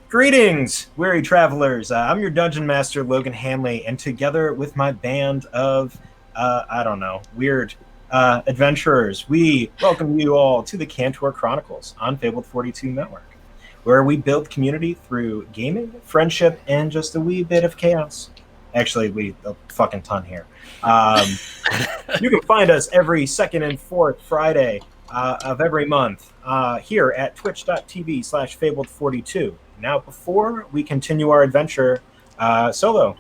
Greetings, weary travelers. I'm your dungeon master, Logan Hanley, and together with my band of, I don't know, weird adventurers, we welcome you all to the Kantor Chronicles on Fabled 42 Network, where we build community through gaming, friendship, and just a wee bit of chaos. Actually, a fucking ton here. You can find us every second and fourth Friday of every month here at twitch.tv/fabled42. Now, before we continue our adventure, Solo,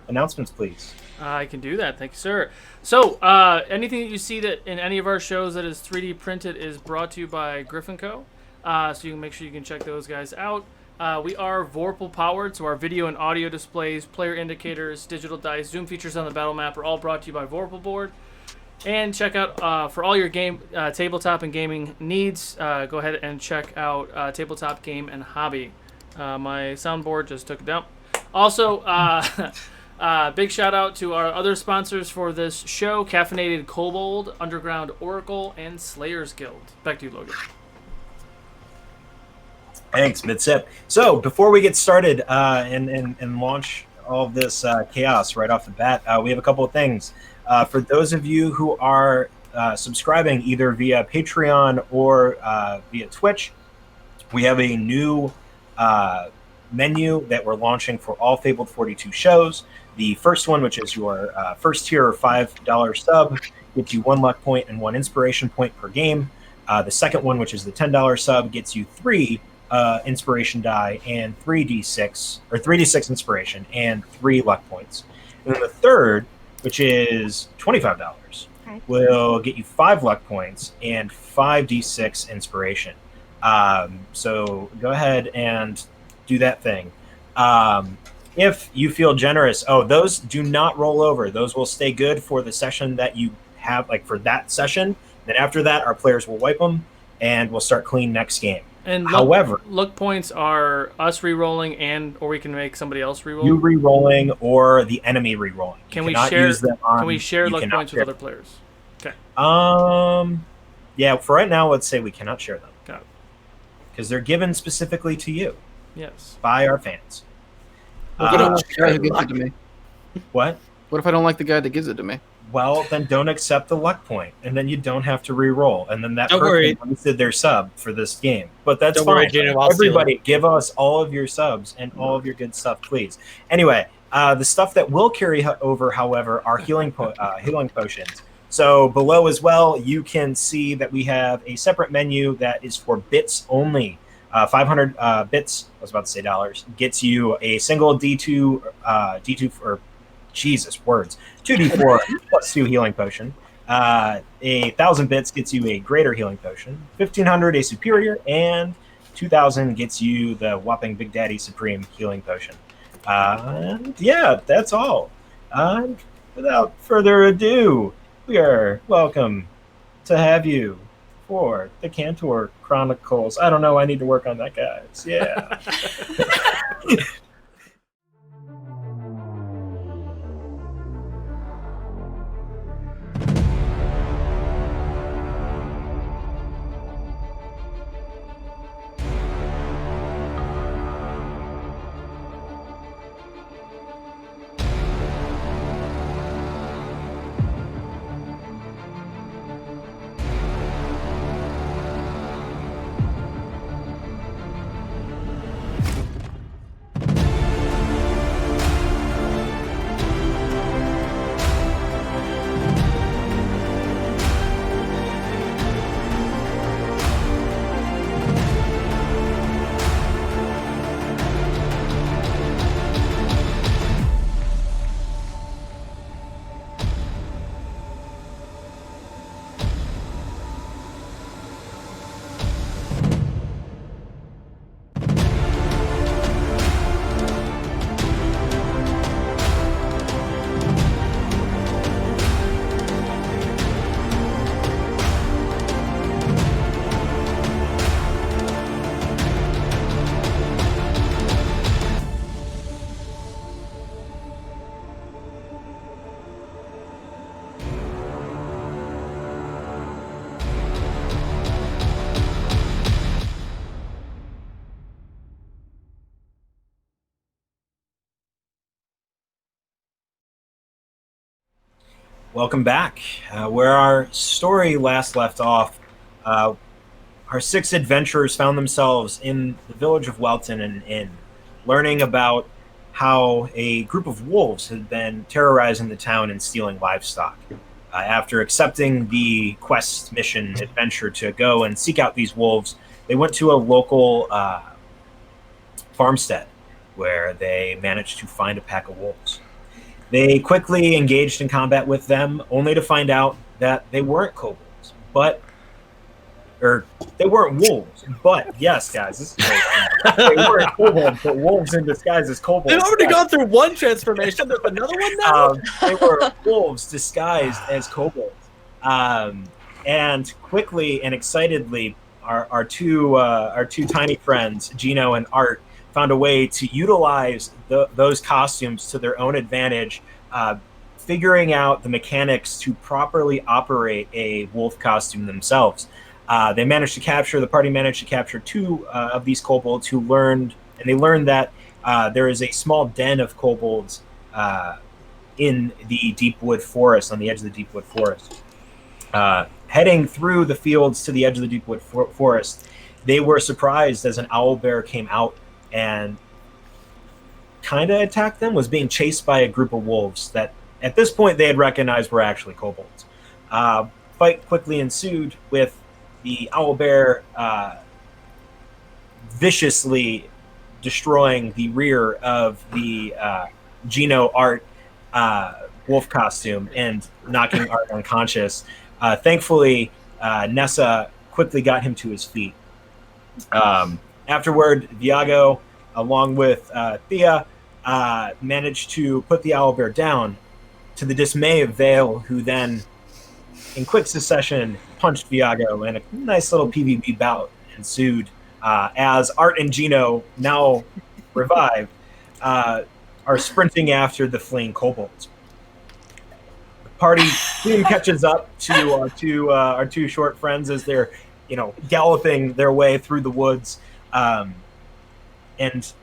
announcements, please. I can do that. Thank you, sir. So, anything that you see that in any of our shows that is 3D printed is brought to you by Griffin Co. So you can make sure you can check those guys out. We are Vorpal powered, so our video and audio displays, player indicators, digital dice, zoom features on the battle map are all brought to you by Vorpal board. And check out, for all your game, tabletop and gaming needs, go ahead and check out Tabletop Game and Hobby. My soundboard just took it down. Also, big shout out to our other sponsors for this show, Caffeinated Kobold, Underground Oracle, and Slayers Guild. Back to you, Logan. Thanks, Midsip. So, before we get started and launch all of this chaos right off the bat, we have a couple of things. For those of you who are subscribing either via Patreon or via Twitch, we have a new menu that we're launching for all Fabled 42 shows. The first one, which is your first tier or $5 sub, gets you 1 luck point and 1 inspiration point per game. The second one, which is the $10 sub, gets you 3 inspiration die and 3d6 inspiration and 3 luck points. And then the third, which is $25, will get you 5 luck points and 5d6 inspiration. So go ahead and do that thing. If you feel generous, those do not roll over. Those will stay good for the session that you have, like for that session. Then after that, our players will wipe them and we'll start clean next game. And however, luck points are us re-rolling or we can make somebody else re-roll. You re-rolling or the enemy re-rolling. Can we share luck points with other players? Okay. Yeah, for right now, let's say we cannot share them. Got it. Because they're given specifically to you. Yes. By our fans. What if I don't like the guy who gives it to me? What? What if I don't like the guy that gives it to me? Well, then don't accept the luck point, and then you don't have to re-roll, and then that person wasted their sub for this game. But that's fine. Worry, Gino, everybody, give us all of your subs and all of your good stuff, please. Anyway, the stuff that will carry over, however, are healing potions. So below as well, you can see that we have a separate menu that is for bits only. 500 bits, I was about to say dollars, gets you a single D2 for Jesus words, 2d4 plus 2 healing potion. 1,000 bits gets you a greater healing potion. 1,500 a superior, and 2,000 gets you the whopping Big Daddy Supreme healing potion. And yeah, that's all. Without further ado, we are welcome to have you for the Kantor Chronicles. I don't know, I need to work on that, guys. Yeah. Welcome back. Where our story last left off, our 6 adventurers found themselves in the village of Welton and Inn, learning about how a group of wolves had been terrorizing the town and stealing livestock. After accepting the quest mission adventure to go and seek out these wolves, they went to a local farmstead where they managed to find a pack of wolves. They quickly engaged in combat with them, only to find out that they weren't kobolds, or they weren't wolves. But yes, guys, this is great. They weren't kobolds, but wolves in disguise as kobolds. They've already gone through one transformation. There's another one now. They were wolves disguised as kobolds, and quickly and excitedly, our two tiny friends, Gino and Art, found a way to utilize those costumes to their own advantage, figuring out the mechanics to properly operate a wolf costume themselves. The party managed to capture 2 of these kobolds who learned that there is a small den of kobolds in the deep wood forest, on the edge of the deep wood forest. Heading through the fields to the edge of the deep wood forest, they were surprised as an owlbear came out and kind of attacked them, was being chased by a group of wolves that at this point they had recognized were actually kobolds. Fight quickly ensued, with the owlbear viciously destroying the rear of the Gino Art wolf costume and knocking Art unconscious. Thankfully, Nessa quickly got him to his feet. Afterward, Viago, along with Thea, managed to put the owlbear down, to the dismay of Vale, who then, in quick succession, punched Viago, and a nice little PvP bout ensued as Art and Gino, now revived, are sprinting after the fleeing kobolds. The party soon catches up to our two short friends as they're galloping their way through the woods. And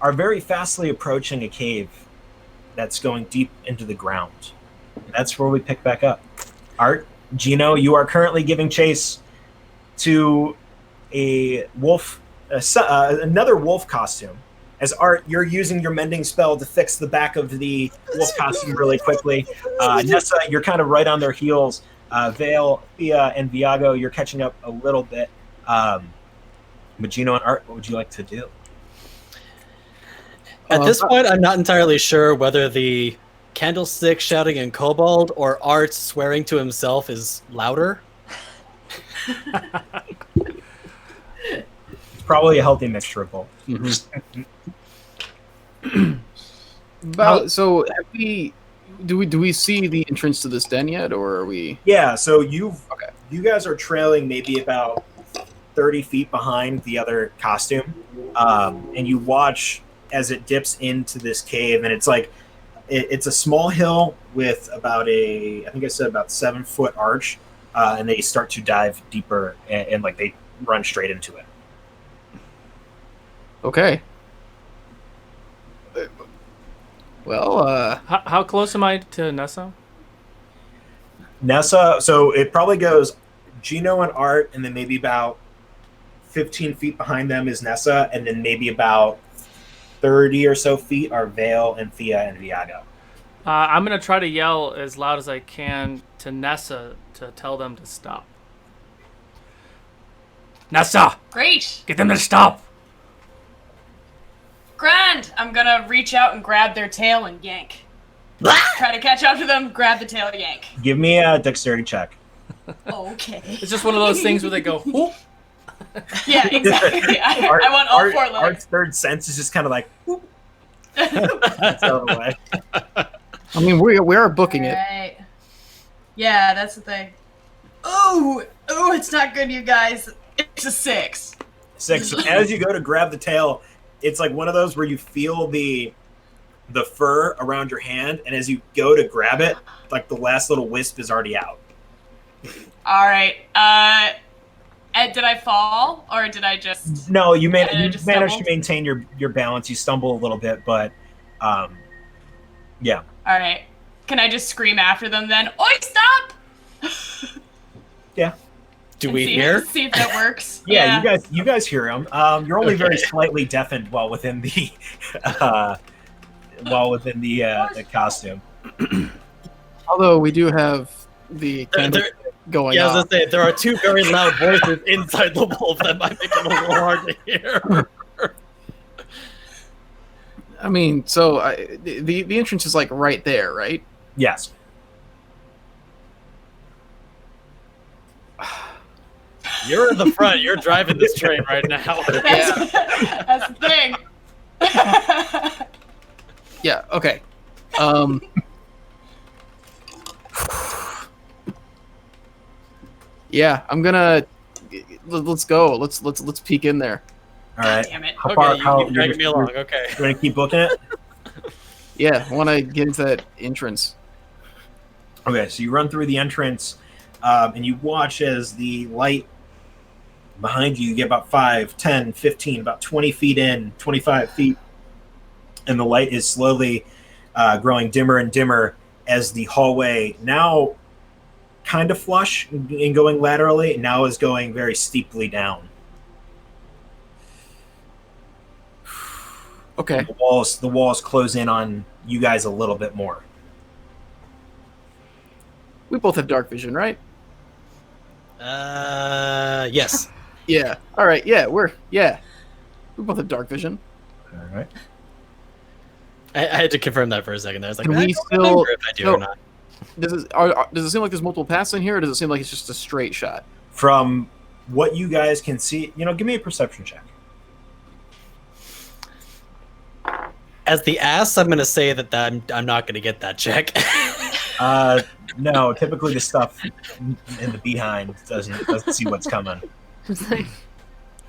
are very fastly approaching a cave that's going deep into the ground. That's where we pick back up. Art, Gino, you are currently giving chase to a wolf, another wolf costume. As Art, you're using your mending spell to fix the back of the wolf costume really quickly. Nessa, you're kind of right on their heels. Vale, Thea, and Viago, you're catching up a little bit. But Gino and Art, what would you like to do? At this point, I'm not entirely sure whether the candlestick shouting in kobold or Art swearing to himself is louder. It's probably a healthy mixture of both. So, do we see the entrance to this den yet, or are we? Yeah. So you guys are trailing maybe about 30 feet behind the other costume, and you watch as it dips into this cave, and it's like it's a small hill with about I think I said about 7-foot arch, and they start to dive deeper, and like they run straight into it. Okay. Well, How close am I to Nessa? Nessa, so it probably goes Gino and Art, and then maybe about 15 feet behind them is Nessa, and then maybe about 30 or so feet are Vale and Thea and Viago. I'm going to try to yell as loud as I can to Nessa to tell them to stop. Nessa! Great! Get them to stop! Grand! I'm gonna reach out and grab their tail and yank. Try to catch up to them, grab the tail, yank. Give me a dexterity check. Okay. It's just one of those things where they go, whoop. Yeah, exactly. I want all 4 legs. Art's third sense is just kind of like, whoop. That's out of the way. I mean, we are booking it. Right. Yeah, that's the thing. Oh, it's not good, you guys. It's a 6. 6. So as you go to grab the tail, it's like one of those where you feel the fur around your hand, and as you go to grab it, like the last little wisp is already out. All right. Ed, did I fall, or did I just? No, you managed stumbled? to maintain your balance. You stumble a little bit, but yeah. All right. Can I just scream after them then? Oi, stop! Yeah. Do And we see, hear? See if that works. Yeah, you guys hear him. You're only very slightly deafened while within the costume. Although we do have the candle going Yeah, I was on. gonna say there are two very loud voices inside the wolf that might make it a little hard to hear. I mean, so the entrance is like right there, right? Yes. You're in the front. You're driving this train right now. That's the thing. Yeah. Okay. Yeah, I'm gonna. Let's go. Let's peek in there. All right. Damn it. How far? Okay, How you're dragging me along. Okay. You're gonna keep booking it? Yeah, I want to get into that entrance. Okay, so you run through the entrance, and you watch as the light behind you get about 5, 10, 15, about 20 feet in, 25 feet, and the light is slowly growing dimmer and dimmer as the hallway, now kind of flush and going laterally, now is going very steeply down. Okay. The walls close in on you guys a little bit more. We both have dark vision, right? Yes. Yeah. All right. Yeah, we both have dark vision. All right. I had to confirm that for a second. I was like, Can I we don't still- remember if I do no. or not. Does it seem like there's multiple paths in here, or does it seem like it's just a straight shot? From what you guys can see, give me a perception check. As the ass, I'm going to say that I'm not going to get that check. No, typically the stuff in the behind doesn't see what's coming.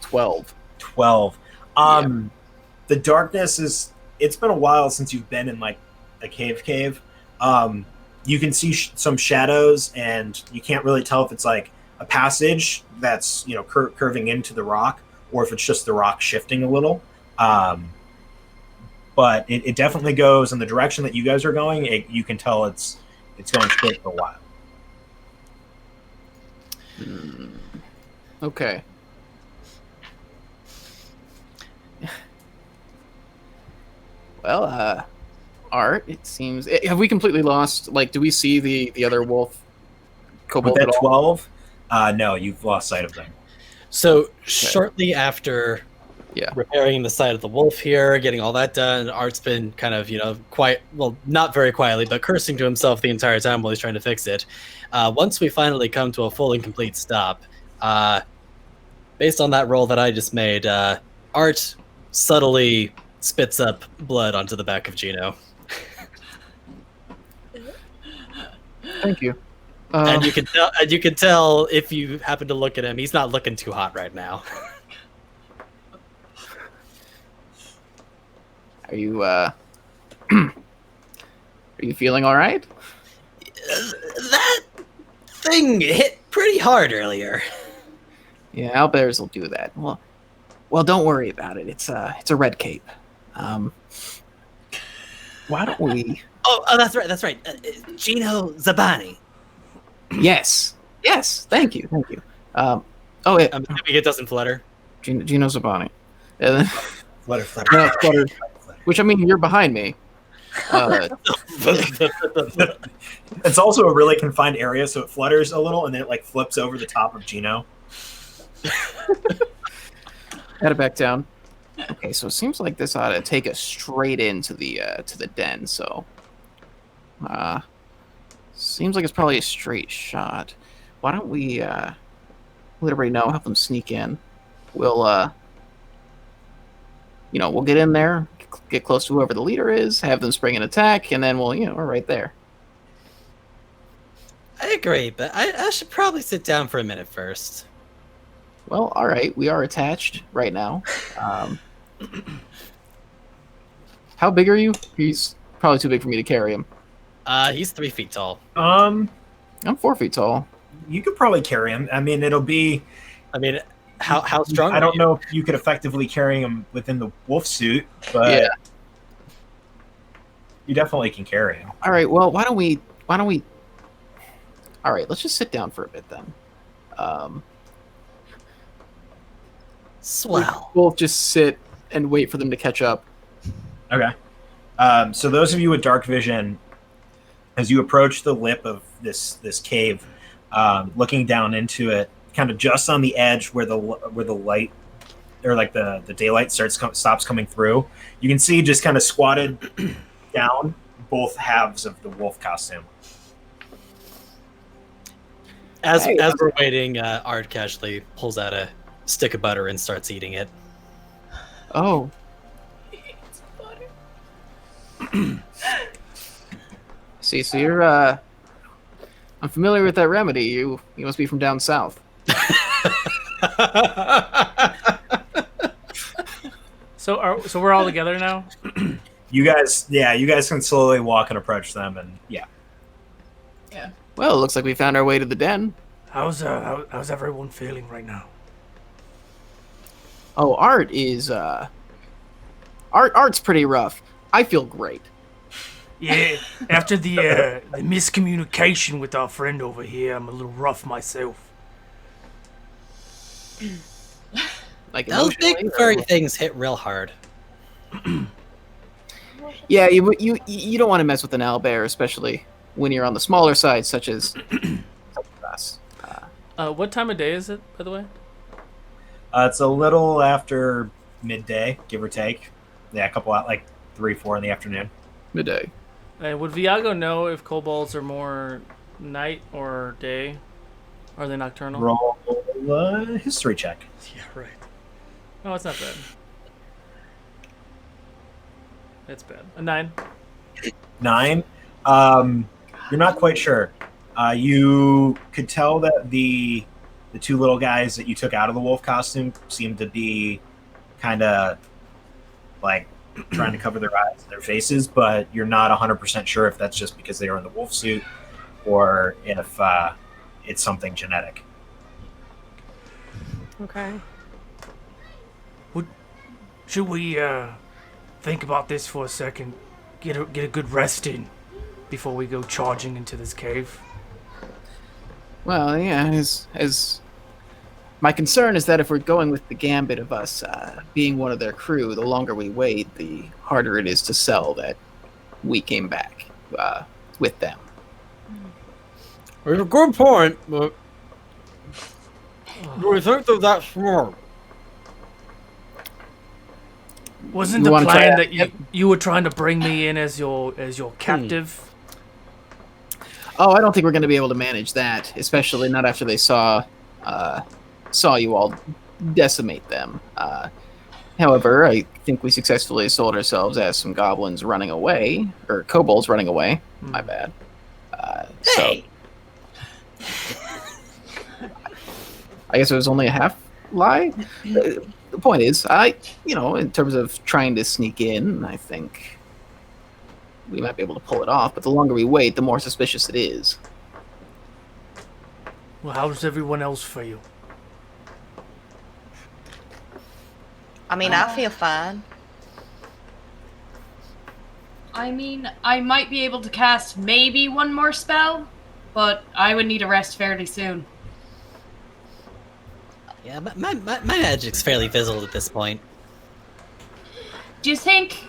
12. 12. The darkness it's been a while since you've been in like a cave. You can see some shadows, and you can't really tell if it's like a passage that's curving into the rock, or if it's just the rock shifting a little. But it definitely goes in the direction that you guys are going. You can tell it's going straight for a while. Okay. Well, Art, it seems. Have we completely lost? Like, do we see the other wolf kobold With at that all? 12, no, you've lost sight of them. So shortly after Yeah. repairing the side of the wolf here, getting all that done, Art's been kind of, not very quietly, but cursing to himself the entire time while he's trying to fix it. Once we finally come to a full and complete stop, based on that roll that I just made, Art subtly spits up blood onto the back of Gino. Thank you. And you can tell if you happen to look at him, he's not looking too hot right now. Are you are you feeling all right? That thing hit pretty hard earlier. Yeah, owlbears will do that. Well, don't worry about it. It's a red cape. Why don't we? Oh, that's right. Gino Zabani. Yes. Thank you. Oh yeah, I'm assuming it doesn't flutter. Gino Zabani. And then Flutter. no, flutter. Which, I mean, you're behind me. It's also a really confined area, so it flutters a little, and then it like flips over the top of Gino. Head it back down. Okay, so it seems like this ought to take us straight into the den. So, seems like it's probably a straight shot. Why don't we let everybody know, help them sneak in. We'll we'll get in there, get close to whoever the leader is, have them spring an attack, and then we're right there. I agree, but I should probably sit down for a minute first. Well, all right, we are attached right now. How big are you? He's probably too big for me to carry him. He's 3 feet tall. I'm 4 feet tall. You could probably carry him. I mean, it'll be. I mean, how strong? I don't know if you could effectively carry him within the wolf suit, but Yeah. You definitely can carry him. All right. Well, why don't we? All right. Let's just sit down for a bit then. Swell. We'll just sit and wait for them to catch up. Okay. So those of you with dark vision, as you approach the lip of this cave, looking down into it, kind of just on the edge where the light or like the daylight stops coming through, you can see just kind of squatted down both halves of the wolf costume. As we're waiting, Art casually pulls out a stick of butter and starts eating it. Oh. It's butter. See, so you're I'm familiar with that remedy. You must be from down south. So we're all together now. You guys can slowly walk and approach them, and yeah. Well, it looks like we found our way to the den. How's everyone feeling right now? Oh, Art is Art's pretty rough. I feel great. Yeah, after the miscommunication with our friend over here, I'm a little rough myself. Like Those big emotionally, furry or- things hit real hard. Yeah, you don't want to mess with an owlbear, especially when you're on the smaller side, such as us. What time of day is it, by the way? It's a little after midday, give or take. Yeah, a couple out, like 3, 4 in the afternoon. Midday. And would Viago know if kobolds are more night or day? Are they nocturnal? Roll a history check. Yeah, right. Oh, it's not bad. It's bad. A 9. 9. You're not quite sure. You could tell that the 2 little guys that you took out of the wolf costume seemed to be kind of like trying to cover their eyes and their faces, but you're not 100% sure if that's just because they are in the wolf suit or if it's something genetic. Okay. Should we think about this for a second? Get a good rest in before we go charging into this cave. Well, yeah, as my concern is that if we're going with the gambit of us being one of their crew, the longer we wait, the harder it is to sell that we came back with them. It's a good point, but do we think that smart? Wasn't You the wanna try plan that? that you were trying to bring me in as your captive? Oh, I don't think we're going to be able to manage that, especially not after they saw you all decimate them. However, I think we successfully sold ourselves as some goblins running away, or kobolds running away. My bad. Hey! I guess it was only a half lie. The point is, in terms of trying to sneak in, I think we might be able to pull it off. But the longer we wait, the more suspicious it is. Well, how does everyone else feel? I mean, I feel fine. I mean, I might be able to cast maybe one more spell, but I would need a rest fairly soon. Yeah, my magic's fairly fizzled at this point. Do you think,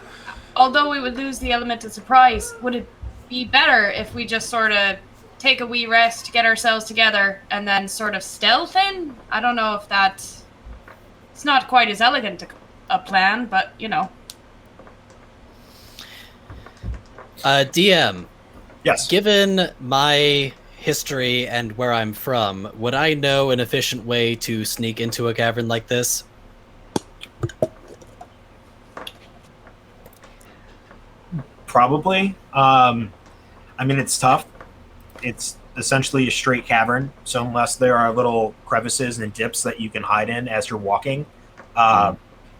although we would lose the element of surprise, would it be better if we just sort of take a wee rest, get ourselves together, and then sort of stealth in? I don't know if it's not quite as elegant a plan, but, DM, Yes. given my history and where I'm from, would I know an efficient way to sneak into a cavern like this? Probably. I mean, it's tough. It's essentially a straight cavern, so unless there are little crevices and dips that you can hide in as you're walking,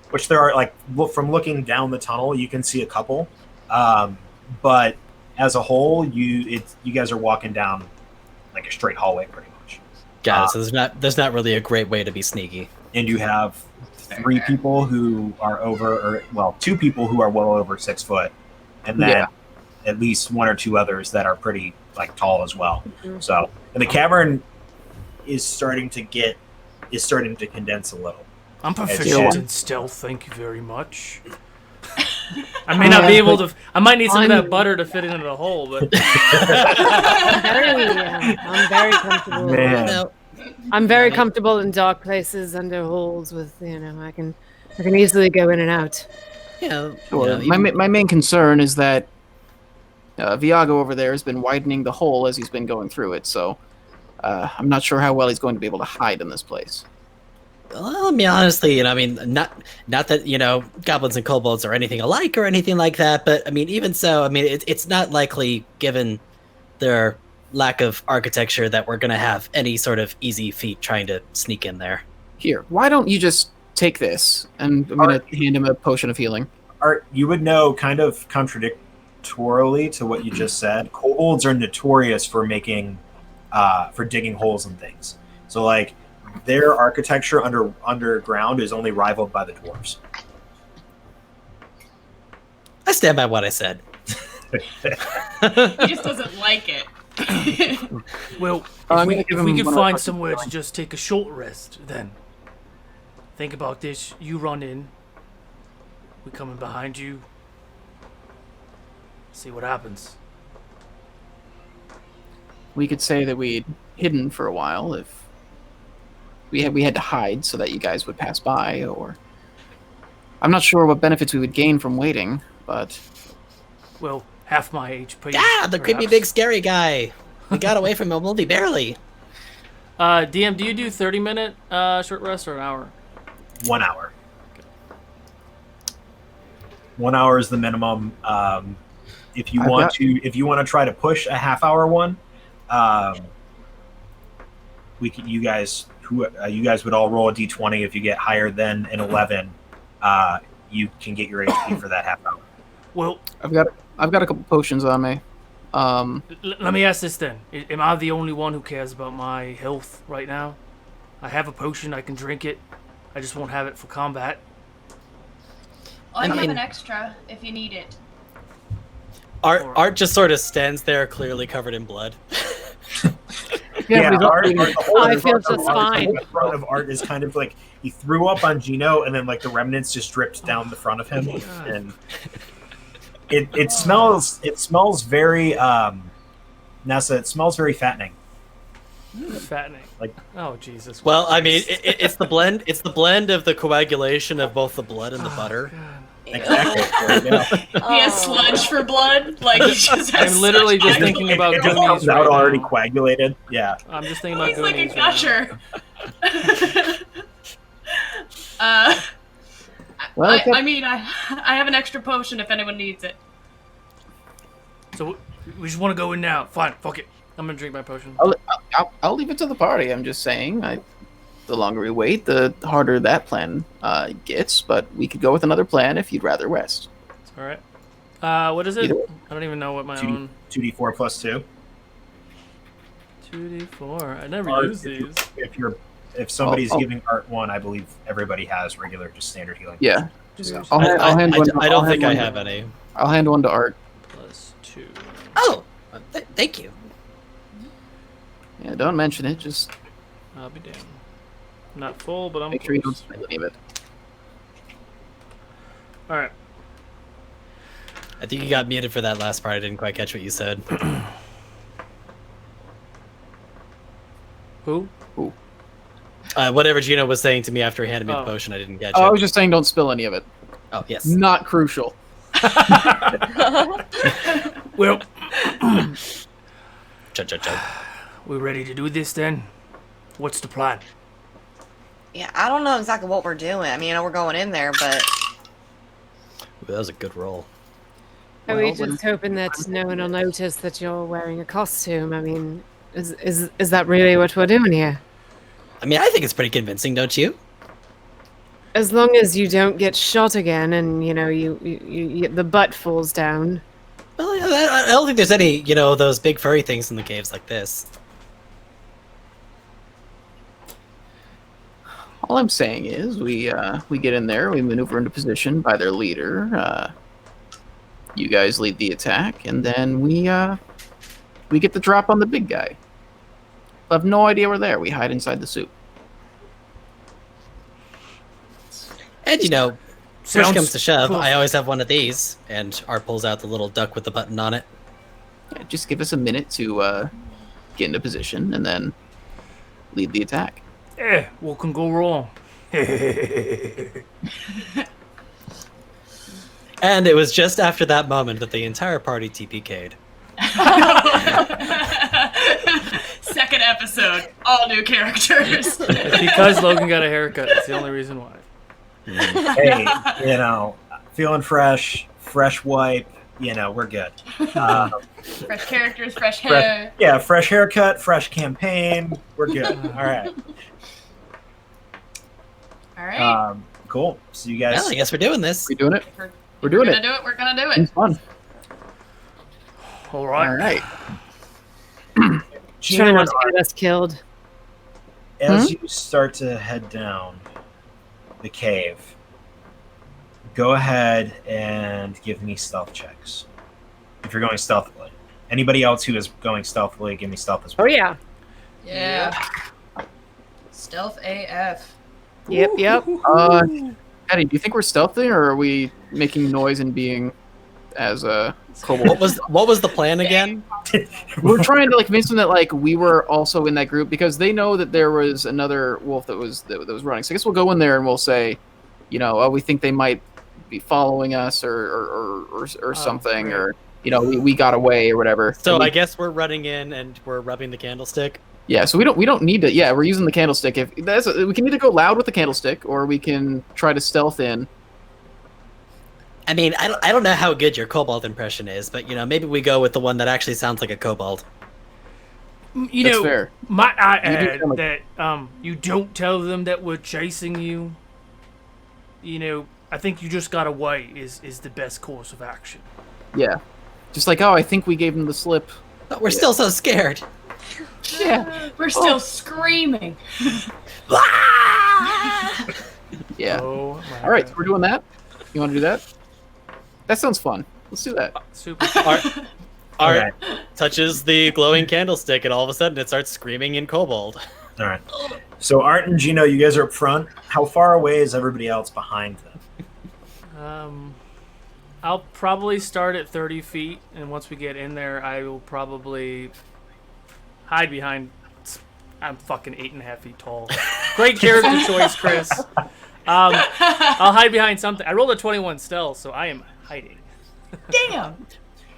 which there are, like, from looking down the tunnel, you can see a couple. But as a whole, you guys are walking down like a straight hallway, pretty much. Got it. So there's not really a great way to be sneaky. And you have 3 people who are 2 people who are well over 6 foot, and then Yeah. at least one or two others that are pretty like tall as well. So, and the cavern is starting to condense a little. I'm As proficient you- in stealth, thank you very much. I may not be able to. I might need some of that butter to fit into the hole, but I'm very comfortable. Man. No. I'm very comfortable in dark places under holes. With I can easily go in and out. Yeah. Sure. My main concern is that Viago over there has been widening the hole as he's been going through it, so I'm not sure how well he's going to be able to hide in this place. Well, I mean, honestly, I mean, not that goblins and kobolds are anything alike or anything like that, but I mean, even so, I mean, it's not likely, given their lack of architecture, that we're gonna have any sort of easy feat trying to sneak in there. Here, why don't you just take this? And I'm going to hand him a potion of healing. Art, you would know, kind of contradictorily to what you just said, kobolds are notorious for making, for digging holes and things. So, like, their architecture underground is only rivaled by the dwarves. I stand by what I said. He just doesn't like it. well, I'm if gonna give we him could one find of somewhere to just take a short rest, then think about this. You run in. We coming behind you. See what happens. We could say that we'd hidden for a while if we had to hide so that you guys would pass by, or I'm not sure what benefits we would gain from waiting, but Well, half my HP. Ah, the creepy perhaps. big scary guy. We got away from him only barely. DM, do you do 30-minute short rest or an hour? 1 hour. 1 hour is the minimum. If you want to try to push a half-hour one, you guys would all roll a d20. If you get higher than an 11, you can get your HP for that half hour. Well, I've got a couple potions on me. let me ask this then. Am I the only one who cares about my health right now? I have a potion. I can drink it. I just won't have it for combat. I have mean- an extra if you need it. Art just sort of stands there, clearly covered in blood. Yeah, but he's Art, already- the whole- I the feel front of just Art- fine. The front of Art is kind of like he threw up on Gino, and then like the remnants just dripped down the front of him, and it smells very Nessa. It smells very fattening. Fattening. Like- oh Jesus. Well, I mean, it's the blend. It's the blend of the coagulation of both the blood and the butter. Exactly. Yeah. He has sludge for blood. Like he just has I'm literally sludge just on thinking him. about It just Goonies comes right out already now. coagulated. Yeah. I'm just thinking about He's like a Goonies right now. gusher. Well, I mean, I have an extra potion if anyone needs it. So we just want to go in now. Fine, fuck it. I'm gonna drink my potion. I'll leave it to the party. I'm just saying. The longer we wait, the harder that plan gets. But we could go with another plan if you'd rather rest. All right. What is it? Either way. I don't even know what my 2D, own 2d4 plus 2. 2d4. I never Art, use these. If somebody's Oh. giving Art one, I believe everybody has regular, just standard healing. Yeah. So, I'll hand one. I I'll don't hand think I one- have any. I'll hand one to Art. Plus 2. Oh, thank you. Yeah, don't mention it. Just I'll be damned. Not full, but I'm make sure you don't close. spend any of it. All right. I think you got muted for that last part. I didn't quite catch what you said. Who? Whatever Gino was saying to me after he handed me the Oh. potion, I didn't catch Oh, I it. was just saying, don't spill any of it. Oh, yes. Not crucial. Well, Chug, chug, chug. we ready to do this then? What's the plan? Yeah, I don't know exactly what we're doing. I mean, we're going in there, but Ooh, that was a good roll. Are we Well, just hoping that no one will notice that you're wearing a costume? I mean, is that really what we're doing here? I mean, I think it's pretty convincing, don't you? As long as you don't get shot again, and you the butt falls down. Well, yeah, I don't think there's any, those big furry things in the caves like this. All I'm saying is we get in there, we maneuver into position by their leader. You guys lead the attack, and then we get the drop on the big guy. I have no idea we're there. We hide inside the soup. And push Sounds comes to shove, cool. I always have one of these, and Art pulls out the little duck with the button on it. Yeah, just give us a minute to get into position, and then lead the attack. What can go wrong? And it was just after that moment that the entire party TPK'd. Second episode, all new characters. It's because Logan got a haircut. That's the only reason why. Hey, feeling fresh wipe. We're good. Fresh characters, fresh hair. Fresh haircut, fresh campaign. We're good. All right. All right. Cool. So you guys. Well, I guess we're doing this. We doing it? We're We're doing gonna it. do it. We're gonna do It's it. fun. All right. All right. Gino Trying and not to Art, get us killed. as you start to head down the cave, go ahead and give me stealth checks. If you're going stealthily. Anybody else who is going stealthily, give me stealth as well. Oh yeah. Yeah. Stealth AF. Yep. Eddie, do you think we're stealthy, or are we making noise and being as a kobold? What was the plan again? We're trying to convince them that we were also in that group, because they know that there was another wolf that was running. So I guess we'll go in there and we'll say, we think they might be following us or something, right. or we got away or whatever. So And I guess we're running in and we're rubbing the candlestick. yeah, so we don't need to. Yeah, we're using the candlestick. If we can either go loud with the candlestick, or we can try to stealth in. I mean, I don't know how good your kobold impression is, but maybe we go with the one that actually sounds like a kobold. That's fair. Might I You do add sound that you don't tell them that we're chasing you. I think you just got away is the best course of action. Yeah, just I think we gave them the slip. But we're still so scared. Yeah, We're still screaming. yeah. Oh my All right, God. so we're doing that. You want to do that? That sounds fun. Let's do that. Super. Art Okay. touches the glowing candlestick, and all of a sudden it starts screaming in kobold. All right. So Art and Gino, you guys are up front. How far away is everybody else behind them? I'll probably start at 30 feet, and once we get in there, I will probably hide behind. I'm fucking 8.5 feet tall. Great character choice, Chris. I'll hide behind something. I rolled a 21 stealth, so I am hiding. Damn.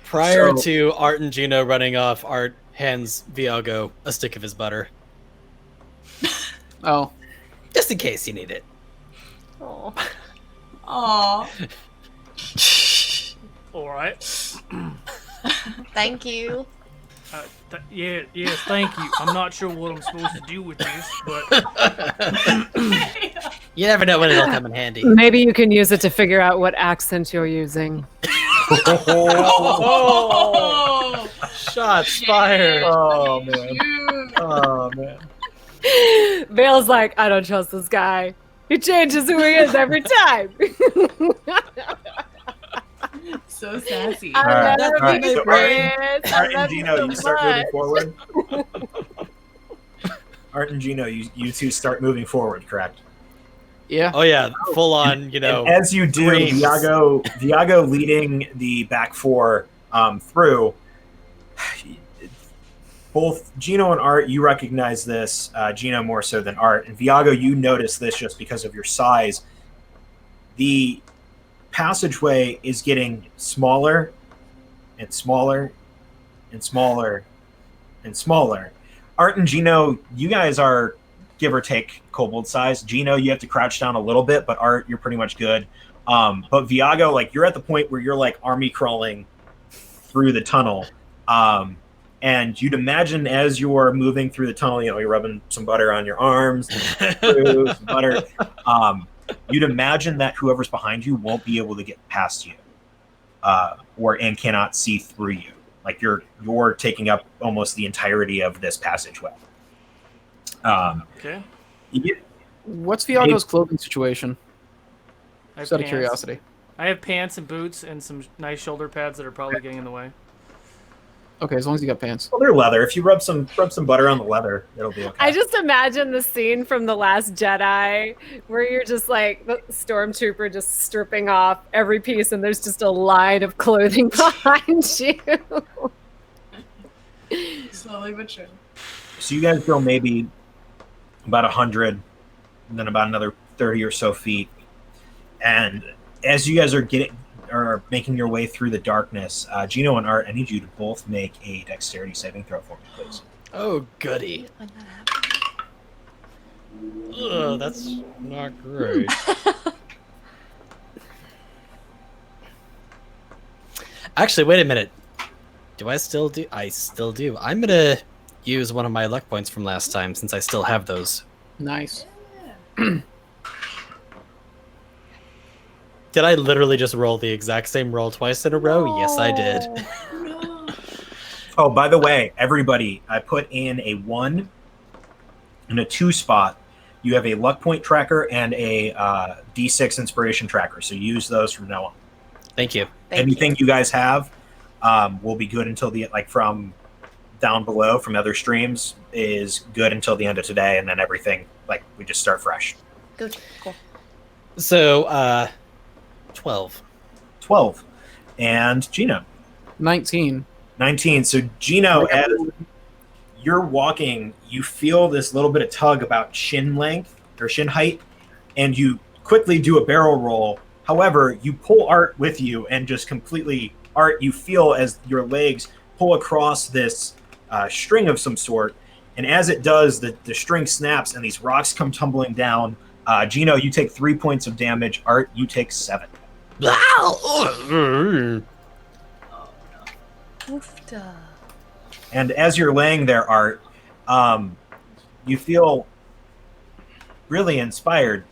Prior So- to Art and Gino running off, Art hands Viago a stick of his butter, Oh, just in case you need it. Aw. All right. Thank you. Yes, thank you. I'm not sure what I'm supposed to do with this, but You never know when it'll come in handy. Maybe you can use it to figure out what accent you're using. Oh. Shots fired. Oh man. Shoot. Oh man. Vale's like, I don't trust this guy. He changes who he is every time. So sassy. I right, love all right, you, so Chris. I Art and love you Gino, so you start moving much. forward. Art and Gino, you two start moving forward, correct? yeah. Oh yeah, full on. And as you do, screams. Viago leading the back four through. Both Gino and Art, you recognize this. Gino more so than Art, and Viago, you notice this just because of your size. The passageway is getting smaller and smaller and smaller and smaller. Art and Gino, you guys are give or take kobold size. Gino, you have to crouch down a little bit, but Art, you're pretty much good. But Viago, you're at the point where you're army crawling through the tunnel. And you'd imagine as you're moving through the tunnel, you're rubbing some butter on your arms, some butter. You'd imagine that whoever's behind you won't be able to get past you, and cannot see through you. You're taking up almost the entirety of this passageway. okay. What's Viago's clothing situation? I have Just out of pants. curiosity. I have pants and boots and some nice shoulder pads that are probably getting in the way. Okay, as long as you got pants. Well, they're leather. If you rub some butter on the leather, it'll be okay. I just imagine the scene from The Last Jedi where you're just like the stormtrooper just stripping off every piece and there's just a line of clothing behind you. Slowly but surely. So you guys go maybe about 100, and then about another 30 or so feet. And as you guys are making your way through the darkness, Gino and Art, I need you to both make a dexterity saving throw for me, please. Oh, goody. Ugh, that's not great. Actually, wait a minute. Do I still do? I still do. I'm gonna use one of my luck points from last time since I still have those. Nice. Did I literally just roll the exact same roll twice in a row? Yes, I did. Oh, by the way, everybody, I put in a 1 and a 2 spot. You have a luck point tracker and a D6 inspiration tracker, so use those from now on. Thank you. Anything you guys have will be good until from down below from other streams is good until the end of today, and then everything, we just start fresh. Good. Cool. So, 12. 12. And Gino? 19. 19. So, Gino, as you're walking, you feel this little bit of tug about shin length or shin height, and you quickly do a barrel roll. However, you pull Art with you and just completely, Art, you feel as your legs pull across this string of some sort, and as it does, the string snaps and these rocks come tumbling down. Gino, you take 3 points of damage. Art, you take 7. Oofda. And as you're laying there, Art, you feel really inspired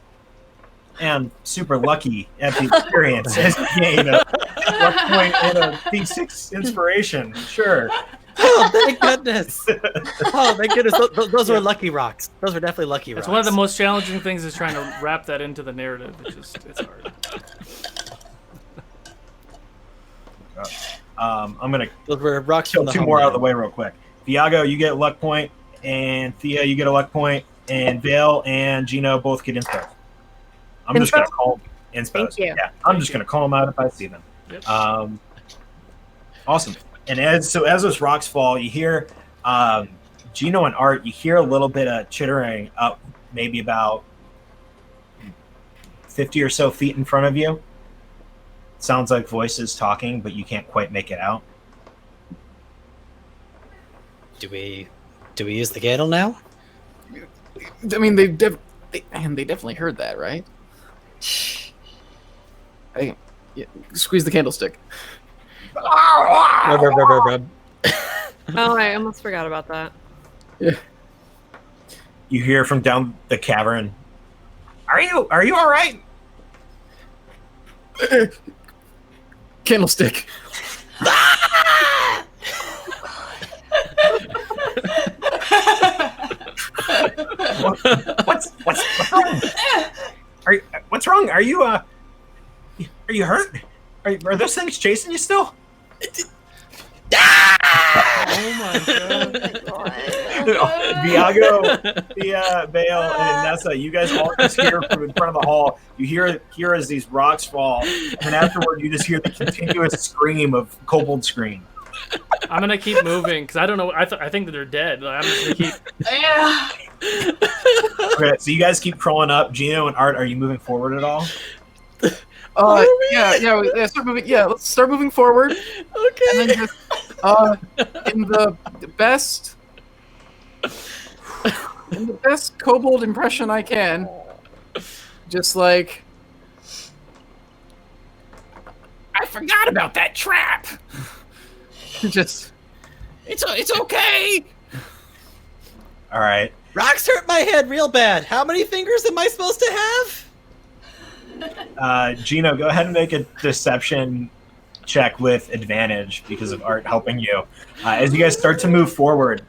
and super lucky at the experience as you gain a luck point and a D6 inspiration. Sure. Oh, thank goodness. Oh, thank goodness. Those were lucky rocks. Those were definitely lucky rocks. It's one of the most challenging things is trying to wrap that into the narrative. It's hard. I'm going Those were rocks to from the kill 2 more out of the homeland. way real quick. Viago, you get a luck point, and Thea, you get a luck point, and Vale and Gino both get inspo. I'm just going to call them inspo. Thank you. Yeah, I'm just going to call them out if I see them. Yep. Awesome. And as those rocks fall, you hear Gino and Art, you hear a little bit of chittering up maybe about 50 or so feet in front of you. Sounds like voices talking, but you can't quite make it out. Do we use the candle now? I mean, they definitely heard that, right? Hey, yeah, squeeze the candlestick. Rub, rub, rub, rub, rub. Oh, I almost forgot about that. Yeah. You hear from down the cavern. Are you all right? Candlestick. What's wrong? What's wrong? Are you hurt? Are those things chasing you still? Oh my god. Viago, Thea, Bale, and Nessa, you guys all just hear from in front of the hall. You hear as these rocks fall, and afterward you just hear the continuous scream of kobold scream. I'm gonna keep moving because I don't know. I think that they're dead. I'm just gonna keep. Yeah. Okay, so you guys keep crawling up. Gino and Art, are you moving forward at all? Yeah. Start moving. Yeah, let's start moving forward. Okay. And then just, in the best kobold impression I can, just like, I forgot about that trap. Just, it's okay. All right. Rocks hurt my head real bad. How many fingers am I supposed to have? Gino, go ahead and make a deception check with advantage because of Art helping you. As you guys start to move forward.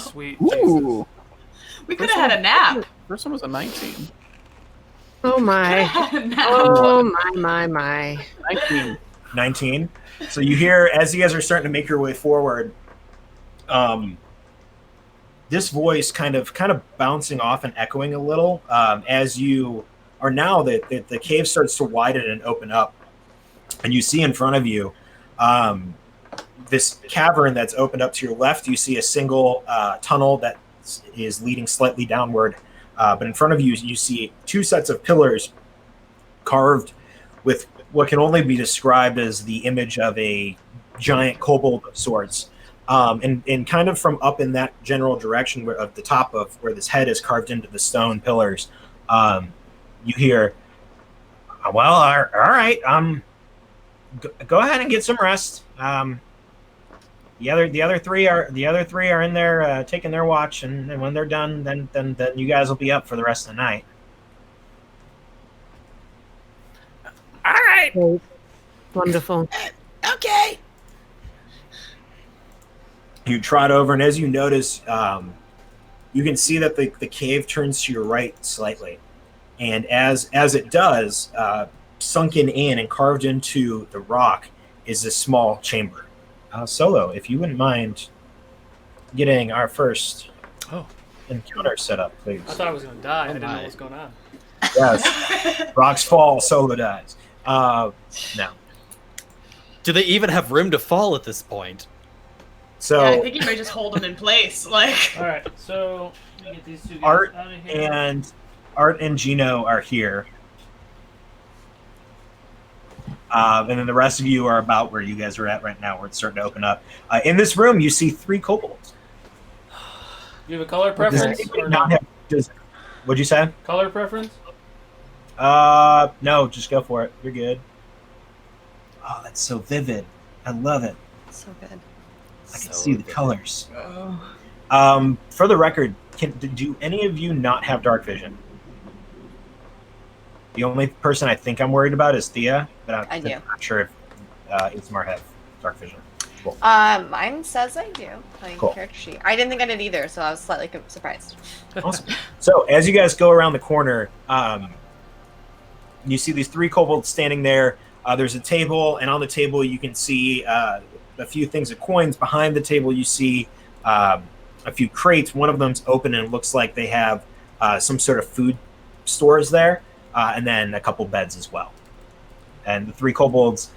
Sweet. Ooh. We could have had a nap. First one was a 19. Oh my. No. Oh my. 19. 19. So you hear, as you guys are starting to make your way forward, this voice kind of bouncing off and echoing a little as you are now that the cave starts to widen and open up, and you see in front of you this cavern that's opened up to your left. You see a single tunnel that is leading slightly downward, but in front of you you see two sets of pillars carved with what can only be described as the image of a giant kobold of sorts. And kind of from up in that general direction of the top of where this head is carved into the stone pillars, you hear, well, all right, go ahead and get some rest. The other three are in there taking their watch, and when they're done, then you guys will be up for the rest of the night. All right. Great. Wonderful. Okay. You trot over, and as you notice, you can see that the cave turns to your right slightly, and as it does, sunken in and carved into the rock is this small chamber. Solo, if you wouldn't mind getting our first encounter set up, please. I thought I was gonna die. I didn't know what was going on. Yes. Rocks fall, Solo dies. No. Do they even have room to fall at this point? So Yeah, I think you might just hold them in place. Like, All right, so let me get these two guys Art out of here. and Gino are here. And then the rest of you are about where you guys are at right now, where it's starting to open up. In this room, you see 3 kobolds. Do you have a color preference or no? What'd you say? Color preference? No, just go for it. You're good. Oh, that's so vivid. I love it. So good. I can see the colors. For the record, do any of you not have dark vision? The only person I think I'm worried about is Thea, but I do. I'm not sure if AASIMAR have dark vision. Cool. Mine says I do. My Cool. character sheet. I didn't think I did either, so I was slightly surprised. Awesome. So as you guys go around the corner, you see these 3 kobolds standing there. There's a table, and on the table you can see a few things of coins. Behind the table you see a few crates. One of them's open, and it looks like they have some sort of food stores there, and then a couple beds as well. And the 3 kobolds,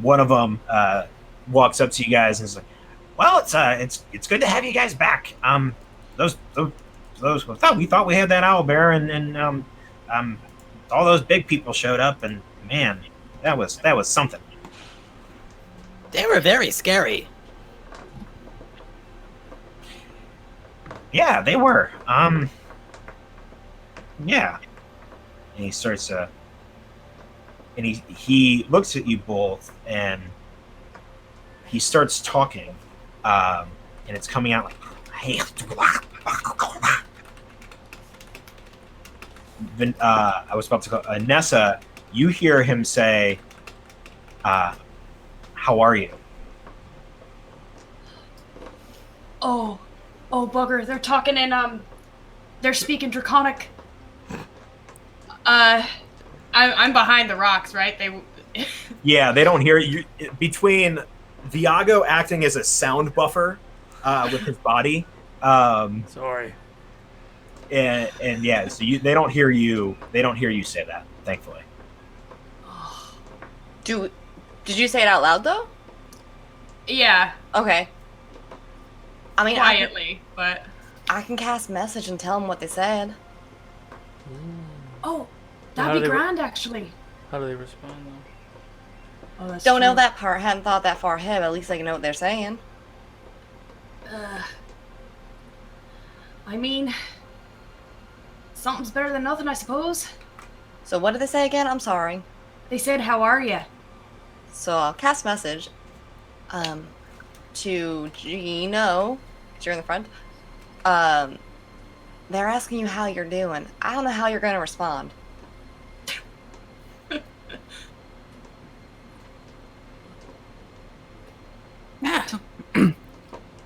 one of them walks up to you guys and is like, "Well, it's good to have you guys back. Those we thought we had that owlbear, and all those big people showed up, and man, that was something." They were very scary. Yeah, they were. Yeah. And he starts and he looks at you both, and he starts talking, and it's coming out like, "Hey, I was about to go, Nessa, you hear him say, "How are you?" oh, bugger, they're talking in, they're speaking Draconic. I'm behind the rocks, right? Yeah, they don't hear you. Between Viago acting as a sound buffer with his body, Sorry. and yeah, so they don't hear you. They don't hear you say that, thankfully. Did you say it out loud though? Yeah, Okay. I mean, quietly, but... I can cast message and tell them what they said. Oh, How that'd do be they grand, actually. How do they respond though? Oh, that's Don't know true. that part. Hadn't thought that far ahead. But at least I can know what they're saying. I mean, something's better than nothing, I suppose. So what did they say again? I'm sorry. They said, "How are you?" So I'll cast message to Gino, 'cause you're in the front. They're asking you how you're doing. I don't know how you're going to respond.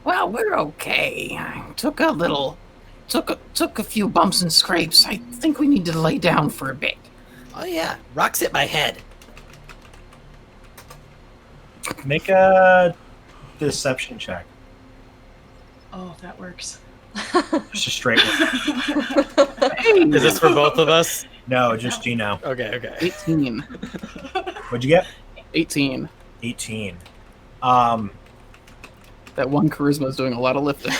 Well, we're okay. I took a little took a few bumps and scrapes. I think we need to lay down for a bit. Oh yeah, rocks hit my head. Make a deception check. Oh, that works. Just a straight one. Is this for both of us? No, just Gino. Okay. 18. What'd you get? 18. 18. That one charisma is doing a lot of lifting.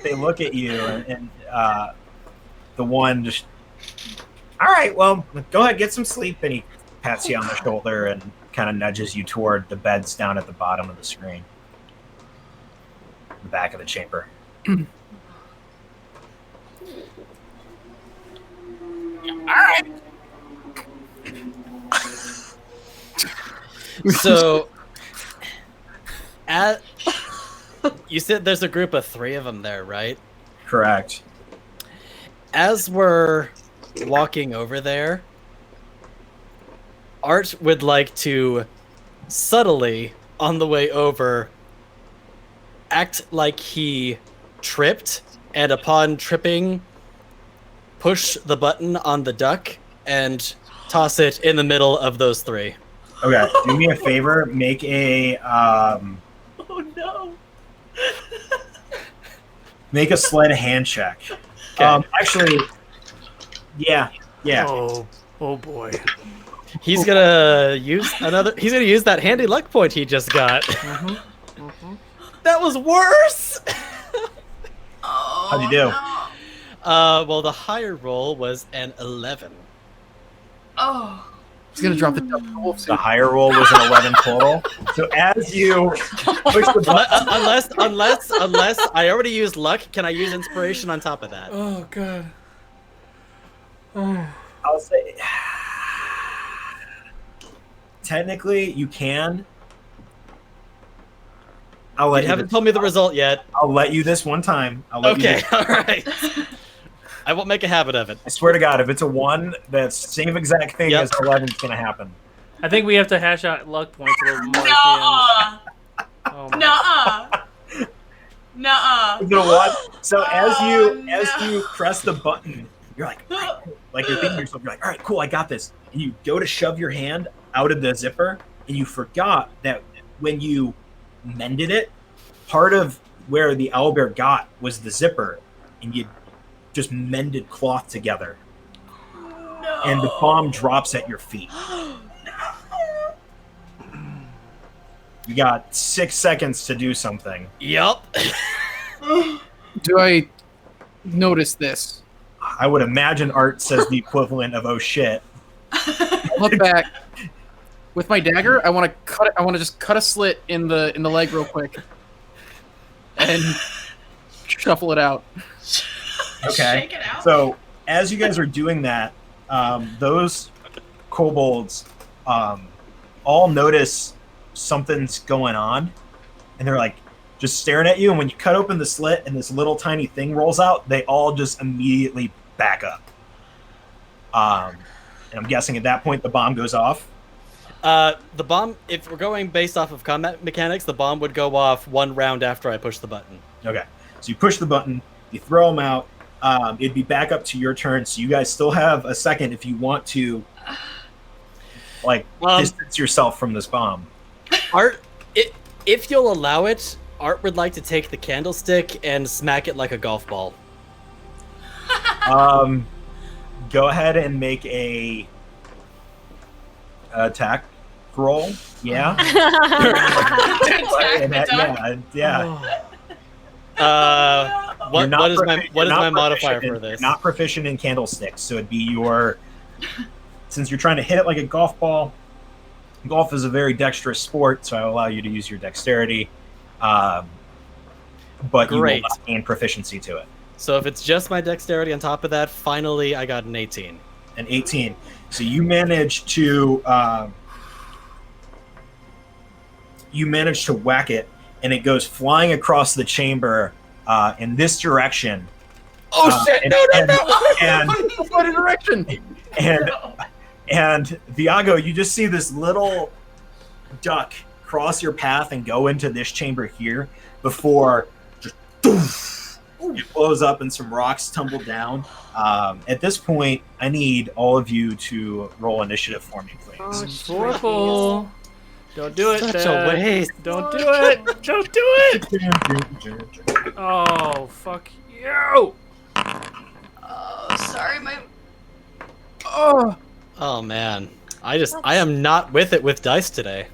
They look at you, and the one just, all right, well, go ahead, get some sleep. And he pats you on the shoulder and kind of nudges you toward the beds down at the bottom of the screen, the back of the chamber. So, you said there's a group of 3 of them there, right? Correct. As we're walking over there, Art would like to subtly, on the way over, act like he tripped, and upon tripping, push the button on the duck and toss it in the middle of those 3. Okay, do me a favor. Make a Oh no. make a sleight of hand check. Okay. Actually, yeah. Oh boy. He's gonna use He's gonna use that handy luck point he just got. That was worse. How'd you do? Well, the higher roll was an 11. Oh. He's gonna drop the double roll. The higher roll was an 11 total. So as you push the button, Unless I already used luck, can I use inspiration on top of that? Oh god. Oh. I'll say technically you can. I'll let You haven't told me the result yet. I'll let you this one time. I'll let you Okay, all right. I won't make a habit of it. I swear to God, if it's a 1, that's same exact thing Yep. as 11 is gonna happen. I think we have to hash out luck points a little more at Nuh-uh. the end. Oh, my- Nuh-uh. Nuh-uh. You know what? So as Oh, you press the button, you're like you're thinking to yourself, you're like, all right, cool, I got this. And you go to shove your hand out of the zipper, and you forgot that when you mended it, part of where the owlbear got was the zipper, and you just mended cloth together. No. And the bomb drops at your feet. You got 6 seconds to do something. Yup. Do I notice this? I would imagine Art says the equivalent of "oh shit." Look back. With my dagger, I want to cut it. I want to just cut a slit in the leg real quick, and shuffle it out. Okay. Shake it out. So as you guys are doing that, those kobolds all notice something's going on, and they're like just staring at you. And when you cut open the slit and this little tiny thing rolls out, they all just immediately back up. And I'm guessing at that point the bomb goes off. The bomb, if we're going based off of combat mechanics, the bomb would go off 1 round after I push the button. Okay. So you push the button, you throw them out. It'd be back up to your turn, so you guys still have a second if you want to, distance yourself from this bomb. Art, if you'll allow it, Art would like to take the candlestick and smack it like a golf ball. Go ahead and make a attack roll. Yeah. Yeah. What is my modifier for this? You're not proficient in candlesticks, so it'd be your. Since you're trying to hit it like a golf ball, golf is a very dexterous sport, so I will allow you to use your dexterity. But you will not gain proficiency to it. So if it's just my dexterity on top of that, finally I got an 18. An 18. So you manage to whack it, and it goes flying across the chamber in this direction. Oh shit! No! And What direction? And Viago, you just see this little duck cross your path and go into this chamber here before just It blows up and some rocks tumble down. At this point, I need all of you to roll initiative for me, please. Oh, Vorpal. Don't do it, Such Dad. a waste. Don't do it. Don't do it. Oh, fuck you. Oh, sorry, my. Oh, Oh man, I am not with it with dice today.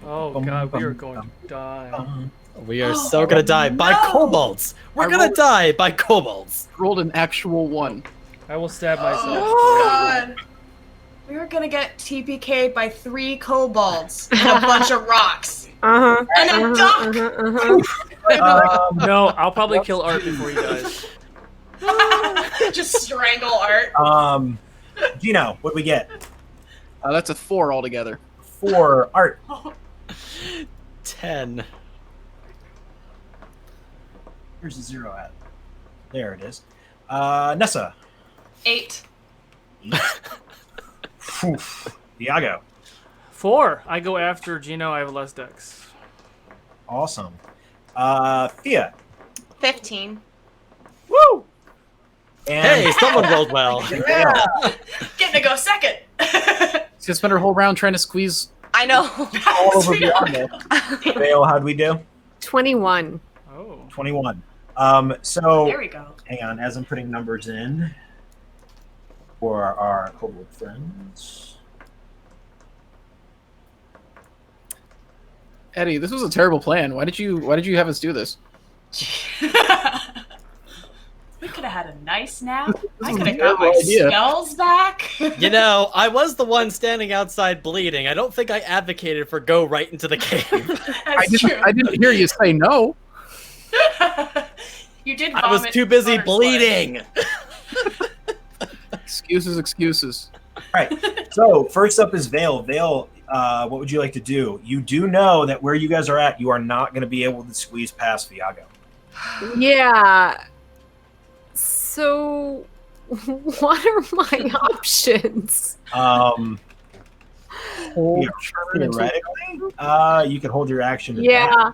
Oh god, we are going to die. We are so gonna die by kobolds. We're gonna die by kobolds. rolled an actual 1. I will stab myself. Oh god. We were gonna get TPK'd by 3 kobolds and a bunch of rocks. Uh-huh. And a duck! No, I'll probably kill Art before he dies. Just strangle Art. Gino, what do we get? That's a 4 altogether. 4 Art. 10. Where's the 0 at? There it is. Nessa. 8. Viago. 4. I go after Gino. I have less dex. Awesome. Thea. 15. Woo! And Hey, someone rolled well. Getting to go second. She's gonna spend her whole round trying to squeeze. I know. all over Viago. Vale, how'd we do? 21. Oh. 21. So There we go. hang on, as I'm putting numbers in for our kobold friends. Eddie, this was a terrible plan. Why did you have us do this? We could have had a nice nap. I is could a have got my terrible idea. spells back. You know, I was the one standing outside bleeding. I don't think I advocated for go right into the cave. That's true. I didn't hear you say no. You did. I was vomit too busy butter's blood. bleeding. Excuses. All right. So first up is Vale. Vale, what would you like to do? You do know that where you guys are at, you are not going to be able to squeeze past Viago. Yeah. So, what are my options? Theoretically, you could hold your action. to Yeah. that.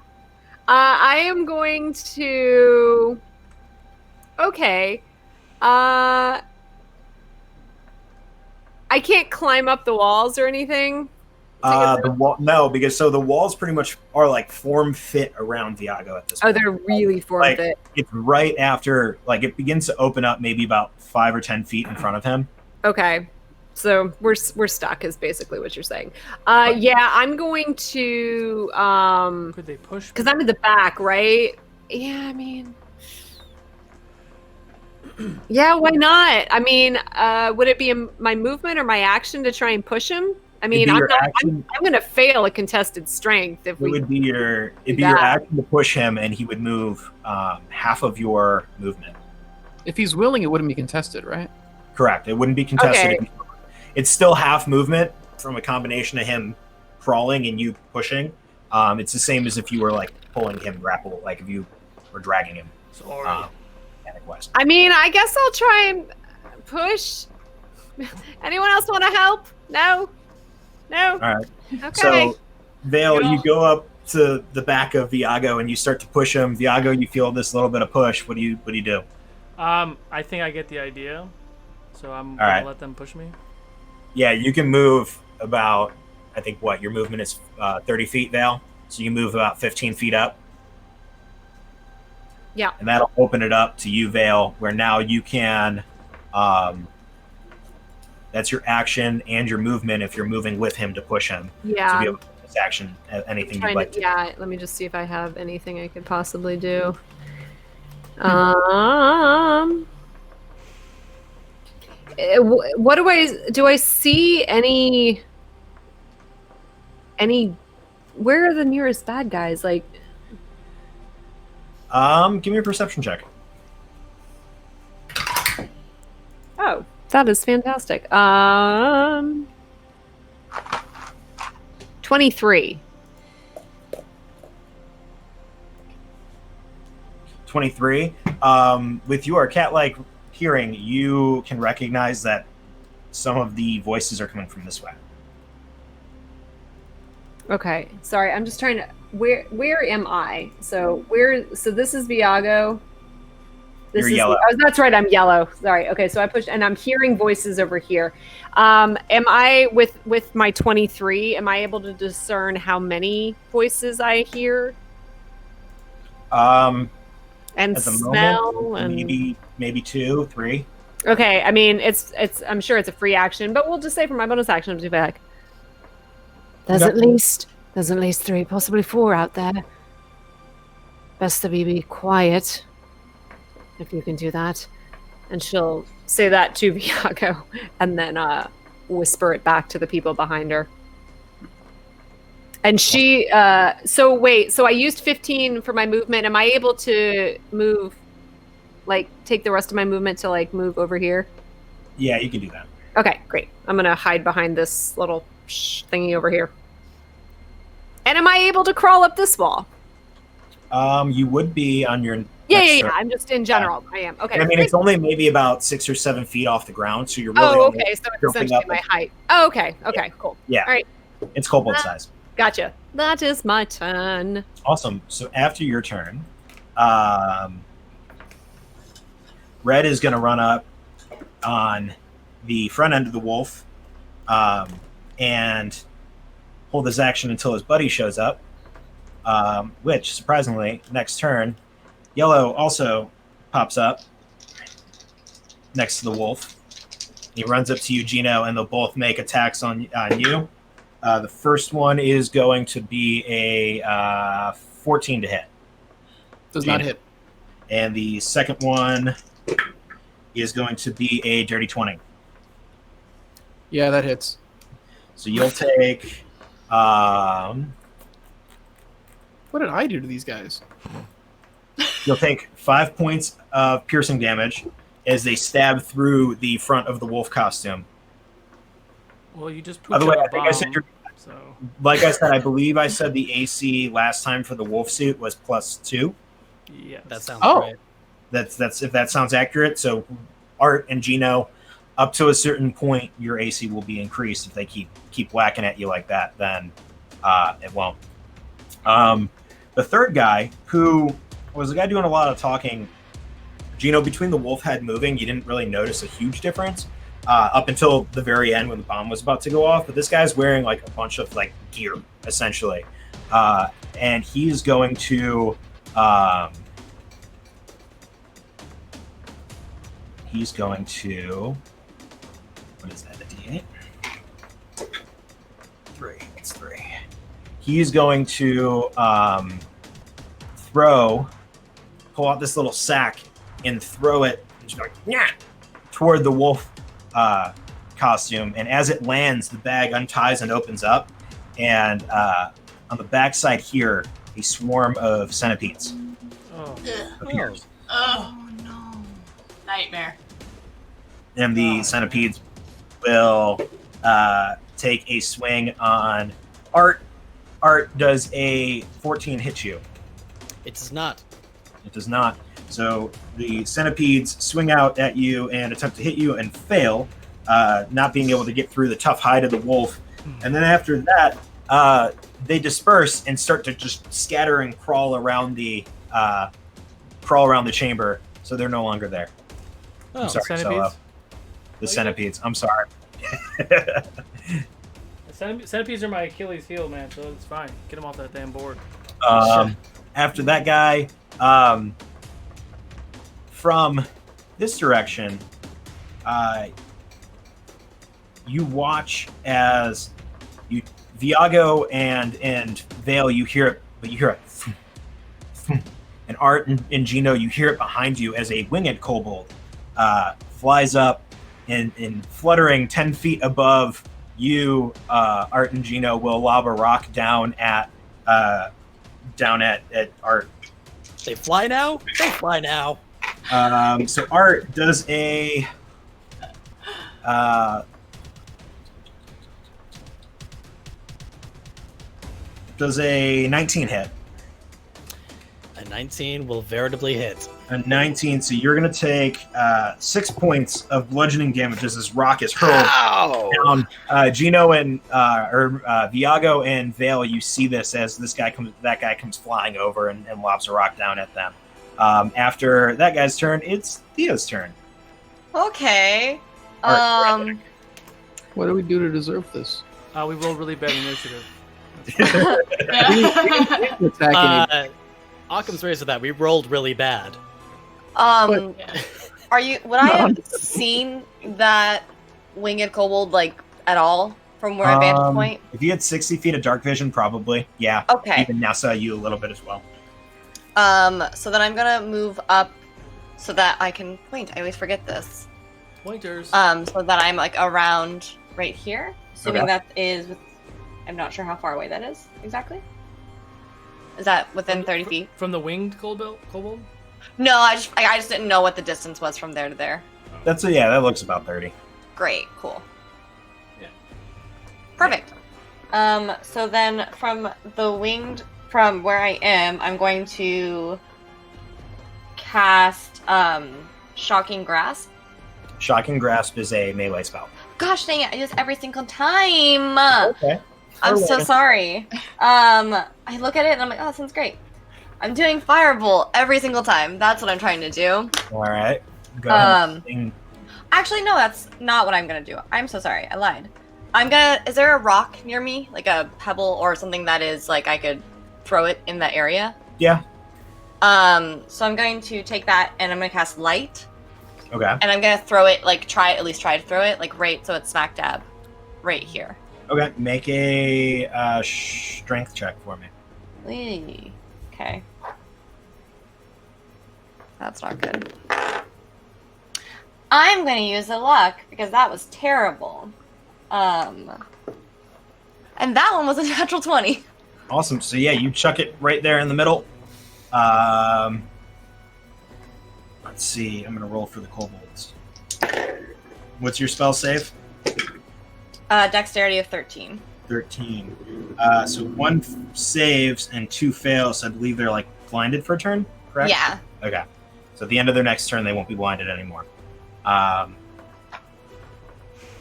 I am going to. Okay. I can't climb up the walls or anything. The wall, no, because so the walls pretty much are like form fit around Viago at this Oh, point. they're really formed Like, it. it's right after, like, it begins to open up maybe about 5 or 10 feet in front of him. Okay. So we're stuck is basically what you're saying. Yeah, I'm going to Could they push? because I'm in the back, right? Yeah, I mean, yeah, why not? I mean, would it be my movement or my action to try and push him? I mean, It'd be I'm your not. action. I'm going to fail a contested strength if It would be your your that. action to push him, and he would move half of your movement. If he's willing, it wouldn't be contested, right? Correct. It wouldn't be contested. Okay. It's still half movement from a combination of him crawling and you pushing. It's the same as if you were like pulling him grapple, like if you were dragging him. Sorry. Panic West. I mean, I guess I'll try and push. Anyone else want to help? No. All right. Okay. So, Vale, you go up to the back of Viago and you start to push him. Viago, you feel this little bit of push. What do you do? I think I get the idea. So I'm gonna right. let them push me. Yeah, you can move about, I think, your movement is 30 feet, Vale. So you move about 15 feet up. Yeah. And that'll open it up to you, Vale, where now you can, that's your action and your movement if you're moving with him to push him. Yeah. So be able to do this action, anything you'd Trying like to, to. yeah, let me just see if I have anything I could possibly do. What do I see any where are the nearest bad guys? Like, Give me a perception check. oh, that is fantastic. 23. 23. With your cat-like hearing, you can recognize that some of the voices are coming from this way. Okay, sorry, I'm just trying to. where am I? So this is Viago. You're yellow. That's right. I'm yellow. Sorry. Okay. So I pushed, and I'm hearing voices over here. Am I with my 23? Am I able to discern how many voices I hear? And And at the smell moment, and maybe 2, 3. okay. I mean, it's. I'm sure it's a free action, but we'll just say for my bonus action, I'll do back. There's Okay. at least 3, possibly 4 out there. Best to be quiet. If you can do that. And she'll say that to Viago and then whisper it back to the people behind her. And she, so I used 15 for my movement. Am I able to move, like, take the rest of my movement to, like, move over here? Yeah, you can do that. Okay, great. I'm going to hide behind this little thingy over here. And am I able to crawl up this wall? You would be on your... Yeah. I'm just in general. I am. Okay. And I mean, it's only maybe about 6 or 7 feet off the ground, so you're really only okay. So it's jumping essentially up my height. Oh, okay. Okay, cool. Yeah. All right. It's kobold size. Gotcha. That is my turn. Awesome. So after your turn, Red is going to run up on the front end of the wolf and hold his action until his buddy shows up, which, surprisingly, next turn, Yellow also pops up next to the wolf. He runs up to you, Gino, and they'll both make attacks on you. The first one is going to be a 14 to hit. Does not hit. And the second one is going to be a dirty 20. Yeah, that hits. So you'll take... What did I do to these guys? You'll take 5 points of piercing damage as they stab through the front of the wolf costume. Well, you just By pooped the way, out I a think I said bomb, your, so like I said, I believe I said the AC last time for the wolf suit was +2. yeah, That sounds Oh. right. That's if that sounds accurate. So Art and Gino, up to a certain point, your AC will be increased. If they keep whacking at you like that, then it won't. The third guy, who was the guy doing a lot of talking, Gino, between the wolf head moving, you didn't really notice a huge difference up until the very end when the bomb was about to go off. But this guy's wearing like a bunch of like gear, essentially, and he's going to what is that, a D8? 3. It's 3. He's going to pull out this little sack and throw it and just be like, "Nyah!" toward the wolf costume. And as it lands, the bag unties and opens up. And on the backside here, a swarm of centipedes appears. Oh no. Nightmare. And the centipedes will take a swing on Art. Art, does a 14 hit you? It does not. It does not. So the centipedes swing out at you and attempt to hit you and fail, not being able to get through the tough hide of the wolf. And then after that, they disperse and start to just scatter and crawl around the chamber. So they're no longer there. Oh, I'm sorry, centipedes? Solo. The centipedes. I'm sorry. Centipedes are my Achilles heel, man, so it's fine. Get them off that damn board. After that guy, from this direction, you watch as Viago and Vale, you hear it, but you hear it. And Art and Gino, you hear it behind you as a winged kobold flies up and fluttering 10 feet above you. Art and Gino will lob a rock down at Art. They fly now? They fly now. So Art does a Does a 19 hit? A 19 will veritably hit. A 19, so you're going to take 6 points of bludgeoning damage as this rock is hurled down. Gino and Viago and Vale, you see this as that guy comes flying over and lobs a rock down at them. After that guy's turn, it's Thea's turn. Okay. What do we do to deserve this? We rolled really bad initiative. Occam's raised with that. We rolled really bad. Would I have seen that winged kobold at all from where vantage point? If you had 60 feet of dark vision, probably. Yeah. Okay. Even Nessa, you a little bit as well. So then I'm gonna move up so that I can point. I always forget this. Pointers. So that I'm around right here. Assuming Okay. that is I'm not sure how far away that is exactly. Is that within 30 feet? From the winged kobold? No, I just didn't know what the distance was from there to there. That looks about 30. Great, cool. Yeah. Perfect. So then from where I am, I'm going to cast Shocking Grasp. Shocking Grasp is a melee spell. Gosh dang it, I do this every single time. Okay. I'm so sorry. I look at it and I'm like, oh, that sounds great. I'm doing Firebolt every single time. That's what I'm trying to do. All right. Go ahead. Actually, no, that's not what I'm gonna do. I'm so sorry. I lied. Is there a rock near me? Like a pebble or something that is I could throw it in that area? Yeah. So I'm going to take that and I'm gonna cast Light. Okay. And I'm gonna throw it, try to throw it, right so it's smack dab right here. Okay. Make a strength check for me. Whee. Okay. That's not good. I'm gonna use the luck because that was terrible. And that one was a natural 20. Awesome. So yeah, you chuck it right there in the middle. Let's see. I'm gonna roll for the kobolds. What's your spell save? Dexterity of 13. 13. So one saves and 2 fails. So I believe they're blinded for a turn, correct? Yeah. Okay. So at the end of their next turn, they won't be blinded anymore.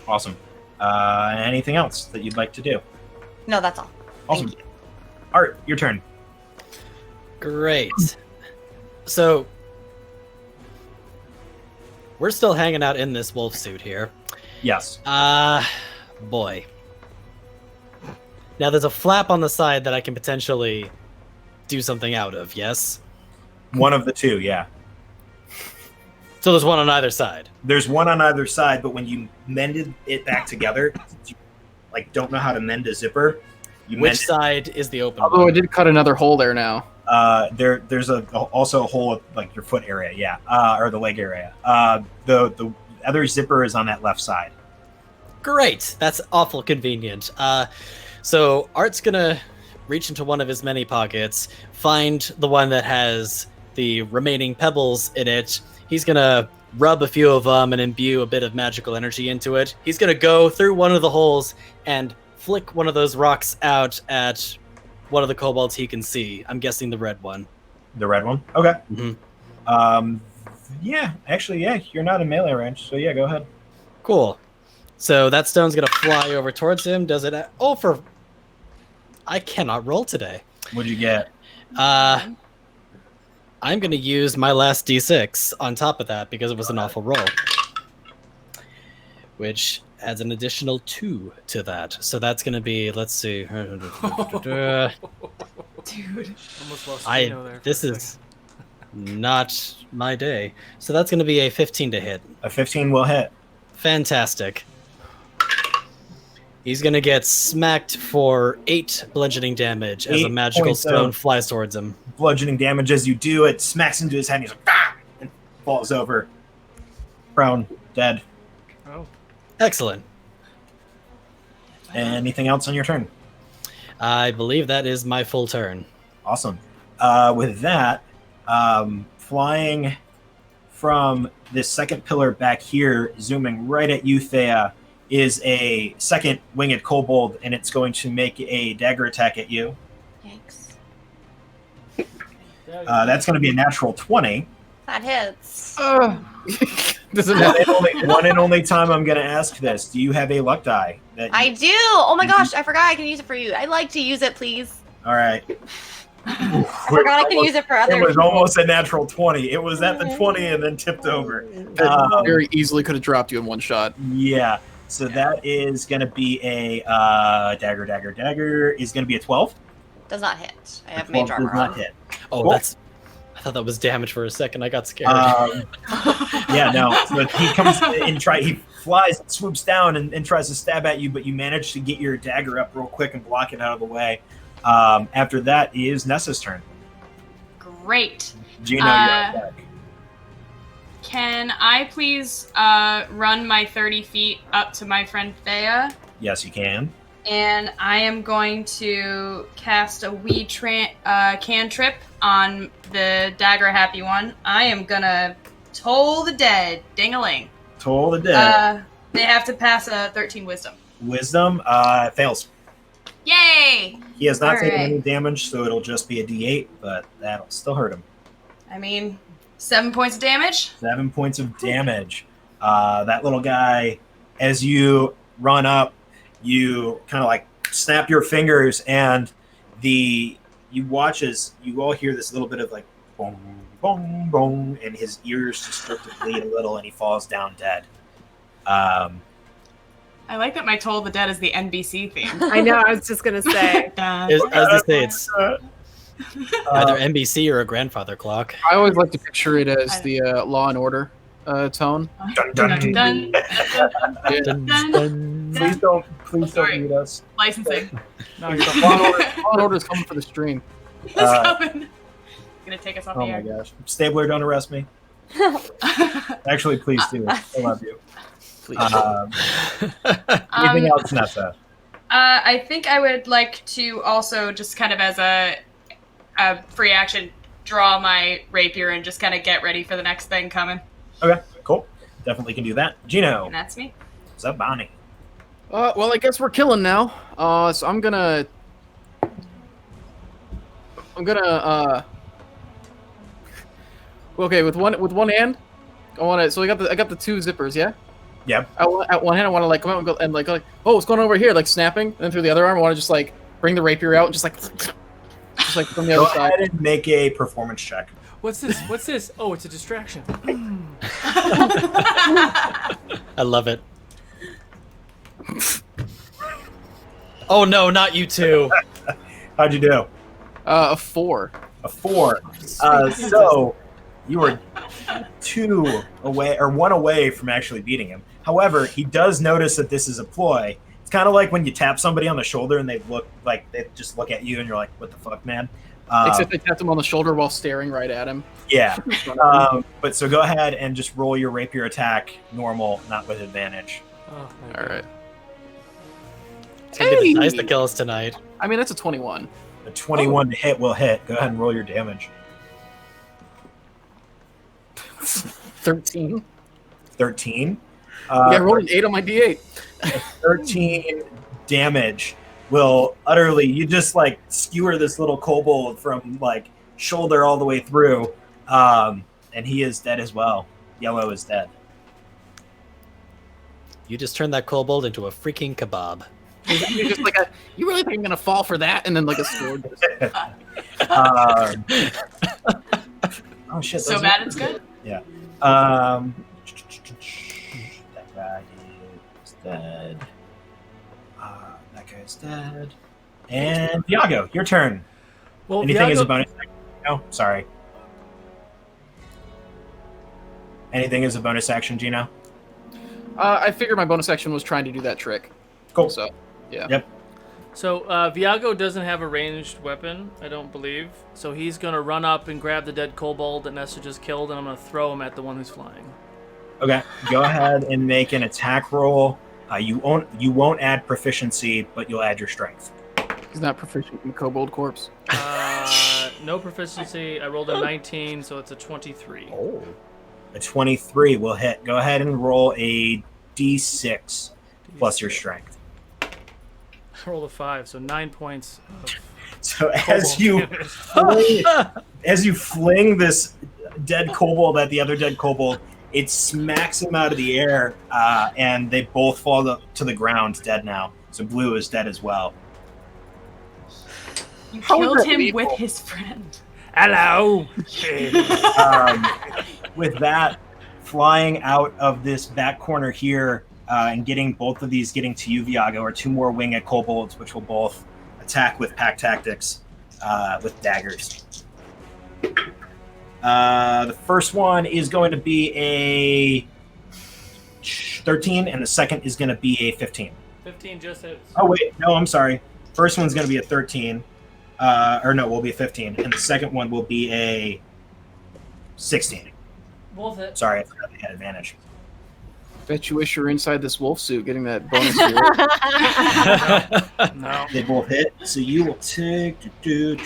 Awesome. Anything else that you'd like to do? No, that's all. Awesome. Thank you. Art, your turn. Great. So we're still hanging out in this wolf suit here. Yes. Boy. Now there's a flap on the side that I can potentially do something out of, yes? One of the two, yeah. So there's one on either side. There's one on either side, but when you mended it back together, you don't know how to mend a zipper. Which side is the open Although I one? did cut another hole there now. There's also a hole at your foot area, yeah, or the leg area. The other zipper is on that left side. Great. That's awful convenient. So Art's gonna reach into one of his many pockets, find the one that has the remaining pebbles in it. He's gonna rub a few of them and imbue a bit of magical energy into it. He's gonna go through one of the holes and flick one of those rocks out at one of the kobolds he can see. I'm guessing the red one. The red one? Okay. Mm-hmm. Yeah, actually, yeah, you're not in melee range, so yeah, go ahead. Cool. So that stone's gonna fly over towards him. Does it? I cannot roll today. What'd you get? I'm gonna use my last d6 on top of that because it was an awful roll, which adds an additional 2 to that. So that's gonna be, let's see. Dude. Almost lost Gino there. This is not my day. So that's gonna be a 15 to hit. A 15 will hit. Fantastic. He's gonna get smacked for 8 bludgeoning damage as a 8 magical points stone of flies towards him. Bludgeoning damage as you do it, smacks into his head, and he's like, ah! And falls over. Prone, dead. Oh. Excellent. Anything else on your turn? I believe that is my full turn. Awesome. With that, flying from this second pillar back here, zooming right at you, Thea, is a second winged kobold, and it's going to make a dagger attack at you. Yikes. That's going to be a natural 20. That hits. Doesn't One matter. and only time I'm going to ask this. Do you have a luck die? That I you- do. Oh my gosh, I forgot I can use it for you. I'd like to use it, please. All right. I forgot I can use it for other It was people. almost a natural 20. It was at the 20 and then tipped over. That very easily could have dropped you in one shot. Yeah. So that is going to be a dagger is going to be a 12. Does not hit. I have 12 mage armor does not on. hit. Oh, Cool. that's. I thought that was damage for a second. I got scared. Yeah, no. So he comes and he flies and swoops down and tries to stab at you, but you manage to get your dagger up real quick and block it out of the way. After that is Nessa's turn. Great. Gino, you're up back. Can I please run my 30 feet up to my friend Thea? Yes, you can. And I am going to cast a wee cantrip on the dagger happy one. I am gonna toll the dead. Ding-a-ling. Toll the dead. They have to pass a 13 wisdom. Wisdom fails. Yay! He has not taken Alright. any damage, so it'll just be a D8, but that'll still hurt him. I mean, 7 points of damage. 7 points of damage. That little guy, as you run up, you kind of like snap your fingers, and you watch as you all hear this little bit of like boom, boom, boom, and his ears just start to bleed a little, and he falls down dead. I like that my Toll the Dead is the NBC theme. I know. I was just gonna say. I was gonna say it's either NBC or a grandfather clock. I always like to picture it as the Law and Order tone. Dun, dun, Dun, dun, Yeah. dun, dun. Please Sorry. don't mute us. Licensing. No, Law and Order is coming for the stream. It's Uh, coming. Gonna take us off Oh the my air. gosh. Stabler, don't arrest me. Actually, please do. I love you. Please. Anything else, Nessa? I think I would like to also just kind of as a free action draw my rapier and just kind of get ready for the next thing coming. Okay, cool. Definitely can do that. Gino, And that's me. what's up, Bonnie? Well, I guess we're killing now. So I'm gonna. Okay, with one hand, I want to. So I got the two zippers, yeah. Yep. At one hand, I want to like come out and go and like, oh, what's going on over here? Like snapping, and then through the other arm, I want to just like bring the rapier out and just like from the Go other side. ahead and make a performance check. What's this? What's this? Oh, it's a distraction. I love it. Oh no, not you two. How'd you do? A 4. A 4. So you were 2 away or 1 away from actually beating him. However, he does notice that this is a ploy. It's kind of like when you tap somebody on the shoulder and they just look at you and you're like, "What the fuck, man?" Except I tapped him on the shoulder while staring right at him. Yeah. But so go ahead and just roll your rapier attack normal, not with advantage. Oh, my All God. right. It's gonna be the Hey! dice that kill us tonight. I mean, that's a 21. A 21 to hit will hit. Go ahead and roll your damage. 13. 13. Yeah, I rolled an 8 on my D8. 13 damage will utterly, you just like skewer this little kobold from like shoulder all the way through, and he is dead as well. Yellow is dead. You just turned that kobold into a freaking kebab. You're just like, you really think I'm gonna fall for that? And then like a sword. Um, oh shit! So those bad are- it's good. Yeah. That guy is dead. That guy's dead. And Viago, your turn. Well, Anything is a Viago- bonus action? No, sorry. Anything is a bonus action, Gino? I figured my bonus action was trying to do that trick. Cool. So, yeah. Yep. So Viago doesn't have a ranged weapon, I don't believe. So he's gonna run up and grab the dead kobold that Nessa just killed, and I'm gonna throw him at the one who's flying. Okay. Go ahead and make an attack roll. You won't add proficiency, but you'll add your strength. He's not proficient in Kobold Corpse. No proficiency. I rolled a 19, so it's a 23. Oh. A 23 will hit. Go ahead and roll a d6 plus your strength. I rolled a 5, so 9 points of So as you fling this dead kobold at the other dead kobold, it smacks him out of the air, and they both fall to the ground dead now. So Blue is dead as well. You killed him with his friend. Hello. With that, flying out of this back corner here and getting both of these getting to you, Viago, are 2 more winged kobolds, which will both attack with pack tactics with daggers. The first one is going to be a 13, and the second is going to be a 15. 15 just hits. Oh, wait. No, I'm sorry. First one's going to be a 13. Will be a 15. And the second one will be a 16. Both hit. Sorry, I forgot they had advantage. Bet you wish you were inside this wolf suit getting that bonus here. No. They both hit. So you will take 5,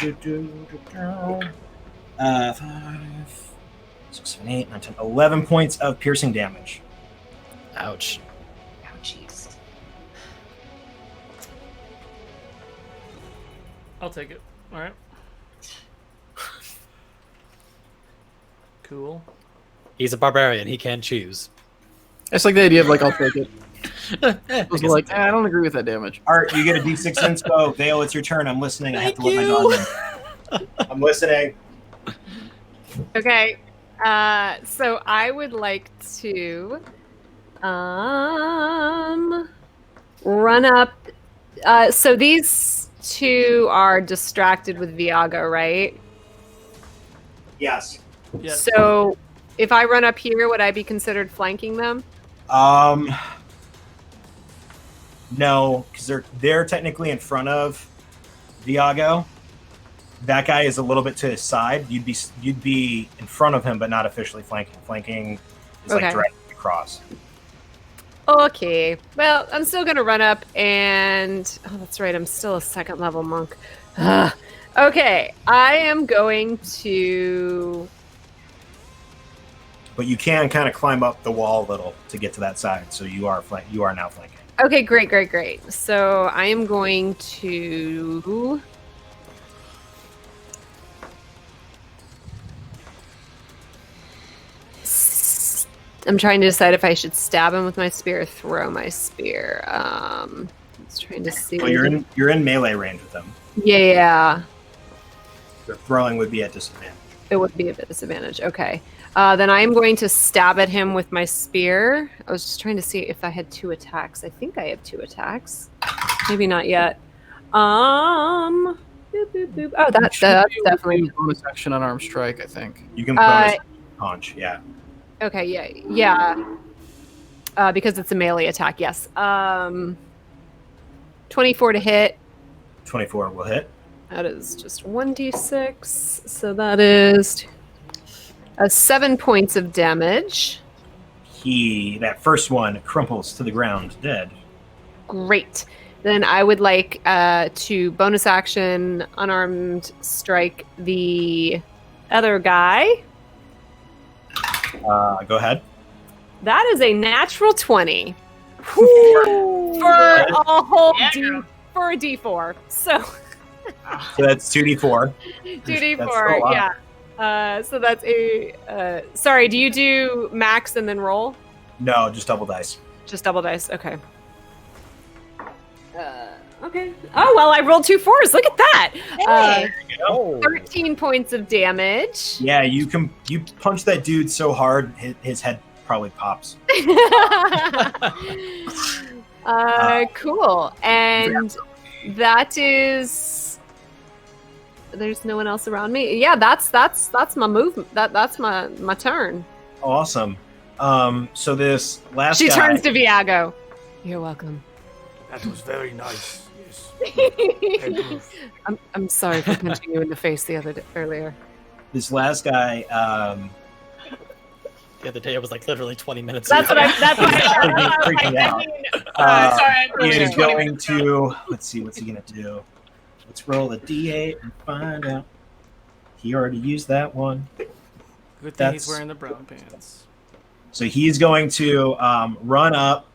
6, 7, 8, 9, 10, 11 points of piercing damage. Ouch. Ouchies. I'll take it. All right. Cool. He's a barbarian. He can't choose. It's like the idea of, like, I'll take it. I was like, I don't agree with that damage. Art, you get a D6 inspo. Vale, it's your turn. I'm listening. I have to let my dog in. I'm listening. Okay. So I would like to run up. So these 2 are distracted with Viago, right? Yes. Yes. So if I run up here, would I be considered flanking them? No, because they're technically in front of Viago. That guy is a little bit to his side. You'd be in front of him, but not officially flanking. Flanking is like directly across. Okay. Well, I'm still gonna run up and that's right. I'm still a 2nd level monk. Okay, I am going to. But you can kind of climb up the wall a little to get to that side. So you are now flanking. Okay, great. So I am going to. I'm trying to decide if I should stab him with my spear or throw my spear. I was trying to see. Well, you're in melee range with them. Yeah. Your throwing would be at disadvantage. It would be a disadvantage. Okay. Then I'm going to stab at him with my spear. I was just trying to see if I had 2 attacks. I think I have 2 attacks. Maybe not yet. Boop, boop, boop. Oh, that's definitely bonus action on arm strike, I think. You can bonus punch, yeah. Okay, yeah. Because it's a melee attack, yes. 24 to hit. 24 will hit. That is just 1d6. So that is 7 points of damage. That first one crumples to the ground, dead. Great. Then I would like to bonus action unarmed strike the other guy. Go ahead. That is a natural 20 for a whole for a D4. So that's 2d4. 2d4, yeah. So that's a. Sorry, do you do max and then roll? No, just double dice. Just double dice. Okay. Okay. Oh well, I rolled 2 4s. Look at that. Hey. 13 points of damage. Yeah, you punch that dude so hard, his head probably pops. Cool. And that is. There's no one else around me. Yeah, that's my movement. That's my turn. Awesome. So this last She guy, turns to Viago. You're welcome. That was very nice. Yes. I'm sorry for punching you in the face earlier. This last guy, The other day, it was like literally 20 minutes That's ago. what I'm freaking out. Sorry, He is going to. Let's see, what's he gonna do? Let's roll a d8 and find out. He already used that one. Good thing he's wearing the brown pants. So he's going to run up.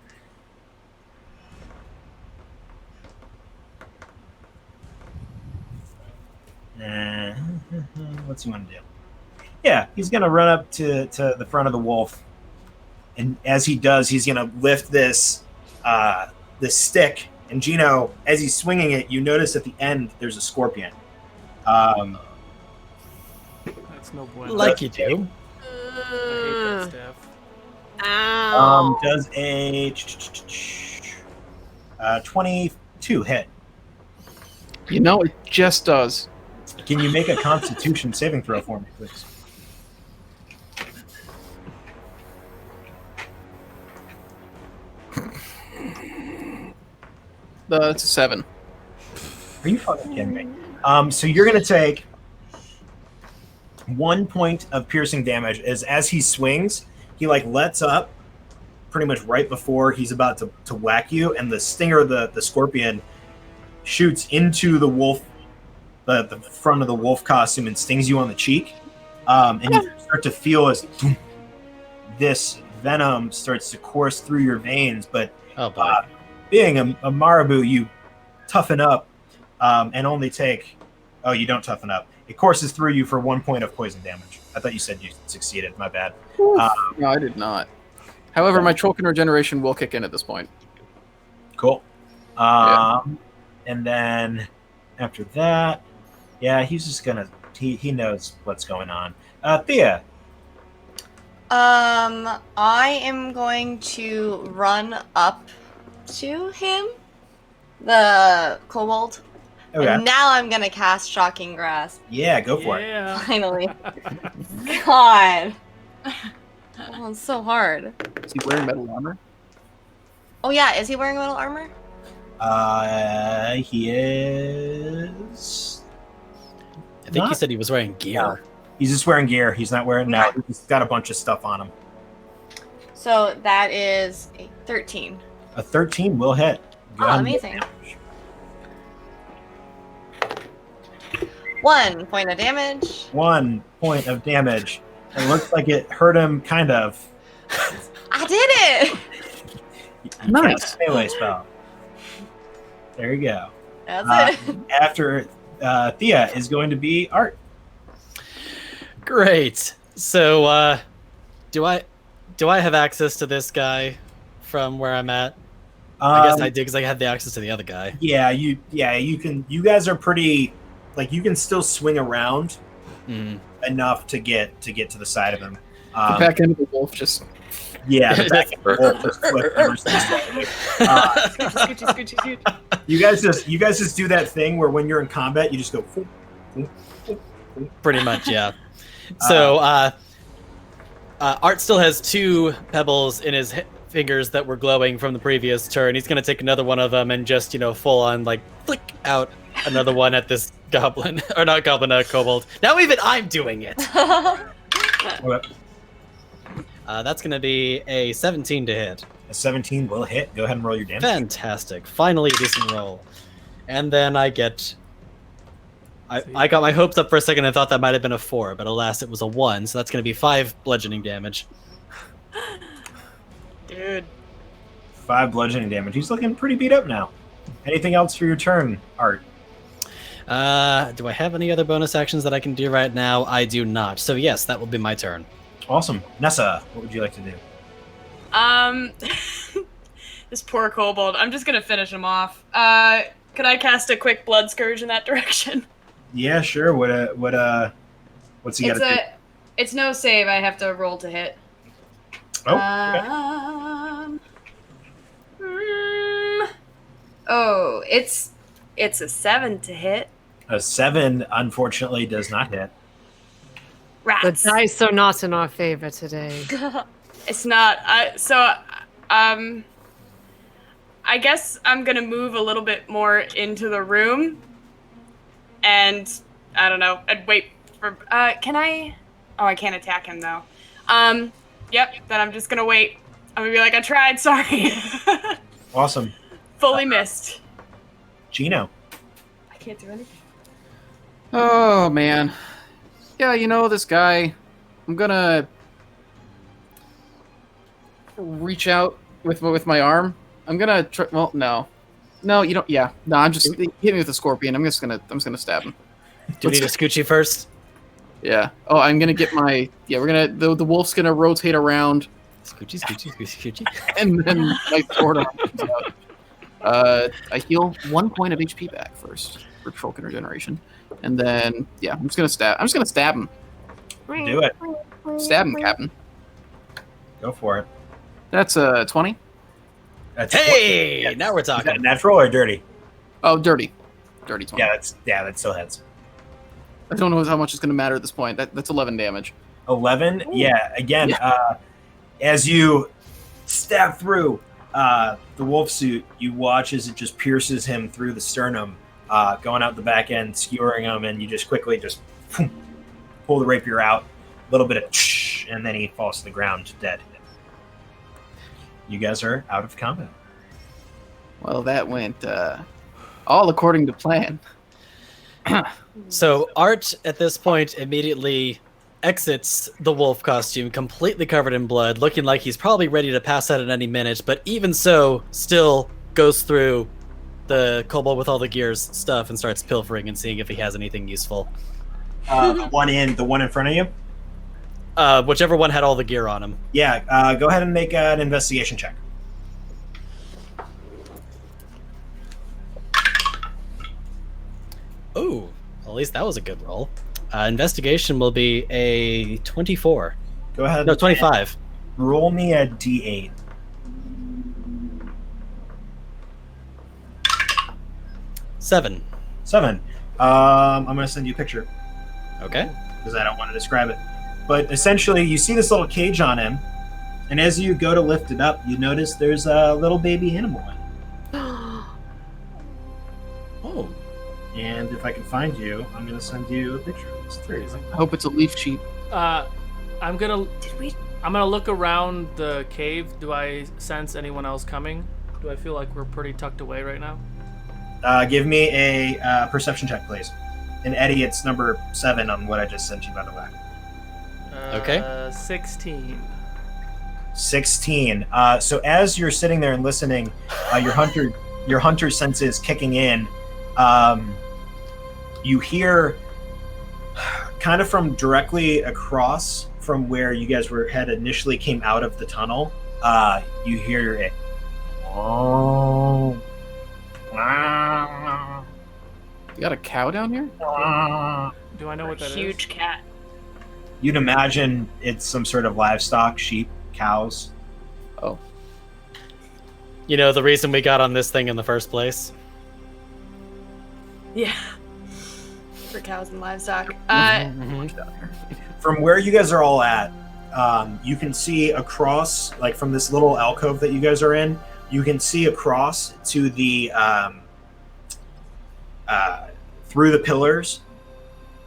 What's he want to do? Yeah, he's going to run up to the front of the wolf. And as he does, he's going to lift this stick. And Gino, as he's swinging it, you notice at the end there's a scorpion. That's no bueno. Like you do. I hate that staff. Ow. Does a 22 hit. You know, it just does. Can you make a Constitution saving throw for me, please? It's a 7. Are you fucking kidding me? So you're gonna take 1 point of piercing damage as he swings. He lets up pretty much right before he's about to whack you, and the stinger of the scorpion shoots into the wolf, the front of the wolf costume, and stings you on the cheek. And you start to feel as this venom starts to course through your veins, but Oh boy. being a Marabou, you toughen up and only take... Oh, you don't toughen up. It courses through you for 1 point of poison damage. I thought you said you succeeded. My bad. No, I did not. However, my Trocan regeneration will kick in at this point. Cool. Yeah. And then after that, yeah, he's just gonna... He knows what's going on. Thea. I am going to run up to him, the kobold. Okay. And now I'm gonna cast Shocking Grasp. Yeah, go for it. Yeah. Finally. God. Oh, it's so hard. Is he wearing metal armor? Oh yeah, is he wearing metal armor? He is... I think he said he was wearing gear. No. He's just wearing gear. He's not wearing... No, he's got a bunch of stuff on him. So that is a 13. A 13 will hit. Go ahead and roll amazing. damage. 1 point of damage. 1 point of damage. It looks like it hurt him, kind of. I did it! Nice. Melee spell. There you go. That's it. After Thea is going to be Art. Great. So, do I have access to this guy from where I'm at? I guess I did because I had the access to the other guy. Yeah, you can. You guys are pretty. You can still swing around enough to get to the side of him. The back end of the wolf just... Yeah, the back end of the wolf just flipped ever so slightly. Scoochie. You guys just do that thing where when you're in combat, you just go. Foop, foop, foop, foop. Pretty much, yeah. So, Art still has 2 pebbles in his fingers that were glowing from the previous turn. He's going to take another one of them and just, full on, flick out another one at this goblin. Or not goblin, kobold. Now even I'm doing it! Okay. That's going to be a 17 to hit. A 17 will hit. Go ahead and roll your damage. Fantastic. Finally a decent roll. And then I get... I got my hopes up for a second and thought that might have been a 4, but alas, it was a 1, so that's going to be 5 bludgeoning damage. Dude. 5 bludgeoning damage. He's looking pretty beat up now. Anything else for your turn, Art? Do I have any other bonus actions that I can do right now? I do not. So yes, that will be my turn. Awesome. Nessa, what would you like to do? This poor kobold. I'm just gonna finish him off. Could I cast a quick blood scourge in that direction? Yeah, sure. What's he got to do? It's no save. I have to roll to hit. Oh, okay. Oh, it's a 7 to hit. A 7, unfortunately, does not hit. The Rats. dice are not in our favor today. It's not. I guess I'm gonna move a little bit more into the room, and I don't know. I'd wait for. Can I? Oh, I can't attack him though. Yep. Then I'm just gonna wait. I'm gonna be like, I tried. Sorry. Awesome. Fully missed. Gino. I can't do anything. Oh, man. Yeah, this guy, I'm gonna reach out with my arm. I'm gonna try, well, no, you don't. Yeah, no, I'm just hit me with a scorpion. I'm just gonna stab him. Do we need a scoochie first? Yeah. Oh, I'm gonna get my. Yeah, we're gonna. The wolf's gonna rotate around, Scoochie, scoochie, scoochie, scoochie. and then my sword arm comes out. I heal 1 point of HP back first for token regeneration, and then yeah, I'm just gonna stab him. Do it. Stab him, Captain. Go for it. That's 20. That's Hey, yeah. now we're Is that talking. natural or dirty? Oh, dirty 20. Yeah, that still hits. I don't know how much it's gonna matter at this point. That's 11 damage. 11. Yeah. Again, as you stab through the wolf suit, you watch as it just pierces him through the sternum, going out the back end, skewering him, and you just quickly pull the rapier out, a little bit of and then he falls to the ground dead. You guys are out of combat. Well, that went all according to plan. So Art, at this point, immediately exits the wolf costume, completely covered in blood, looking like he's probably ready to pass out at any minute, but even so, still goes through the kobold with all the gears stuff and starts pilfering and seeing if he has anything useful. The one in front of you. Whichever one had all the gear on him. Yeah. Go ahead and make an investigation check. Ooh, well, at least that was a good roll. Investigation will be a 24. Go ahead. No, 25. Roll me a d8. 7. 7. I'm going to send you a picture Okay. because I don't want to describe it. But essentially, you see this little cage on him, and as you go to lift it up, you notice there's a little baby animal in it. Oh. And if I can find you, I'm going to send you a picture of this too. I hope it's a leaf sheep. I'm gonna look around the cave. Do I sense anyone else coming? Do I feel like we're pretty tucked away right now? Give me a perception check, please. And Eddie, it's number 7 on what I just sent you, by the way. Okay. 16. 16. So as you're sitting there and listening, your hunter senses kicking in. You hear, kind of from directly across from where you guys had initially came out of the tunnel. You hear it. Oh. You got a cow down here? Do I know what that is? Huge cat. You'd imagine it's some sort of livestock, sheep, cows. Oh. You know the reason we got on this thing in the first place? Yeah. For cows and livestock. From where you guys are all at, you can see across, like from this little alcove that you guys are in, you can see across to the through the pillars,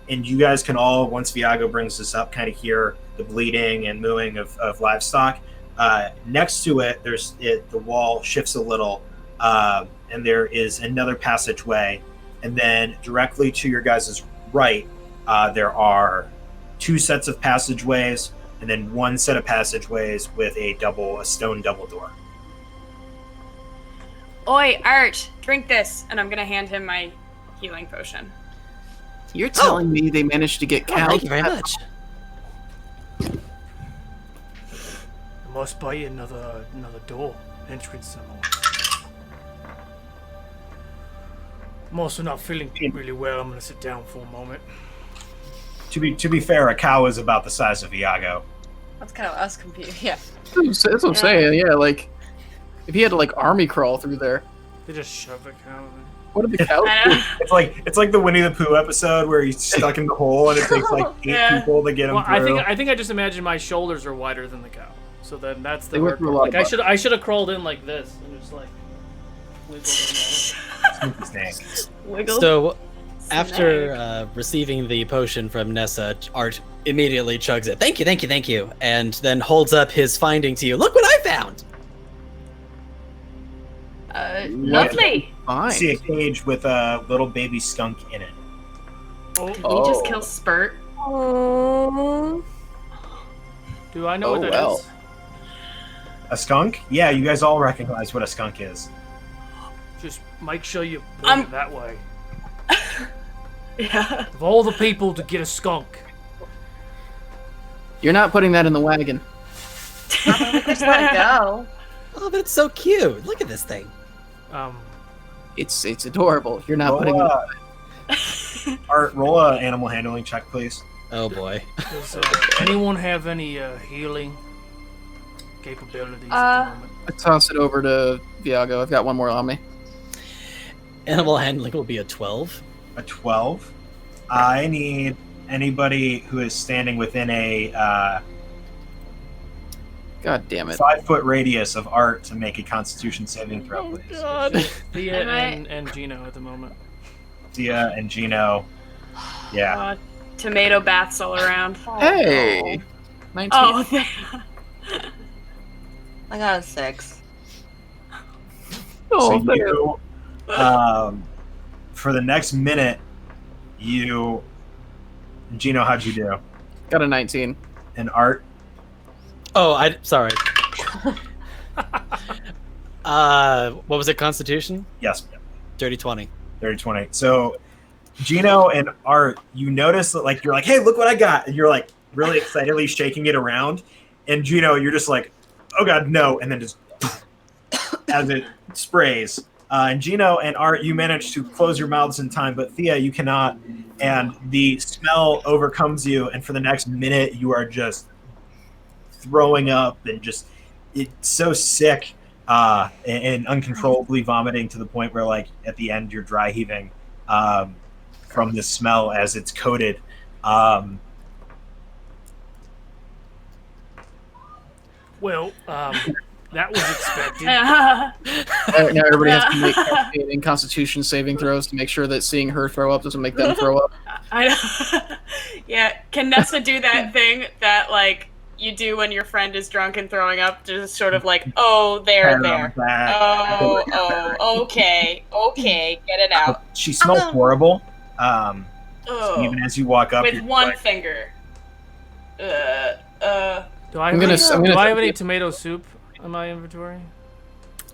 and you guys can all, once Viago brings this up, kind of hear the bleating and mooing of livestock. Next to it, the wall shifts a little, and there is another passageway, and then directly to your guys' right, there are 2 sets of passageways, and then 1 set of passageways with a stone double door. Oi, Art, drink this. And I'm going to hand him my healing potion. You're telling me they managed to get cows? Thank you very much. I must buy you another door, entrance somewhere. I'm also not feeling really well. I'm gonna sit down for a moment. To be fair, a cow is about the size of Viago. That's kind of us competing. Yeah. That's what I'm saying. Yeah, like if he had to like army crawl through there, They just shove the cow in there. what did the cow I do? know. It's like the Winnie the Pooh episode where he's stuck in the hole and it takes like 8 Yeah. people to get him Well, through. I think I just imagine my shoulders are wider than the cow. So then that's the They went hard through a part. lot Like of I should have crawled in like this and just like wiggled in there. Sneaky snake. Wiggle. So, after receiving the potion from Nessa, Art immediately chugs it. Thank you, thank you, thank you. And then holds up his finding to you. Look what I found! Lovely. You see a cage with a little baby skunk in it. Did we just kill Spurt? Oh. Do I know what Oh, that is? well. A skunk? Yeah, you guys all recognize what a skunk is. Just make sure you bring it that way. Yeah. Of all the people to get a skunk. You're not putting that in the wagon. Just let it go. Oh, but it's so cute. Look at this thing. It's adorable. You're not Roll putting it. Art, roll a animal handling check, please. Oh boy. Does anyone have any healing capabilities at the moment? I toss it over to Viago. I've got one more on me. Animal handling will be a 12. A 12. I need anybody who is standing within a God damn it. 5-foot radius of Art to make a Constitution saving throw, please. Thea and Gino at the moment. Thea and Gino. Yeah. Tomato baths all around. Hey! 19. Oh, I got a 6. Oh, So you, for the next minute, Gino, how'd you do? got a 19. And Art? Oh, sorry. What was it? Constitution? Yes. Dirty 20. 30-20. So Gino and Art, you notice that, like, you're like, hey, look what I got. And you're like really excitedly shaking it around. And Gino, you're just like, oh God, no. And then just as it sprays. And Gino and Art, you manage to close your mouths in time, but Thea, you cannot. And the smell overcomes you. And for the next minute, you are just throwing up and just, it's so sick and uncontrollably vomiting to the point where, like, at the end, you're dry heaving from the smell as it's coated. Well, that was expected. Now everybody has to make cascading Constitution saving throws to make sure that seeing her throw up doesn't make them throw up. I know. Yeah. Can Nessa do that thing that, like, you do when your friend is drunk and throwing up? Just sort of like, oh, there. Oh, okay, get it out. She smells horrible. So even as you walk up, With you're one like, finger. Do I I'm gonna have any tomato soup in my inventory?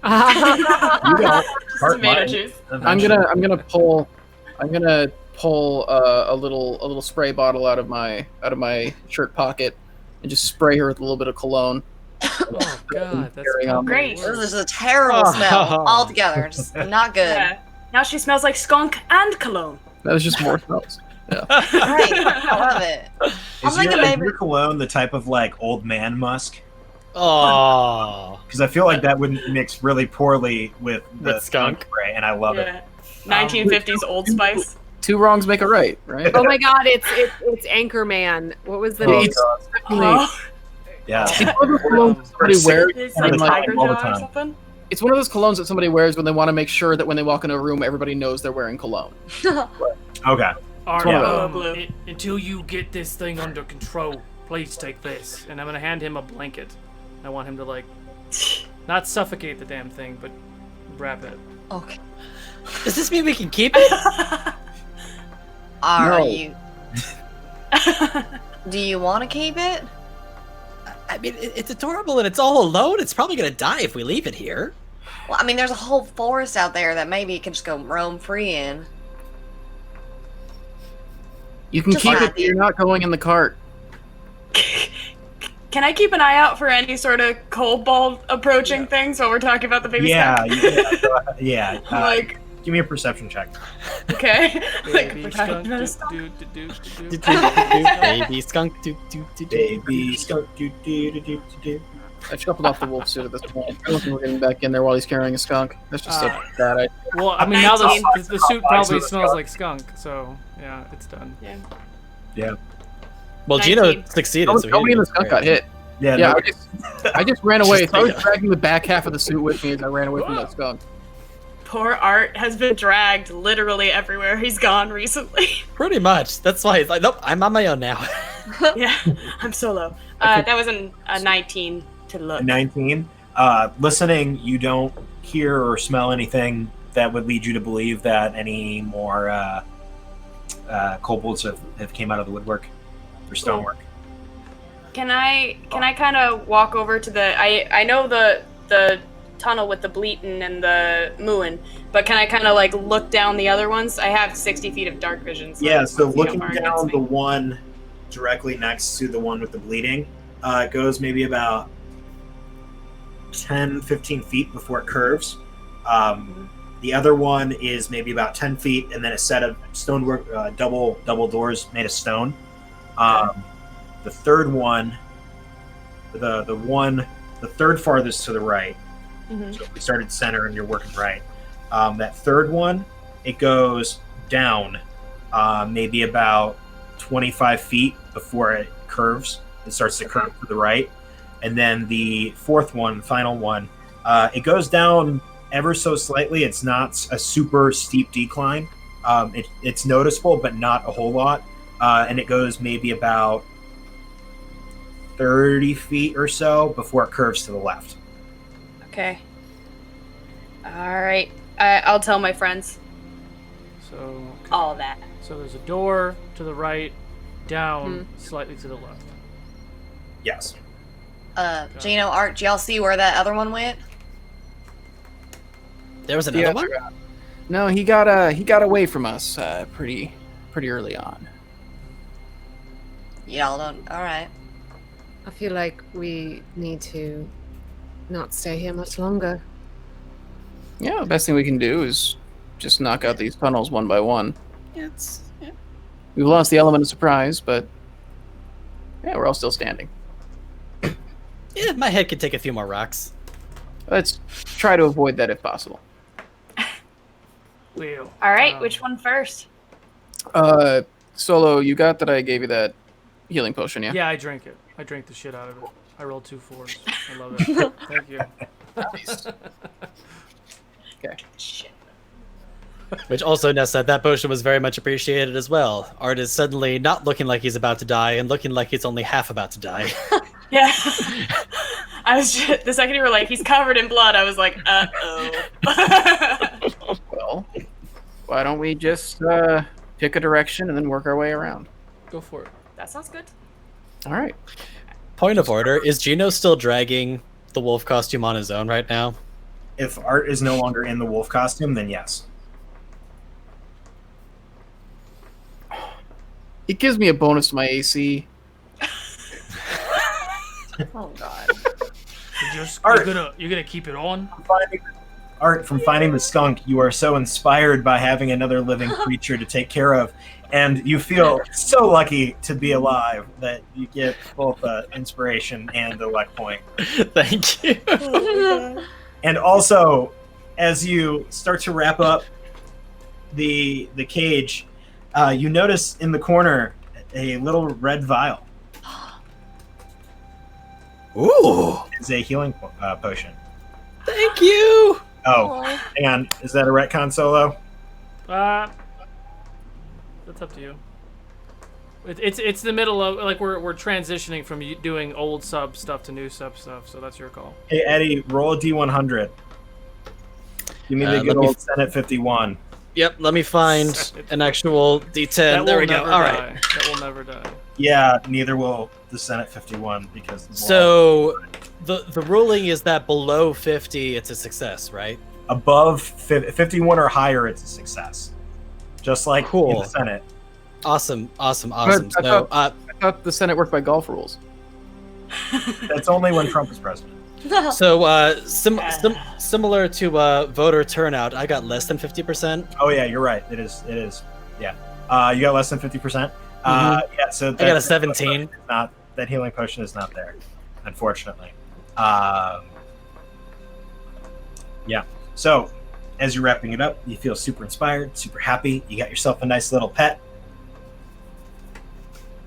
you don't. Part Tomato mine, juice. I'm gonna pull a little spray bottle out of my shirt pocket and just spray her with a little bit of cologne. Oh God, that's Carrying on. Great. This is a terrible smell altogether. Just not good. Yeah. Now she smells like skunk and cologne. That was just more smells. Yeah. Right. I love it. I'm Is thinking your, maybe. your cologne the type of, like, old man musk? Oh. Because I feel like that would mix really poorly with the With skunk? spray, and I love it. Yeah. 1950s Old Spice. Two wrongs make a right, right? Oh my God, it's Anchorman. What was the Oh, name? God. Oh, Yeah. It's one of those colognes that somebody wears. it's All the like time, Tiger all the Jaw or time. something. It's one of those colognes that somebody wears when they want to make sure that when they walk into a room, everybody knows they're wearing cologne. Okay. Art, Yeah. Blue. until you get this thing under control, please take this. And I'm gonna hand him a blanket. I want him to, like, not suffocate the damn thing, but wrap it. Okay. Does this mean we can keep it? Are No. you? Do you want to keep it? I mean, it's adorable and it's all alone. It's probably gonna die if we leave it here. Well, I mean, there's a whole forest out there that maybe it can just go roam free in. You can Just keep like it, but you're not going in the cart. Can I keep an eye out for any sort of kobold approaching things while we're talking about the baby Yeah. skunk? Yeah. Like, Give me a perception check. okay. Like, Baby we're talking skunk, about a do, skunk. do, do, do, do. Baby skunk. Baby skunk. Do. I've shuffled off the wolf suit at this point. I don't think we're getting back in there while he's carrying a skunk. That's just a bad idea. Well, I mean, now the 19. suit probably of the smells skunk. like skunk, so yeah, it's done. Yeah. Well, Gino 19. succeeded. So Nobody in the skunk got hit. Yeah. Yeah, no, I just ran away. Just So I was take it. dragging the back half of the suit with me as I ran away from that skunk. Poor Art has been dragged literally everywhere he's gone recently. Pretty much. That's why it's like, nope, I'm on my own now. Yeah, I'm solo. That was a 19 to look. 19. Listening, you don't hear or smell anything that would lead you to believe that any more kobolds have came out of the woodwork or stonework. Can I kind of walk over to the? I know the tunnel with the bleating and the mooing, but can I kind of like look down the other ones? I have 60 feet of dark vision. So Yeah, so let's see how looking far it down gets the me. one directly next to the one with the bleeding, it goes maybe about 10, 15 feet before it curves. The other one is maybe about 10 feet, and then a set of stonework, double doors made of stone. The third one, the third farthest to the right. So if we started center and you're working right, that third one, it goes down maybe about 25 feet before it curves. It starts to curve to the right. And then the fourth one, final one, it goes down ever so slightly. It's not a super steep decline. It's noticeable, but not a whole lot. And it goes maybe about 30 feet or so before it curves to the left. Okay. All right. I'll tell my friends So okay. all that. So there's a door to the right, down slightly to the left. Yes. Gino, Art, do y'all see where that other one went? There was another one? No, he got away from us pretty early on. Y'all don't. All right. I feel like we need to not stay here much longer. Yeah, the best thing we can do is just knock out these tunnels one by one. Yeah. We've lost the element of surprise, but yeah, we're all still standing. Yeah, my head could take a few more rocks. Let's try to avoid that if possible. Well, All right. Which one first? Solo, you got that I gave you that healing potion, yeah? Yeah, I drank it. I drank the shit out of it. I rolled 2 4s. I love it. Thank you. Nice. Okay. Shit. Which also, Nessa, that potion was very much appreciated as well. Art is suddenly not looking like he's about to die and looking like he's only half about to die. Yeah. I was just, the second you were like, he's covered in blood, I was like, uh-oh. Well, why don't we just pick a direction and then work our way around? Go for it. That sounds good. All right. Point of order, is Gino still dragging the wolf costume on his own right now? If Art is no longer in the wolf costume, then yes. It gives me a bonus to my AC. Oh God. Art. You're gonna keep it on? Art, from finding the skunk, you are so inspired by having another living creature to take care of, and you feel so lucky to be alive that you get both inspiration and a luck point. Thank you. And also, as you start to wrap up the cage, you notice in the corner a little red vial. Ooh. It's a healing potion. Thank you. Oh, hang on. Is that a retcon, Solo? That's up to you. It's the middle of, like, we're transitioning from doing old sub stuff to new sub stuff, so that's your call. Hey, Eddie, roll a D100. Give me the good old Senate 51. Yep, let me find an actual D10. There we go. All right. That will never die. Yeah, neither will the Senate 51 because. So the ruling is that below 50, it's a success, right? Above 51 or higher, it's a success. Just like in the Senate. Awesome. But So I thought the Senate worked by golf rules. That's only when Trump is president. Similar to voter turnout, I got less than 50%. Oh yeah, you're right. It is. Yeah. You got less than 50%. Yeah. So I got a 17. Not that healing potion is not there, unfortunately. Yeah. So as you're wrapping it up, you feel super inspired, super happy. You got yourself a nice little pet.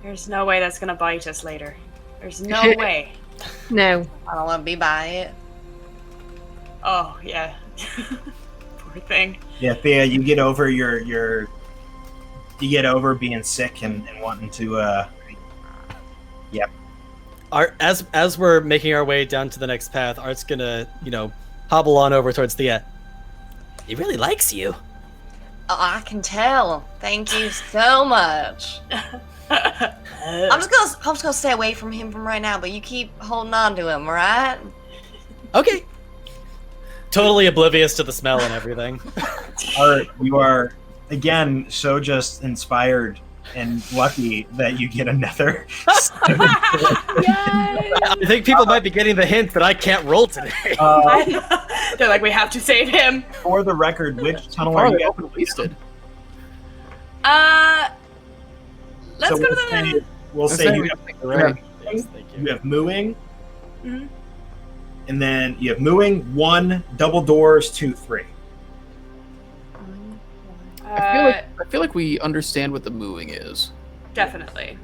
There's no way that's gonna bite us later. There's no way. No. I don't want to be by it. Oh yeah. Poor thing. Yeah, Thea, you get over you get over being sick and wanting to yeah. As we're making our way down to the next path, Art's gonna, hobble on over towards Thea. He really likes you. Oh, I can tell. Thank you so much. I'm just gonna stay away from him from right now, but you keep holding on to him, all right? Okay. totally oblivious to the smell and everything. Art, you are again so just inspired and lucky that you get another. I think people might be getting the hint that I can't roll today. They're like, we have to save him. For the record, which tunnel Far are they you open wasted. Let's go to the. We'll say you Right. Yes, thank you you. have mooing, Mhm. and then you have mooing, 1, double doors, 2, 3. I feel like we understand what the mooing is. Definitely.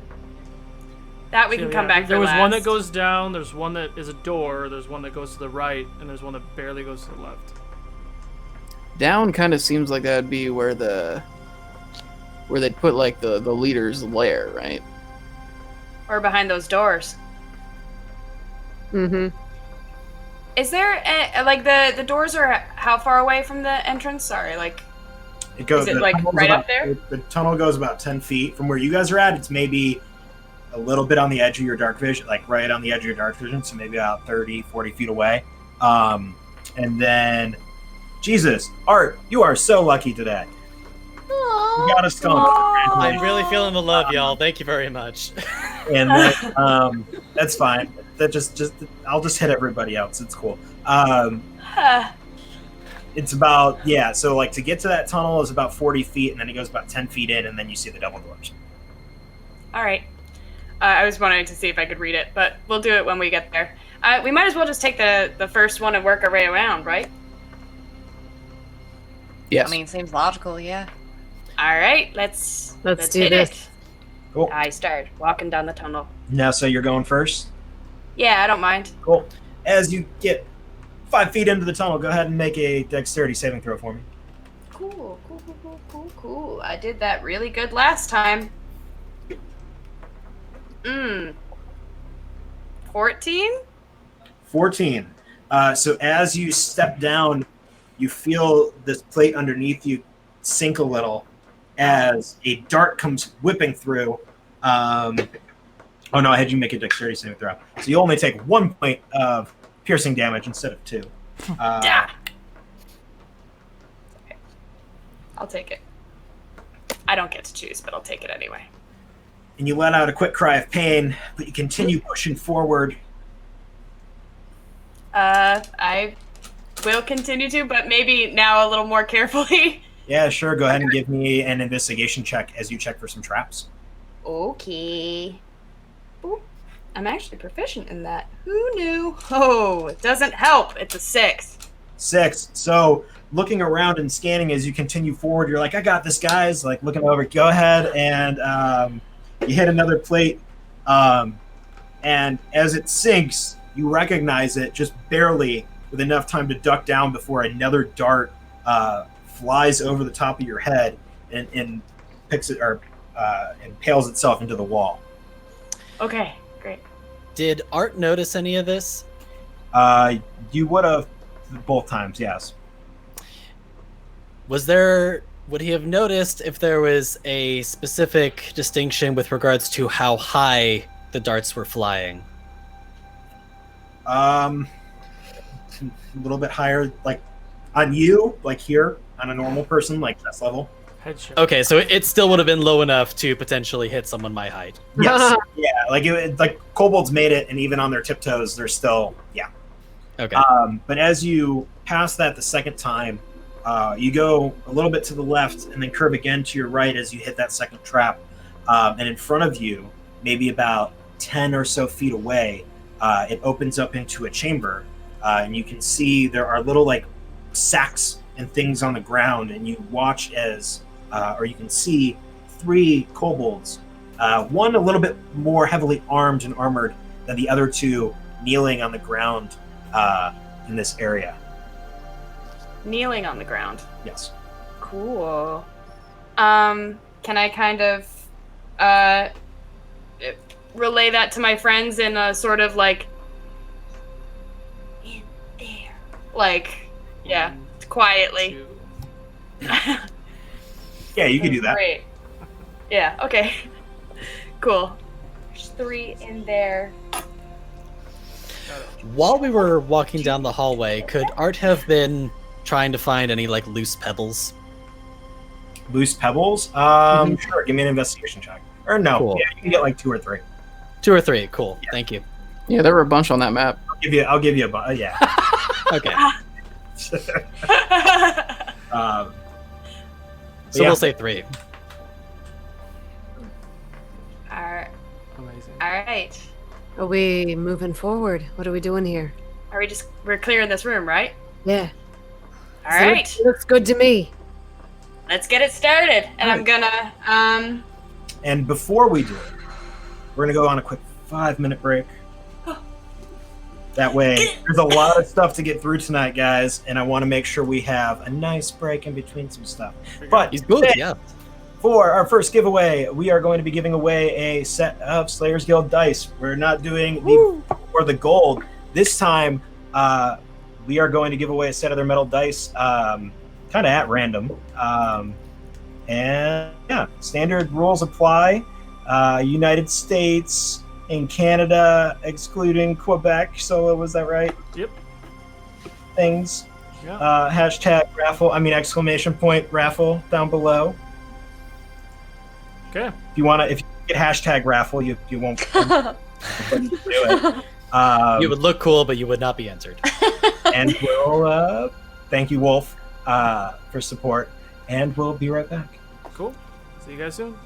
That we So, can come yeah, back. There for was one that last. goes down. There's one that is a door. There's one that goes to the right, and there's one that barely goes to the left. Down kind of seems like that'd be where they'd put like the leader's lair, right? Or behind those doors. Mm-hmm. Is there like the doors are how far away from the entrance? Sorry, like It goes. Is it, the like, tunnel's right about- up there? The tunnel goes about 10 feet from where you guys are at. It's maybe a little bit on the edge of your dark vision, like right on the edge of your dark vision, so maybe about 30, 40 feet away. And then, Jesus, Art, you are so lucky today. You got a skunk. I'm really feeling the love, y'all. Thank you very much. And then, that's fine. That just I'll just hit everybody else. It's cool. It's about, yeah, so like to get to that tunnel is about 40 feet, and then it goes about 10 feet in, and then you see the double doors. All right. I was wanting to see if I could read it, but we'll do it when we get there. We might as well just take the first one and work our way around, right? Yes. I mean, seems logical, yeah. All right, let's do hit this. it. Cool. I start walking down the tunnel. Now, so you're going first? Yeah, I don't mind. Cool. As you get 5 feet into the tunnel, go ahead and make a dexterity saving throw for me. Cool. I did that really good last time. 14? 14. So as you step down, you feel this plate underneath you sink a little as a dart comes whipping through. Oh no, I had you make a dexterity saving throw. So you only take 1 point of piercing damage instead of 2. Yeah. Okay. I'll take it. I don't get to choose, but I'll take it anyway. And you let out a quick cry of pain, but you continue pushing forward. I will continue to, but maybe now a little more carefully. Yeah, sure. Go ahead and give me an investigation check as you check for some traps. Okay. Ooh, I'm actually proficient in that. Who knew? Oh, it doesn't help. It's a 6. 6. So looking around and scanning as you continue forward, you're like, I got this, guys. Like looking over, go ahead and you hit another plate. And as it sinks, you recognize it just barely with enough time to duck down before another dart flies over the top of your head and picks it or impales itself into the wall. Okay, great. Did Art notice any of this? You would have both times, yes. Would he have noticed if there was a specific distinction with regards to how high the darts were flying? A little bit higher, like on you, like here, on a normal person, like chest level. Headshot. Okay, so it still would have been low enough to potentially hit someone my height. Yes, yeah, like kobolds made it, and even on their tiptoes, they're still, yeah. Okay. But as you pass that the second time, you go a little bit to the left and then curve again to your right as you hit that second trap. And in front of you, maybe about 10 or so feet away, it opens up into a chamber. And you can see there are little like sacks and things on the ground. And you watch as, or you can see 3 kobolds, one a little bit more heavily armed and armored than the other 2, kneeling on the ground in this area. Kneeling on the ground. Yes. Cool. Can I kind of relay that to my friends in a sort of like in there, like yeah, quietly. Yeah, you can do that. Great. Yeah. Okay. Cool. There's 3 in there. While we were walking down the hallway, could Art have been trying to find any like loose pebbles? Loose pebbles? Sure. Give me an investigation check. Or no, Cool. yeah, you can get like 2 or 3. 2 or 3. Cool. Thank you. Yeah, there were a bunch on that map. I'll give you a yeah. Okay. So yeah. we'll say 3. Alright. Amazing. Alright. Are we moving forward? What are we doing here? We're clearing this room, right? Yeah. Alright. It looks good to me. Let's get it started. And I'm gonna, And before we do it, we're gonna go on a quick 5-minute break. That way, there's a lot of stuff to get through tonight, guys, and I want to make sure we have a nice break in between some stuff. But He's good, yeah. for our first giveaway, we are going to be giving away a set of Slayers Guild dice. We're not doing the gold this time. We are going to give away a set of their metal dice, kind of at random. And yeah, standard rules apply. United States and Canada, excluding Quebec. So was that right? Yep. Things. Yeah. Hashtag raffle. Exclamation point raffle down below. Okay. If you get hashtag raffle, you won't do it. You would look cool, but you would not be answered. And we'll thank you, Wolf, for support, and we'll be right back. Cool. See you guys soon.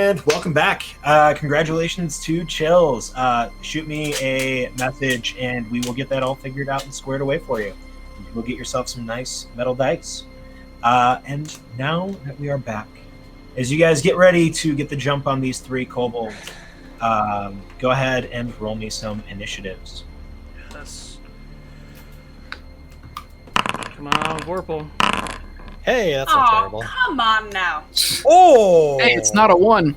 And welcome back. Congratulations to Chills. Shoot me a message and we will get that all figured out and squared away for you. You'll get yourself some nice metal dice. And now that we are back, as you guys get ready to get the jump on these 3 kobolds, go ahead and roll me some initiatives. Yes. Come on, Vorpal. Hey, that's not Oh, terrible. come on now. Oh! Hey, it's not a 1.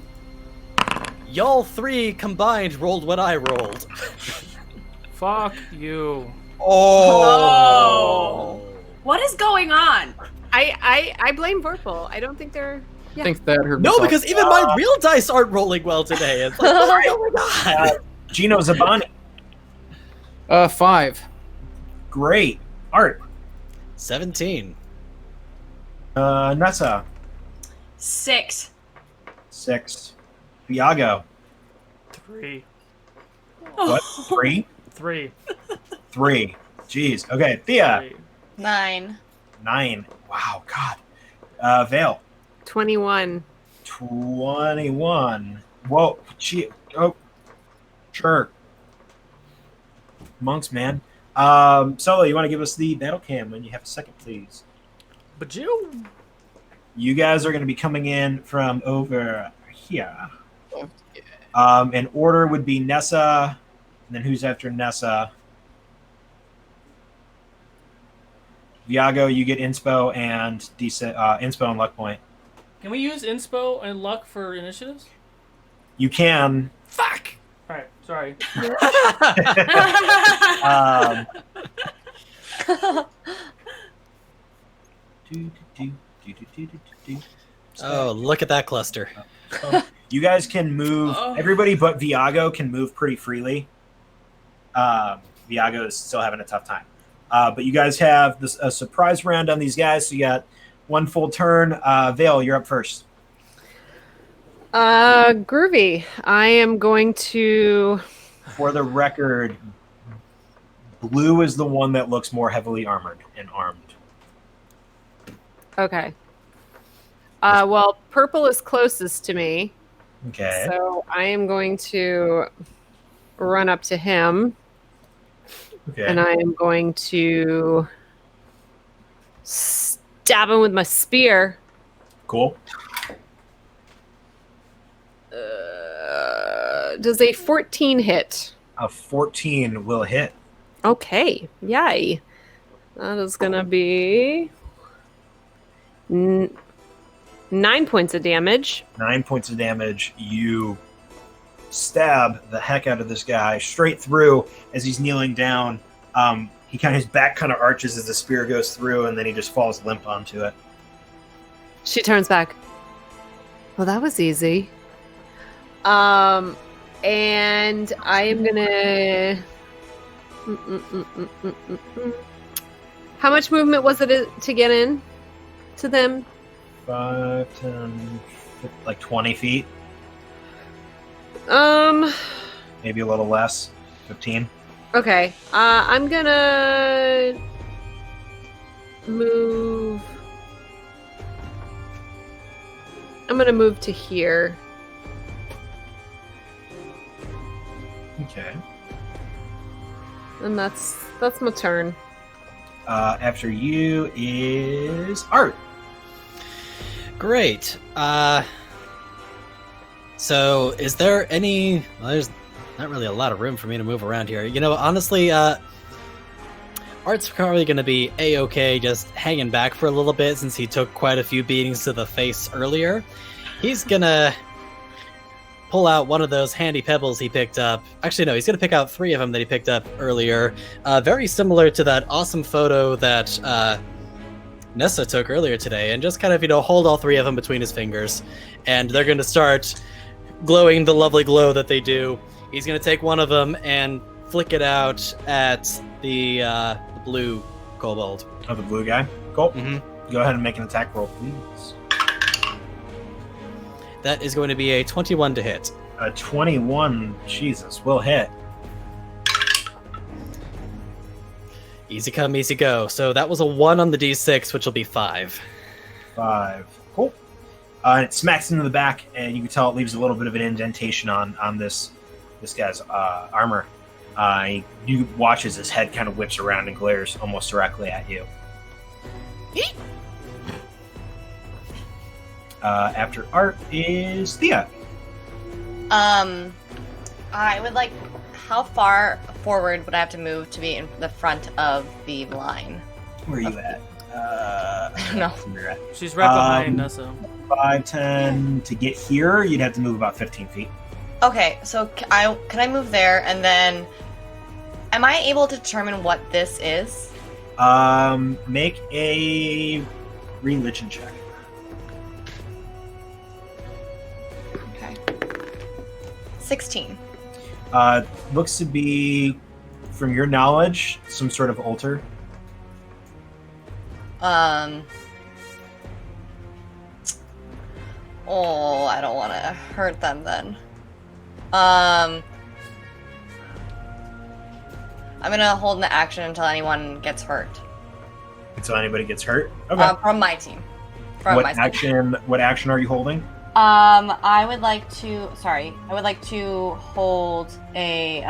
Y'all 3 combined rolled what I rolled. Fuck you. Oh. What is going on? I blame Vorpal. I don't think they're. I think that hurt. No, because even my real dice aren't rolling well today. It's like, oh my god. Gino Zabani. 5. Great. Art. 17. Nessa. 6. 6. Viago. 3. What? 3? 3. 3. Jeez. Okay. Thea. 3. 9. 9. Wow. God. Vale. 21. 21. Whoa. Gee. Oh. Sure. Monks, man. Solo, you want to give us the battle cam when you have a second, please? But you. You guys are going to be coming in from over here. And order would be Nessa, and then who's after Nessa? Viago, you get inspo and inspo and luck point. Can we use inspo and luck for initiatives? You can. Fuck. All right. Sorry. Oh, look at that cluster. You guys can move. Everybody but Viago can move pretty freely. Viago is still having a tough time. But you guys have a surprise round on these guys, so you got 1 full turn. Vale, you're up first. Groovy. I am going to. For the record, blue is the one that looks more heavily armored and armed. Okay. Well, purple is closest to me. Okay. So I am going to run up to him. Okay. And I am going to stab him with my spear. Cool. Does a 14 hit? A 14 will hit. Okay. Yay. That is going to be 9 points of damage. 9 points of damage. You stab the heck out of this guy straight through as he's kneeling down. His back kind of arches as the spear goes through, and then he just falls limp onto it. She turns back. Well, that was easy. And I am gonna. How much movement was it to get in to them? 5, 10, like 20 feet. Maybe a little less. 15. Okay. I'm gonna move. I'm gonna move to here. Okay. And that's my turn. After you is Art. Great. So is there any... Well, there's not really a lot of room for me to move around here. You know, honestly, Art's probably going to be A-okay just hanging back for a little bit since he took quite a few beatings to the face earlier. He's going to pull out one of those handy pebbles he picked up. Actually, no, he's going to pick out 3 of them that he picked up earlier. Very similar to that awesome photo that Nessa took earlier today, and just kind of, hold all 3 of them between his fingers. And they're going to start glowing the lovely glow that they do. He's going to take one of them and flick it out at the blue kobold. Oh, the blue guy? Cool. Mm-hmm. Go ahead and make an attack roll, please. That is going to be a 21 to hit. A 21, Jesus, will hit. Easy come, easy go. So that was a 1 on the d6, which will be 5. 5. Cool. And it smacks into the back, and you can tell it leaves a little bit of an indentation on this guy's armor. You watch as his head kind of whips around and glares almost directly at you. After Art is Thea. I would like. How far forward would I have to move to be in the front of the line? Where are you at? I don't know. She's right behind Nessa. 5, 10 to get here. You'd have to move about 15 feet. Okay, so can I move there, and then am I able to determine what this is? Make a religion check. Okay. 16. Looks to be, from your knowledge, some sort of altar. Oh, I don't want to hurt them then. I'm gonna hold an action until anyone gets hurt. Until anybody gets hurt? Okay. From my team. What action are you holding? I would like to hold a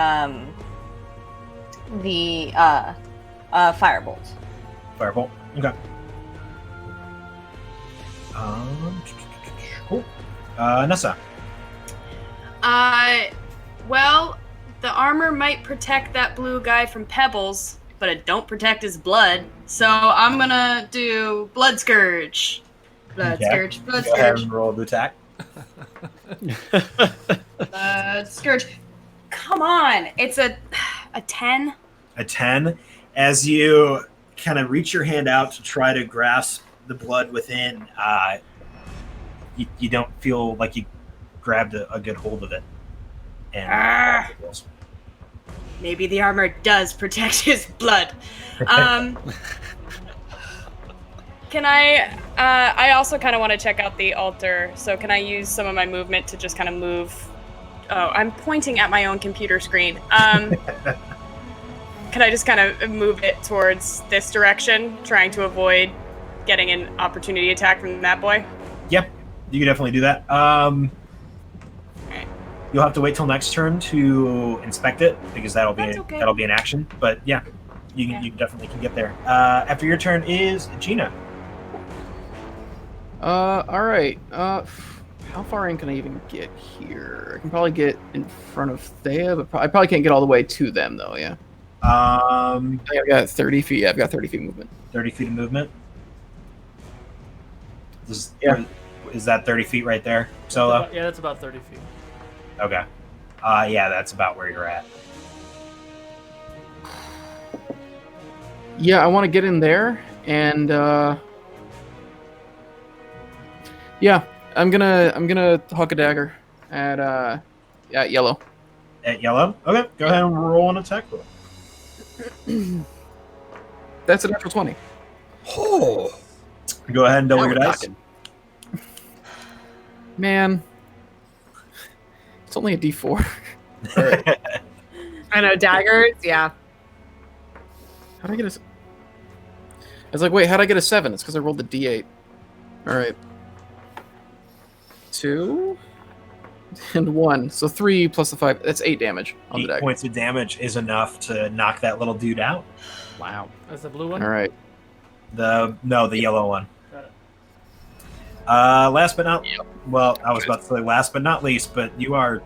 firebolt. Firebolt. Okay. Cool. Nessa. Well, the armor might protect that blue guy from pebbles, but it don't protect his blood. So I'm gonna do Blood Scourge. Blood Scourge. Go ahead and roll the attack. Scourge. Come on, it's a 10. A 10. As you kind of reach your hand out to try to grasp the blood within, you don't feel like you grabbed a good hold of it. And maybe the armor does protect his blood. Can I also kind of want to check out the altar, so can I use some of my movement to just kind of move? Oh, I'm pointing at my own computer screen. Can I just kind of move it towards this direction, trying to avoid getting an opportunity attack from that boy? Yeah, you can definitely do that. You'll have to wait till next turn to inspect it, because that'll be an action. But yeah, you definitely can get there. After your turn is Gino. All right. How far in can I even get here? I can probably get in front of Thea, but I probably can't get all the way to them, though. Yeah. I've got 30 feet. Yeah, I've got 30 feet movement. 30 feet of movement. Is that 30 feet right there, Solo? Yeah, that's about 30 feet. Okay. Yeah, that's about where you're at. Yeah, I want to get in there, and yeah, I'm gonna huck a dagger at yellow. At yellow? Okay, go ahead and roll an attack roll. That's a natural 20. Oh. Go ahead and double your dice. Man, it's only a D4. All right. I know, daggers, yeah. How'd I get a... I was like, wait, how'd I get a 7? It's because I rolled the D8. Alright. 2 and 1. So 3 plus the 5. That's 8 damage on the dagger. 8 points of damage is enough to knock that little dude out. Wow. That's the blue one? Alright. The yellow one. Got it. Last but not... Well, I was about to say last but not least, but you are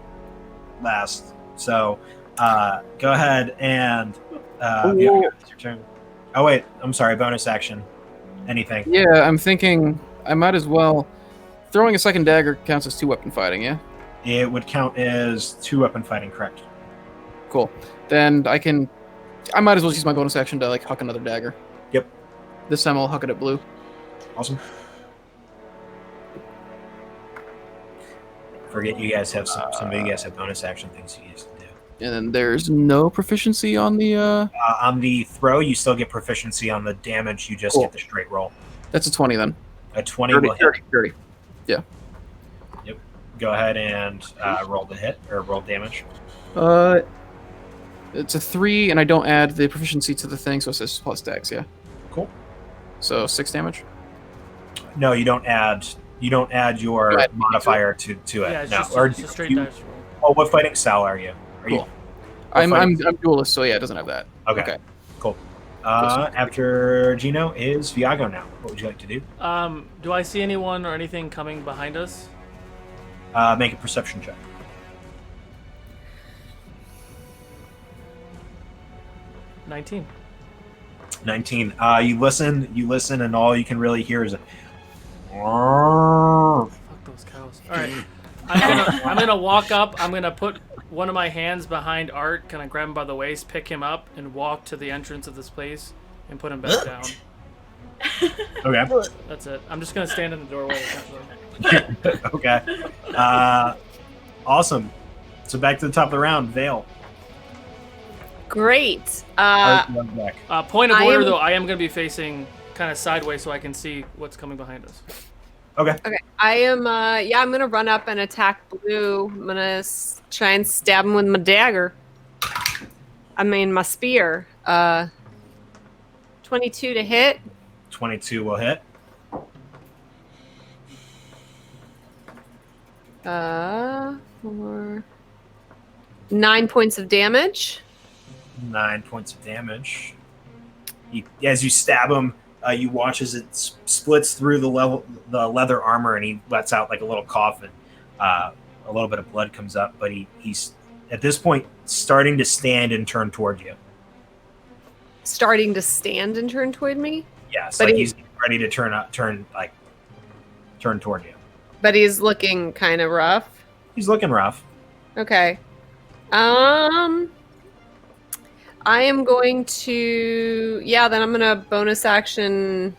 last. So, go ahead and... it's your turn. Oh, wait. I'm sorry. Bonus action. Anything. Yeah, I'm thinking I might as well... Throwing a second dagger counts as 2-weapon fighting, yeah? It would count as 2-weapon fighting, correct? Cool. Then I might as well use my bonus action to, huck another dagger. Yep. This time I'll huck it at blue. Awesome. Forget you guys have some of you guys have bonus action things you guys can do. And then there's no proficiency on the... on the throw, you still get proficiency. On the damage, you just get the straight roll. That's a 20 then. A 20 30, will hit. 30. Yeah. Yep. Go ahead and roll the hit, or roll damage. It's a 3, and I don't add the proficiency to the thing, so it says plus dex, yeah? Cool. So 6 damage? No, you don't add You don't add your Do I add modifier to it. Yeah, it's no. just Or it's a straight you, dice roll. oh, what fighting style are you? Are Cool. you? I'm duelist, so yeah, it doesn't have that. Okay. Cool. After Gino is Viago now. What would you like to do? Do I see anyone or anything coming behind us? Make a perception check. 19. 19. You listen, and all you can really hear is a. Fuck those cows. All right. I'm gonna walk up. I'm gonna put one of my hands behind Art, kind of grab him by the waist, pick him up, and walk to the entrance of this place and put him back down. Okay. That's it. I'm just gonna stand in the doorway. Essentially. Okay. Awesome. So back to the top of the round, Vale. Great. Point of I order, am- though, I am gonna be facing kind of sideways so I can see what's coming behind us. Okay. Okay. I am. I'm gonna run up and attack Blue. I'm gonna try and stab him with my dagger. I mean my spear. 22 to hit. 22 will hit. For 9 points of damage. 9 points of damage. As you stab him, you watch as it splits through the leather armor, and he lets out like a little cough, and a little bit of blood comes up. But he's at this point starting to stand and turn toward you. Starting to stand and turn toward me. Yes, But like he- he's ready to turn toward you. But he's looking kind of rough. He's looking rough. Okay. I am going to. Yeah, then I'm gonna bonus action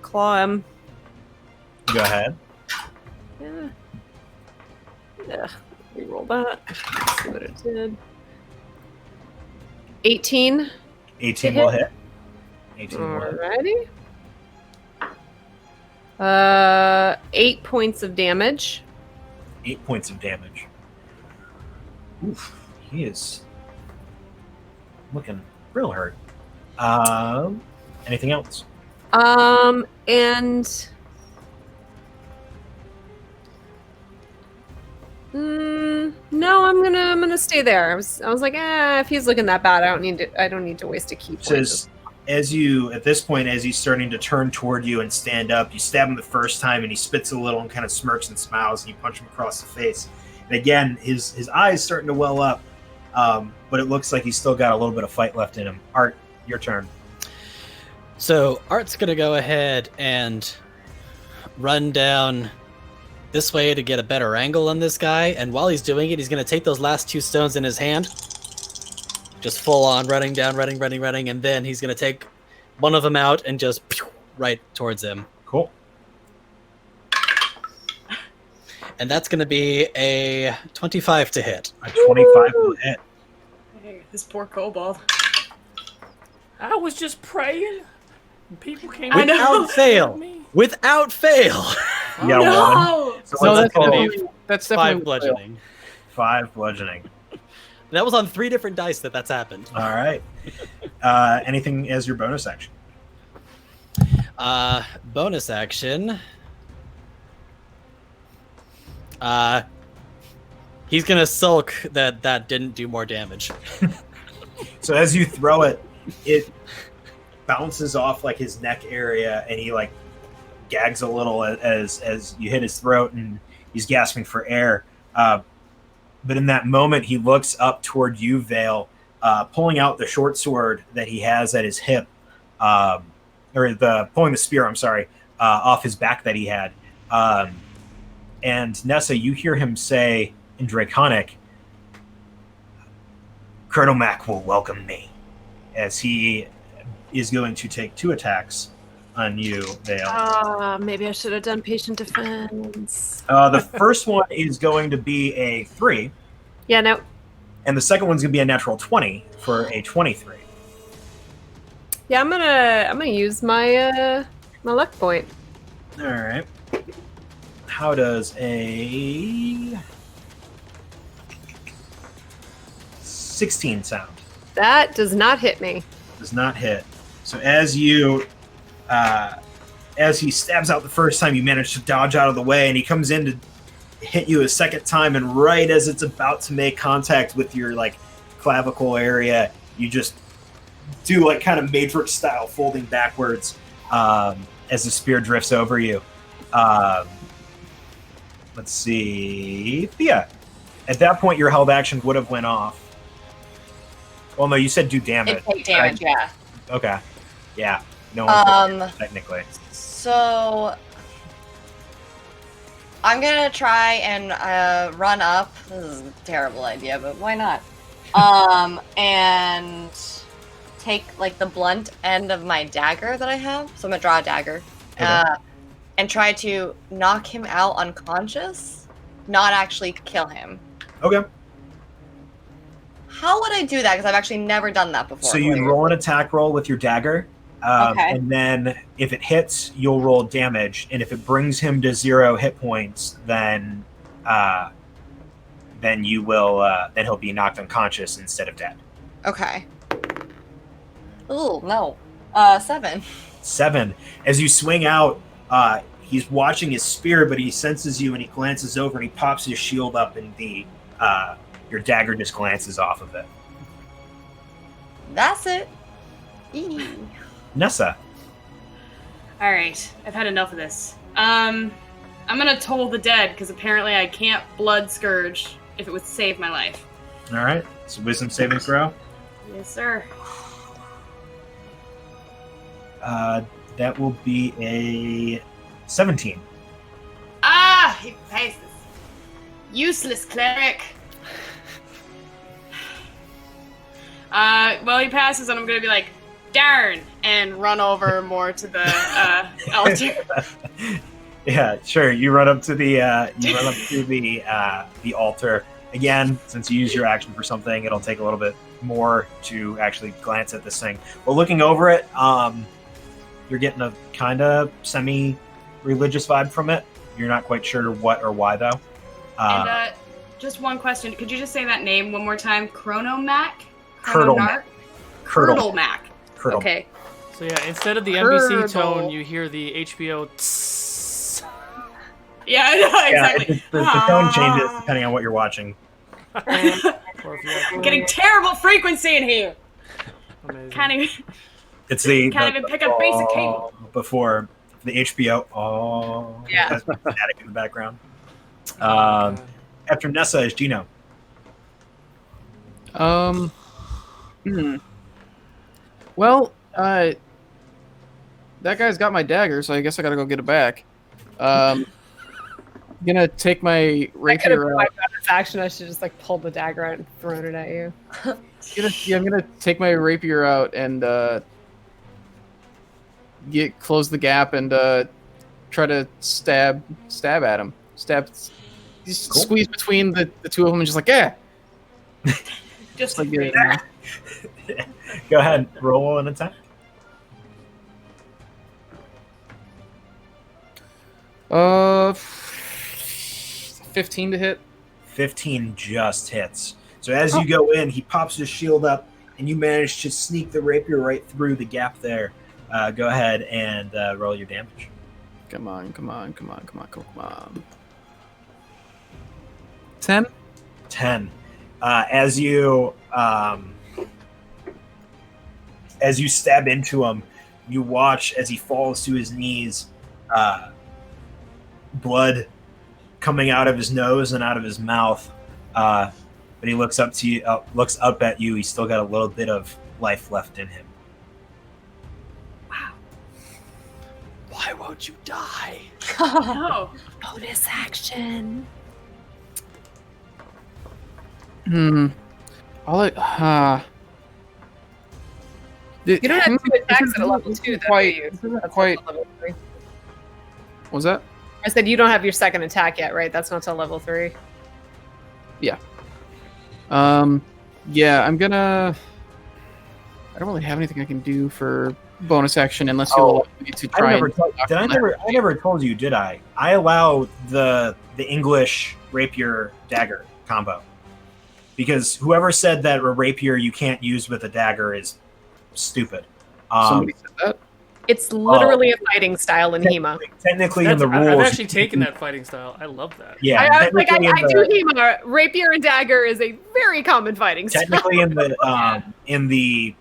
claw him. Go ahead. Yeah. Yeah. Reroll that. Let's see what it did. 18. 18 To will hit. hit. 18 will hit. Alrighty. 8 points of damage. 8 points of damage. Oof, he is looking real hurt. Anything else? And no, I'm gonna stay there. I was like, if he's looking that bad, I don't need to waste a key point. Says as he's starting to turn toward you and stand up, you stab him the first time and he spits a little and kind of smirks and smiles, and you punch him across the face. And again, his eyes starting to well up, but it looks like he's still got a little bit of fight left in him. Art, your turn. So Art's gonna go ahead and run down this way to get a better angle on this guy, and while he's doing it, he's gonna take those last 2 stones in his hand, just full on running down, running, and then he's gonna take one of them out and just right towards him. Cool. And that's gonna be a 25 to hit. A 25 will hit. Hey, this poor kobold. I was just praying, and people came. I know. Without fail. Without fail. You got one. No! So So what's that's the gonna total? be That's 5 definitely bludgeoning. 5 bludgeoning. That was on 3 different dice that's happened. All right. Anything as your bonus action? Bonus action. He's gonna sulk that didn't do more damage. So as you throw it, it bounces off like his neck area, and he like gags a little as you hit his throat, and he's gasping for air. But in that moment, he looks up toward you, Vale, pulling out the short sword that he has at his hip, pulling the spear. I'm sorry, off his back that he had. And Nessa, you hear him say in Draconic, "Colonel Mac will welcome me," as he is going to take 2 attacks on you, Vale. Maybe I should have done patient defense. The first one is going to be a 3, Yeah, no. and the second one's going to be a natural 20 for a 23. Yeah, I'm gonna use my my luck point. All right. How does a 16 sound? That does not hit me. Does not hit. So as you as he stabs out the first time, you manage to dodge out of the way, and he comes in to hit you a second time, and right as it's about to make contact with your like clavicle area, you just do like kind of Matrix style folding backwards as the spear drifts over you. Let's see, Thea. At that point, your held action would have went off. Well, no, you said do damage. It take damage, yeah. Okay. Yeah. No one technically. So I'm gonna try and run up. This is a terrible idea, but why not? And take like the blunt end of my dagger that I have. So I'm gonna draw a dagger. Okay. And try to knock him out unconscious, not actually kill him. Okay. How would I do that? Because I've actually never done that before. So you roll an attack roll with your dagger. Okay. And then if it hits, you'll roll damage. And if it brings him to 0 hit points, then you will then he'll be knocked unconscious instead of dead. Okay. Ooh, no. 7. 7. As you swing out, he's watching his spear, but he senses you and he glances over and he pops his shield up, and the your dagger just glances off of it. That's it. Eee. Nessa. All right, I've had enough of this. I'm gonna toll the dead because apparently I can't blood scourge if it would save my life. All right. So wisdom saving throw. Yes, sir. That will be a 17. Ah, he passes. Useless cleric. Well, he passes, and I'm gonna be like, darn, and run over more to the altar. Yeah, sure. You run up to the altar again. Since you use your action for something, it'll take a little bit more to actually glance at this thing. Well, looking over it, you're getting a kind of semi-religious vibe from it. You're not quite sure what or why, though. And just one question: could you just say that name one more time? Chronomac. Curdlemac. Curdlemac. Curdle. Okay. So yeah, instead of the NBC Curdle. tone, you hear the HBO. Tss. Yeah, I know, exactly. The tone changes depending on what you're watching. Or if you have- I'm getting terrible frequency in here. Amazing. Can't even. It's the Can't even pick a basic cable. before the HBO. Oh, Yeah. That's static in the background. Uh, After Nessa is Gino. Well, that guy's got my dagger, so I guess I gotta go get it back. Gonna take my I could have rapier out. wiped out this action. I should just like pulled the dagger out and thrown it at you. I'm gonna take my rapier out and close the gap and try to stab at him. Just Cool. squeeze between the two of them and just like, yeah. Just Like, like Go ahead, roll an attack. 15 to hit. 15 just hits. So as you go in, he pops his shield up, and you manage to sneak the rapier right through the gap there. Go ahead and roll your damage. Come on. 10? 10. As you stab into him, you watch as he falls to his knees, blood coming out of his nose and out of his mouth. But he looks up to you, looks up at you. He's still got a little bit of life left in him. Why won't you die? no. Bonus action. You You don't have two attacks at a level 2, though, do you? That's quite. not till level 3. Was that? I said you don't have your second attack yet, right? That's not till level 3. Yeah, I'm gonna. I don't really have anything I can do for bonus action unless you allow me to try. I never told you, did I? I allow the English rapier dagger combo because whoever said that a rapier you can't use with a dagger is stupid. Somebody said that. It's literally a fighting style in HEMA. Technically, in the rules, I've actually taken that fighting style. I love that. Yeah, I do technically HEMA. Rapier and dagger is a very common fighting style. technically in the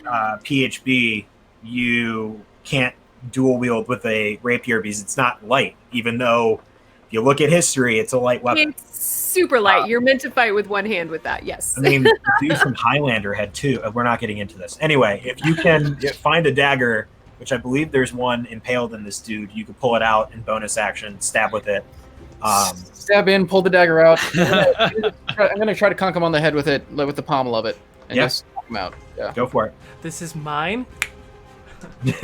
PHB, you can't dual wield with a rapier because it's not light. Even though, if you look at history, it's a light weapon. It's super light. You're meant to fight with one hand with that. Yes. I mean, the dude from Highlander had two. We're not getting into this. Anyway, if you can find a dagger, which I believe there's one impaled in this dude, you can pull it out in bonus action, stab with it. Stab in, pull the dagger out. I'm gonna try to conk him on the head with it, with the pommel of it, and just knock him out. Yeah. Go for it. This is mine. You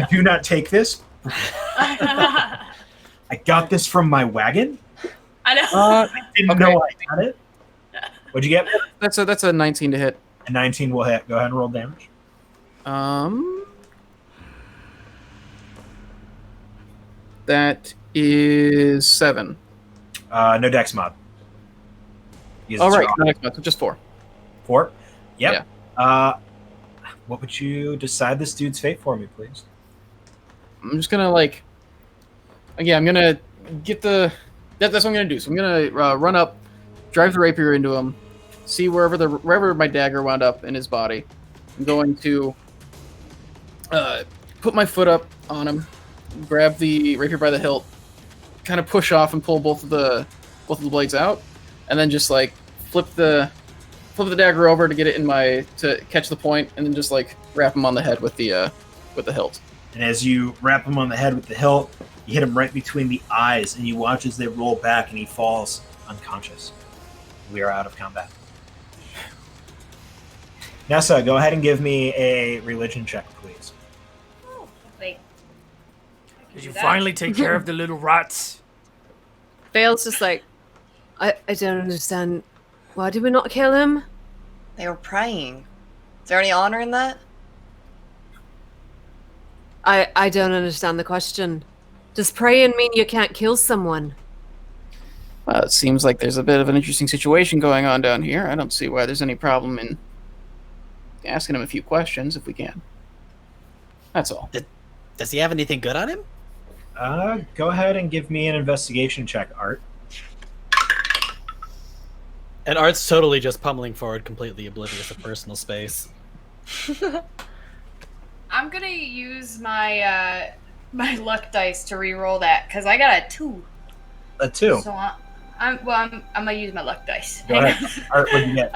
do not take this. I got this from my wagon. I know. I didn't know I got it. What'd you get? That's a 19 to hit. A 19 will hit. Go ahead and roll damage. That is 7. No dex mod. All right, no dex mod, so just 4. 4? Yep. Yeah. What would you decide this dude's fate for me, please? I'm just gonna I'm gonna get the. That's what I'm gonna do. So I'm gonna run up, drive the rapier into him, see wherever my dagger wound up in his body. I'm going to put my foot up on him, grab the rapier by the hilt, kind of push off and pull both of the blades out, and then just flip the dagger over to get it to catch the point, and then just wrap him on the head with the hilt. And as you wrap him on the head with the hilt, you hit him right between the eyes, and you watch as they roll back, and he falls unconscious. We are out of combat. Nessa, go ahead and give me a religion check, please. Oh, wait. Did you finally take care of the little rats? Vale's just I don't understand. Why did we not kill him? They were praying. Is there any honor in that? I don't understand the question. Does praying mean you can't kill someone? Well, it seems like there's a bit of an interesting situation going on down here. I don't see why there's any problem in asking him a few questions if we can. That's all. Does he have anything good on him? Go ahead and give me an investigation check, Art. And Art's totally just pummeling forward, completely oblivious of personal space. I'm gonna use my my luck dice to re-roll that because I got a 2. A 2. So I'm gonna use my luck dice. Go ahead. Art, what do you get?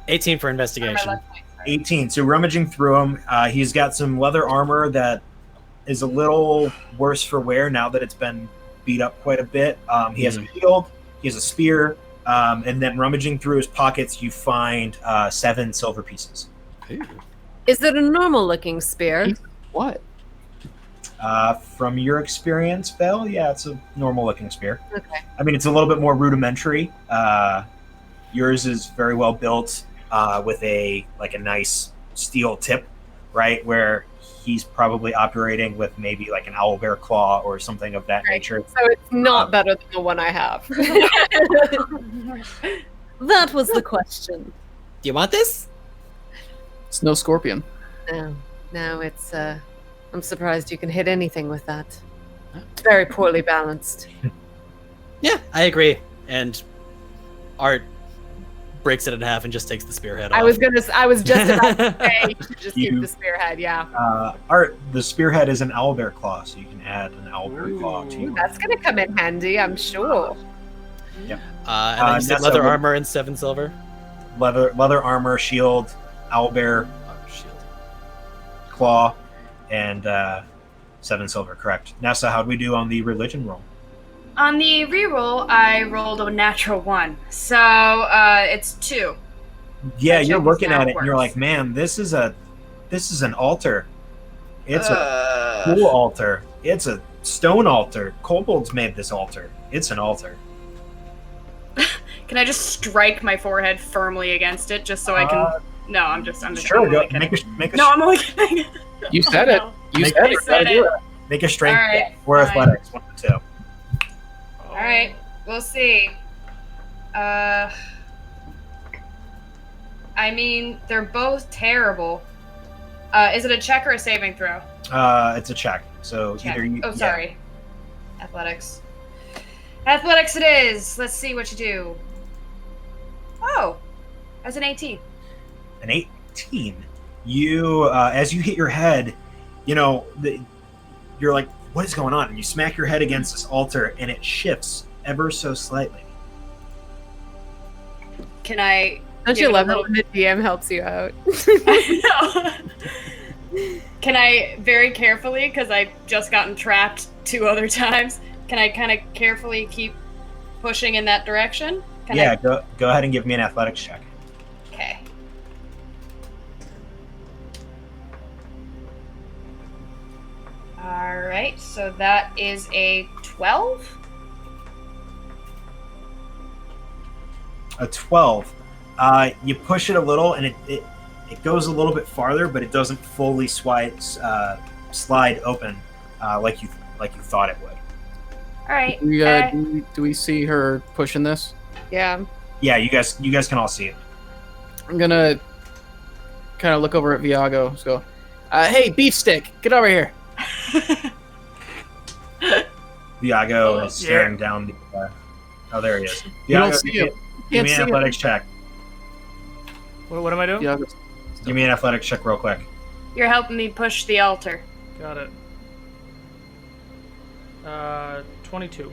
18 for investigation. 18. So rummaging through him, he's got some leather armor that is a little worse for wear now that it's been beat up quite a bit. He has a shield, he has a spear, and then rummaging through his pockets, you find 7 silver pieces. Ooh. Is it a normal-looking spear? What? From your experience, Belle, yeah, it's a normal-looking spear. Okay. I mean, it's a little bit more rudimentary. Yours is very well built with a nice steel tip, right? Where he's probably operating with maybe an owlbear claw or something of that nature. So it's not better than the one I have. That was the question. Do you want this? It's no scorpion. No, it's I'm surprised you can hit anything with that. It's very poorly balanced. Yeah, I agree. And Art breaks it in half and just takes the spearhead off. I was just about to say you should just keep the spearhead, yeah. Art, the spearhead is an owlbear claw, so you can add an owlbear claw to Ooh, that's gonna come in handy, I'm sure. Yep. And then you said leather armor and 7 silver? Leather armor, shield, owlbear, Shield. claw, and 7 silver, correct. Nessa, how'd we do on the religion roll? On the reroll, I rolled a natural 1, so it's 2. Yeah, That you're shows looking now at it and you're works. like, man, this is an altar. It's a cool altar. It's a stone altar. Kobolds made this altar. It's an altar. Can I just strike my forehead firmly against it just so I can? No, I'm just. Sure, I'm go only kidding. make a No, I'm only kidding. You said it. No. You Make- said I it. said Gotta do it. make a strength All right, check or fine. athletics, one of the two. All right, we'll see. I mean, they're both terrible. Is it a check or a saving throw? It's a check. So Check. either you. Oh, sorry. Athletics. Athletics it is. Let's see what you do. Oh, that's an 18. An 18. You, as you hit your head, you're like, what is going on? And you smack your head against this altar, and it shifts ever so slightly. Can I? Don't you love it when the DM helps you out? Can I very carefully, because I've just gotten trapped 2 other times, can I kind of carefully keep pushing in that direction? Go ahead and give me an athletics check. Okay. Alright, so that is a 12? A 12. You push it a little, and it goes a little bit farther, but it doesn't fully slide open like you thought it would. All right. Do we see her pushing this? Yeah. Yeah, you guys can all see it. I'm gonna kind of look over at Viago. Just go, hey, beefstick, get over here. Viago is staring down the. Oh, there he is. You don't Viago, see him. give me an athletics check. What am I doing? Viago. Give me an athletics check real quick. You're helping me push the altar. Got it. 22.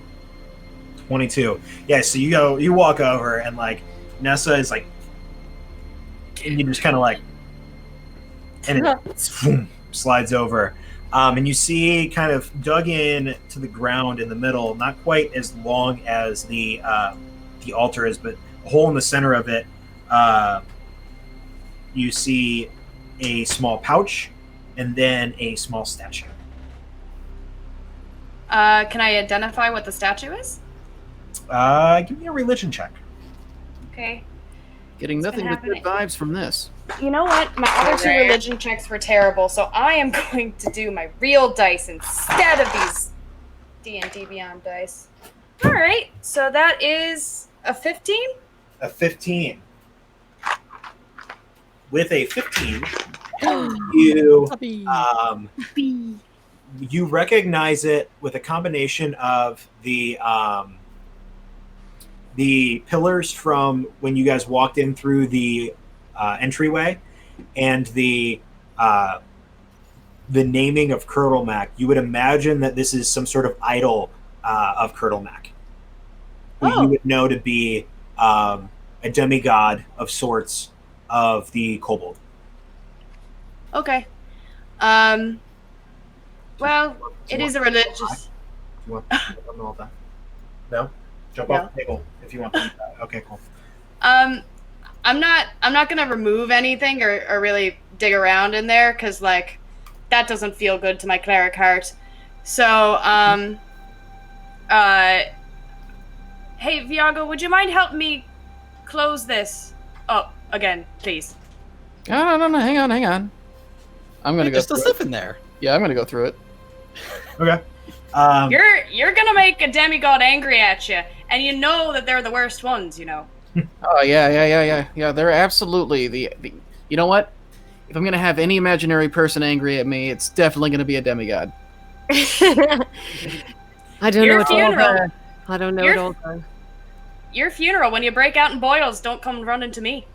22. Yeah, so you walk over, and like Nessa is like, and you just kind of like, and it slides over. And you see kind of dug in to the ground in the middle, not quite as long as the altar is, but a hole in the center of it. You see a small pouch, and then a small statue. Can I identify what the statue is? Give me a religion check. Okay. Getting nothing but good vibes from this. You know what? My other 2 religion checks were terrible, so I am going to do my real dice instead of these D&D Beyond dice. All right, so that is a 15? A 15. With a 15, you recognize it with a combination of the pillars from when you guys walked in through the entryway, and the naming of Kurtlemak. You would imagine that this is some sort of idol of Kurtlemak, who you would know to be a demigod of sorts of the kobold. Okay. Well, it is a religious. Do you want to know all that? No? Jump off the table if you want to do that. Okay, cool. I'm not gonna remove anything or really dig around in there, because like that doesn't feel good to my cleric heart. So hey Viago, would you mind helping me close this up again, please? No, hang on. I'm gonna go. There's still stuff in there. Yeah, I'm gonna go through it. Okay. You're gonna make a demigod angry at you, and you know that they're the worst ones, you know. Oh yeah. They're absolutely the. You know what? If I'm gonna have any imaginary person angry at me, it's definitely gonna be a demigod. I don't Your know. funeral. I don't know Your- it all. Your funeral, when you break out in boils, don't come running to me.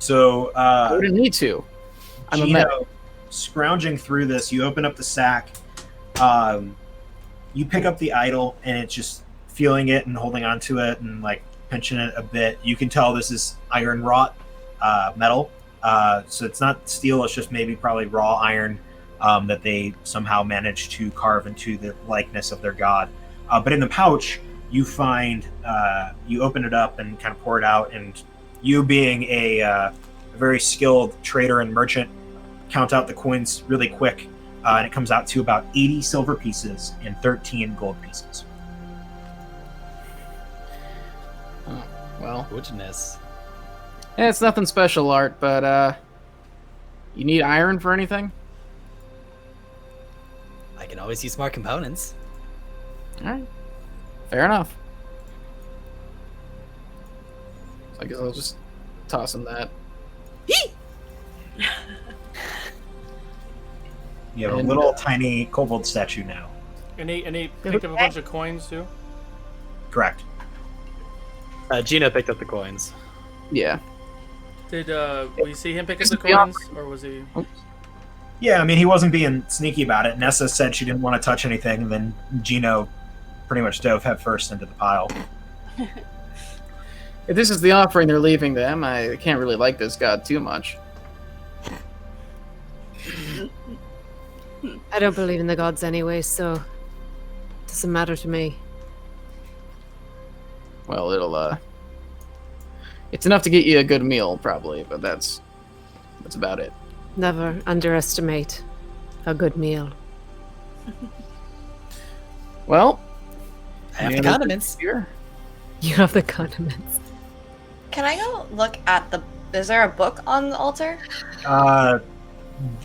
So, I wouldn't need to. I'm a medic. Gino, scrounging through this, you open up the sack. You pick up the idol, and it's just feeling it and holding onto it and like pinching it a bit. You can tell this is iron wrought metal. So it's not steel, it's just maybe probably raw iron that they somehow managed to carve into the likeness of their god. But in the pouch, you find, you open it up and kind of pour it out, and you being a very skilled trader and merchant, count out the coins really quick, and it comes out to about 80 silver pieces and 13 gold pieces. Oh, well, Goodness. yeah, it's nothing special, Art, but you need iron for anything? I can always use more components. All right, fair enough. So I guess I'll just toss him that. You have a And, little tiny kobold statue now. And he picked up a bunch of coins too. Correct. Gino picked up the coins. Yeah. Did we see him pick up This the is the coins, or was he? Yeah, I mean, he wasn't being sneaky about it. Nessa said she didn't want to touch anything, and then Gino pretty much dove head first into the pile. If this is the offering they're leaving them, I can't really like this god too much. I don't believe in the gods anyway, so it doesn't matter to me. Well, it's enough to get you a good meal, probably, but that's about it. Never underestimate a good meal. Well, I have the any other condiments. here? You have the condiments. Can I go look at the? Is there a book on the altar?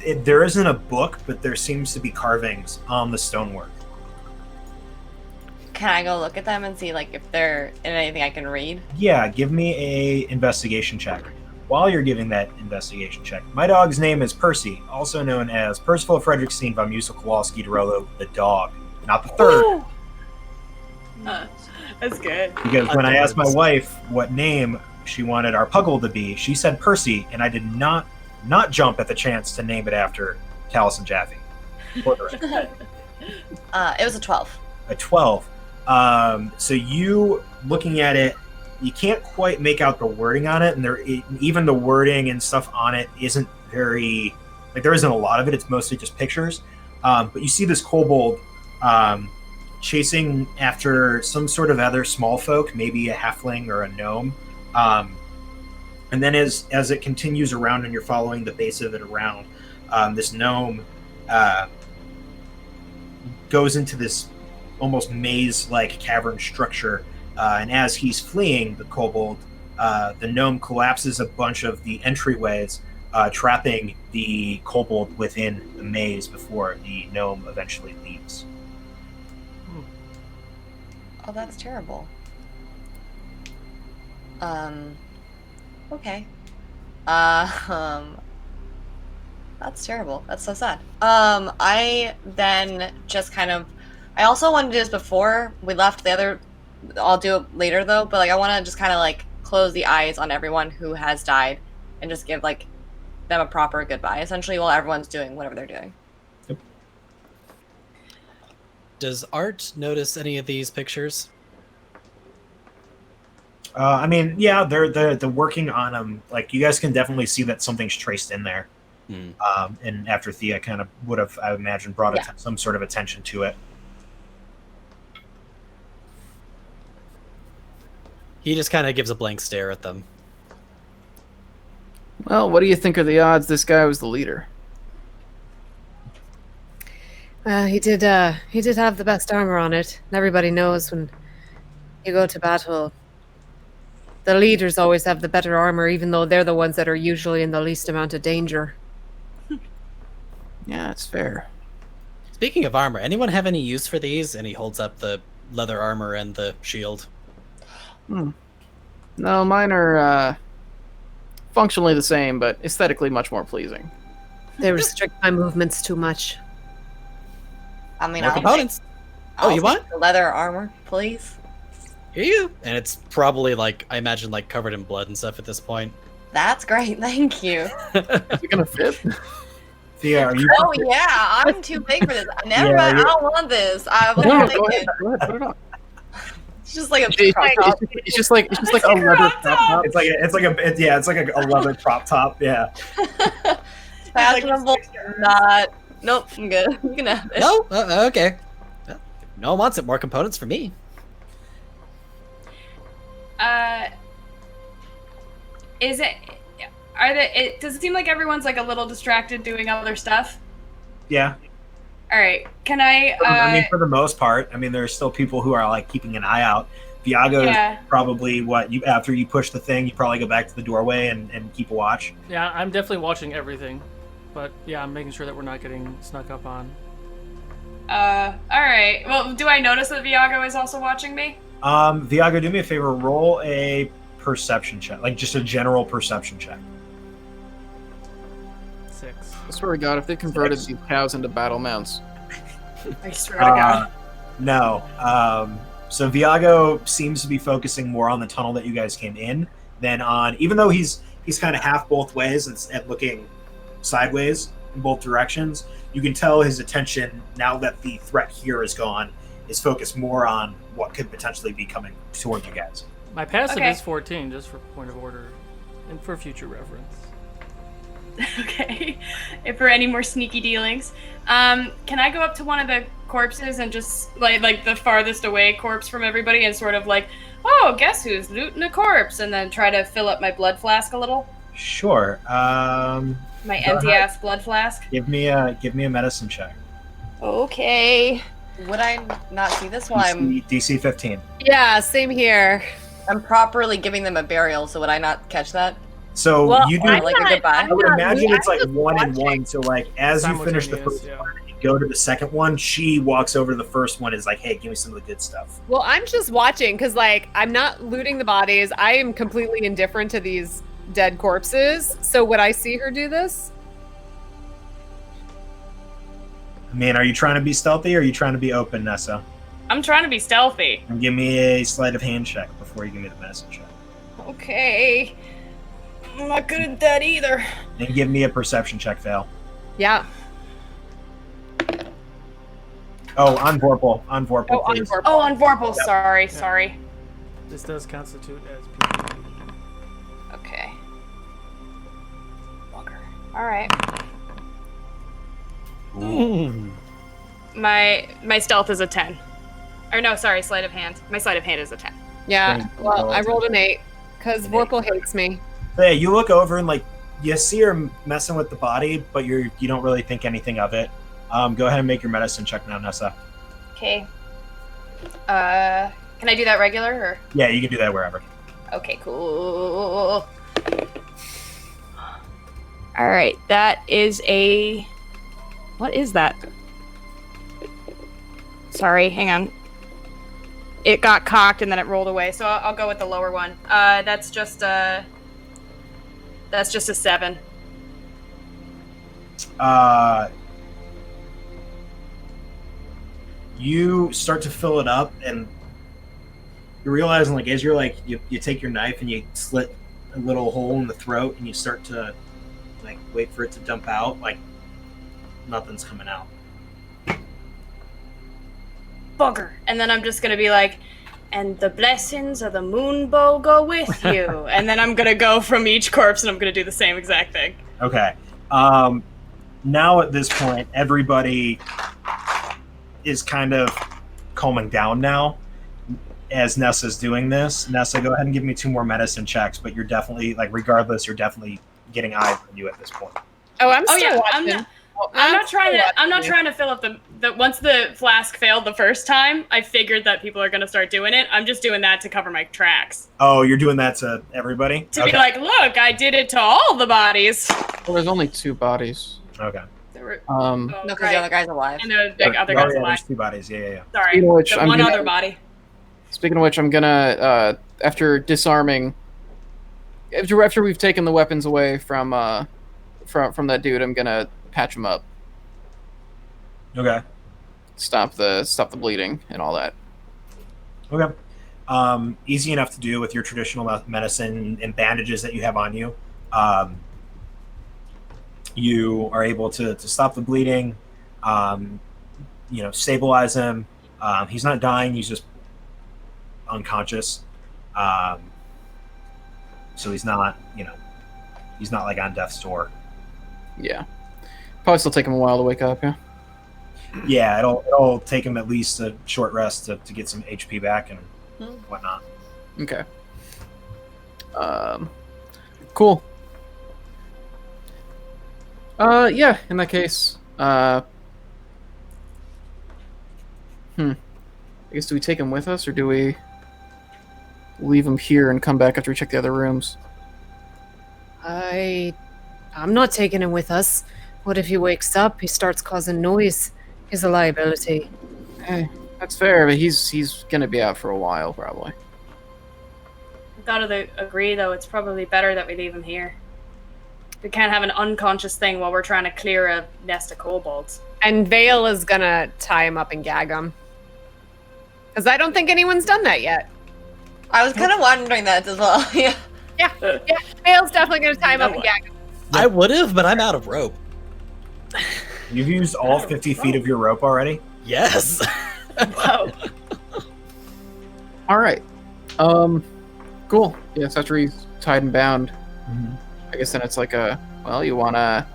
There isn't a book, but there seems to be carvings on the stonework. Can I go look at them and see like if they're in anything I can read? Yeah, give me a investigation check. While you're giving that investigation check, my dog's name is Percy, also known as Percival Frederickstein von Musel Kowalski Dorello, the dog, not the third. That's good. Because when I asked my wife what name she wanted our puggle to be, she said Percy, and I did not jump at the chance to name it after Callus and Jaffe. It was a 12. A 12. So you looking at it, you can't quite make out the wording on it, and even the wording and stuff on it isn't very like there isn't a lot of it. It's mostly just pictures. But you see this kobold chasing after some sort of other small folk, maybe a halfling or a gnome. And then as it continues around and you're following the base of it around, this gnome goes into this almost maze-like cavern structure. And as he's fleeing the kobold, the gnome collapses a bunch of the entryways, trapping the kobold within the maze before the gnome eventually leaves. Oh, that's terrible. Okay. That's terrible. That's so sad. I then just kind of... I also wanted to do this before we left the other... I'll do it later, though, but, like, I want to just kind of, like, close the eyes on everyone who has died and just give, like, them a proper goodbye, essentially, while everyone's doing whatever they're doing. Yep. Does Art notice any of these pictures? I mean, yeah, they're working on them. Like, you guys can definitely see that something's traced in there. And after Thea kind of would have, I imagine, brought some sort of attention to it. He just kind of gives a blank stare at them. Well, what do you think are the odds this guy was the leader? He did have the best armor on it. And everybody knows when you go to battle, the leaders always have the better armor, even though they're the ones that are usually in the least amount of danger. Yeah, that's fair. Speaking of armor, anyone have any use for these? And he holds up the leather armor and the shield. No, mine are functionally the same, but aesthetically much more pleasing. They restrict my movements too much. I mean, More I'll components. I'll you take want? the leather armor, please? Here you. And it's probably like, I imagine, like covered in blood and stuff at this point. That's great, thank you. Is it gonna fit? Thea, are you? Oh yeah, I'm too big for this. I never. Yeah, I don't want this. I was No, thinking go ahead, put it on. it's just like a It's just like a leather prop top. It's like a leather prop top. Yeah. fashionable. Not. Nope. I'm good. You can have it. No? Okay. Well, if no one wants it. More components for me. Is it? Does it seem like everyone's like a little distracted doing other stuff? Yeah. All right. Can I? I mean, for the most part, I mean, there's still people who are like keeping an eye out. Viago is probably after you push the thing, you probably go back to the doorway and keep a watch. Yeah, I'm definitely watching everything, but yeah, I'm making sure that we're not getting snuck up on. All right. Well, do I notice that Viago is also watching me? Viago, do me a favor, roll a perception check, like just a general perception check. 6. swear to God, if they converted these cows into battle mounts. I swear to God. No. So Viago seems to be focusing more on the tunnel that you guys came in than on, even though he's kind of half both ways and looking sideways in both directions, you can tell his attention, now that the threat here is gone, is focused more on what could potentially be coming toward you guys. My passive Okay. is 14, just for point of order and for future reference. Okay. If for any more sneaky dealings, can I go up to one of the corpses and just like the farthest away corpse from everybody and sort of like, oh, guess who's looting a corpse, and then try to fill up my blood flask a little? Sure. My Go empty ahead. ass blood flask. Give me a medicine check. Okay. Would I not see this while DC 15. Yeah, same here. I'm properly giving them a burial? So would I not catch that? So Well, you do. Or like a goodbye? I would imagine I'm it's like just 1 and watching. 1. So like as you finish the Simultaneous, first yeah. one and you go to the second one, she walks over to the first one and is like, "Hey, give me some of the good stuff." Well, I'm just watching because, like, I'm not looting the bodies. I am completely indifferent to these dead corpses. So would I see her do this? I mean, are you trying to be stealthy or are you trying to be open, Nessa? I'm trying to be stealthy. And give me a sleight of hand check before you give me the medicine check. Okay. I'm not good at that either. And give me a perception check, fail. Yeah. Oh, on Vorpal. On Vorpal, Oh, on please. Vorpal. Oh, on Vorpal. Sorry. This does constitute as PvP. Okay. Bugger. All right. My stealth is a 10. Or no, sorry, sleight of hand. My sleight of hand is a 10. Yeah. Thank you. Well, I rolled an 8 because An eight. Vorpal hates me. Hey, you look over and like you see her messing with the body, but you don't really think anything of it. Go ahead and make your medicine check now, Nessa. Okay. Can I do that regular or? Yeah, you can do that wherever. Okay, cool. All right, that is a. What is that? Sorry, hang on. It got cocked and then it rolled away, so I'll go with the lower one. That's just a 7. You start to fill it up, and you're realizing, like, as you're like, you take your knife and you slit a little hole in the throat, and you start to like wait for it to dump out. Like, nothing's coming out. Bugger. And then I'm just gonna be like, and the blessings of the moon bow go with you. And then I'm gonna go from each corpse and I'm gonna do the same exact thing. Okay. Now at this point, everybody is kind of calming down now as Nessa's doing this. Nessa, go ahead and give me 2 more medicine checks, but you're definitely, like, regardless, you're definitely getting eyes on you at this point. Oh, I'm Oh still yeah, watching. I'm not trying to. I'm not still trying to fill up the. Once the flask failed the first time, I figured that people are gonna start doing it. I'm just doing that to cover my tracks. Oh, you're doing that to everybody? To be like, look, I did it to all the bodies. Well, there's only 2 bodies. Okay. There were, Oh, No, because right. the other guy's alive. And the other Oh, guy's yeah, alive. there's 2 bodies. Yeah. Sorry, Speaking of which, the I'm one gonna- other body. Speaking of which, I'm gonna after disarming, after we've taken the weapons away from that dude, I'm gonna patch him up, Okay. stop the bleeding and all that. Okay. Easy enough to do with your traditional medicine and bandages that you have on you. You are able to stop the bleeding, stabilize him. He's not dying, he's just unconscious. So he's not, he's not like on death's door. Yeah, probably still take him a while to wake up. Yeah. Yeah, it'll take him at least a short rest to get some HP back and whatnot. Okay. Cool. Yeah. In that case, I guess do we take him with us or do we leave him here and come back after we check the other rooms? I'm not taking him with us. What if he wakes up? He starts causing noise. He's a liability. Hey, that's fair, but he's gonna be out for a while probably. I gotta agree, though. It's probably better that we leave him here. We can't have an unconscious thing while we're trying to clear a nest of kobolds. And Vale is gonna tie him up and gag him. Because I don't think anyone's done that yet. I was kind of wondering that as well. Yeah. Yeah, Vale's definitely gonna tie him up and gag him. I would have, but I'm out of rope. You've used all 50 feet of your rope already? Yes. Wow. All right. Cool. Yes, after he's tied and bound, I guess then it's like you wanna.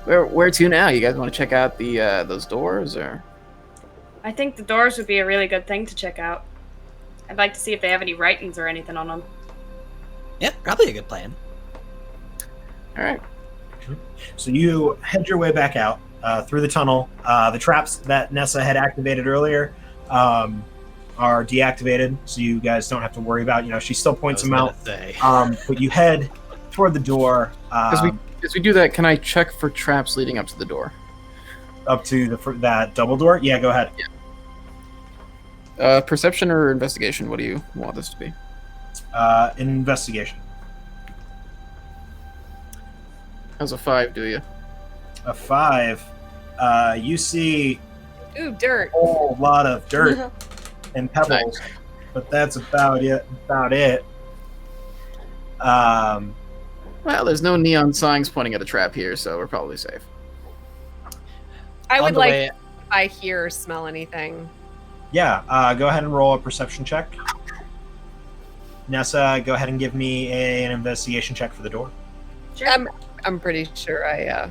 Where to now? You guys want to check out the those doors, or? I think the doors would be a really good thing to check out. I'd like to see if they have any writings or anything on them. Yeah, probably a good plan. All right. So you head your way back out through the tunnel. The traps that Nessa had activated earlier are deactivated, so you guys don't have to worry about. She still points them out. But you head toward the door. As we do that, can I check for traps leading up to the door? Up to that double door? Yeah, go ahead. Yeah. Perception or investigation? What do you want this to be? Investigation. How's a 5 do you? A 5. You see Ooh, dirt. a whole lot of dirt and pebbles, but that's about it. Well, there's no neon signs pointing at a trap here, so we're probably safe. I On would the like way- if I hear or smell anything. Yeah, go ahead and roll a perception check. Nessa, go ahead and give me an investigation check for the door. Sure. I'm pretty sure I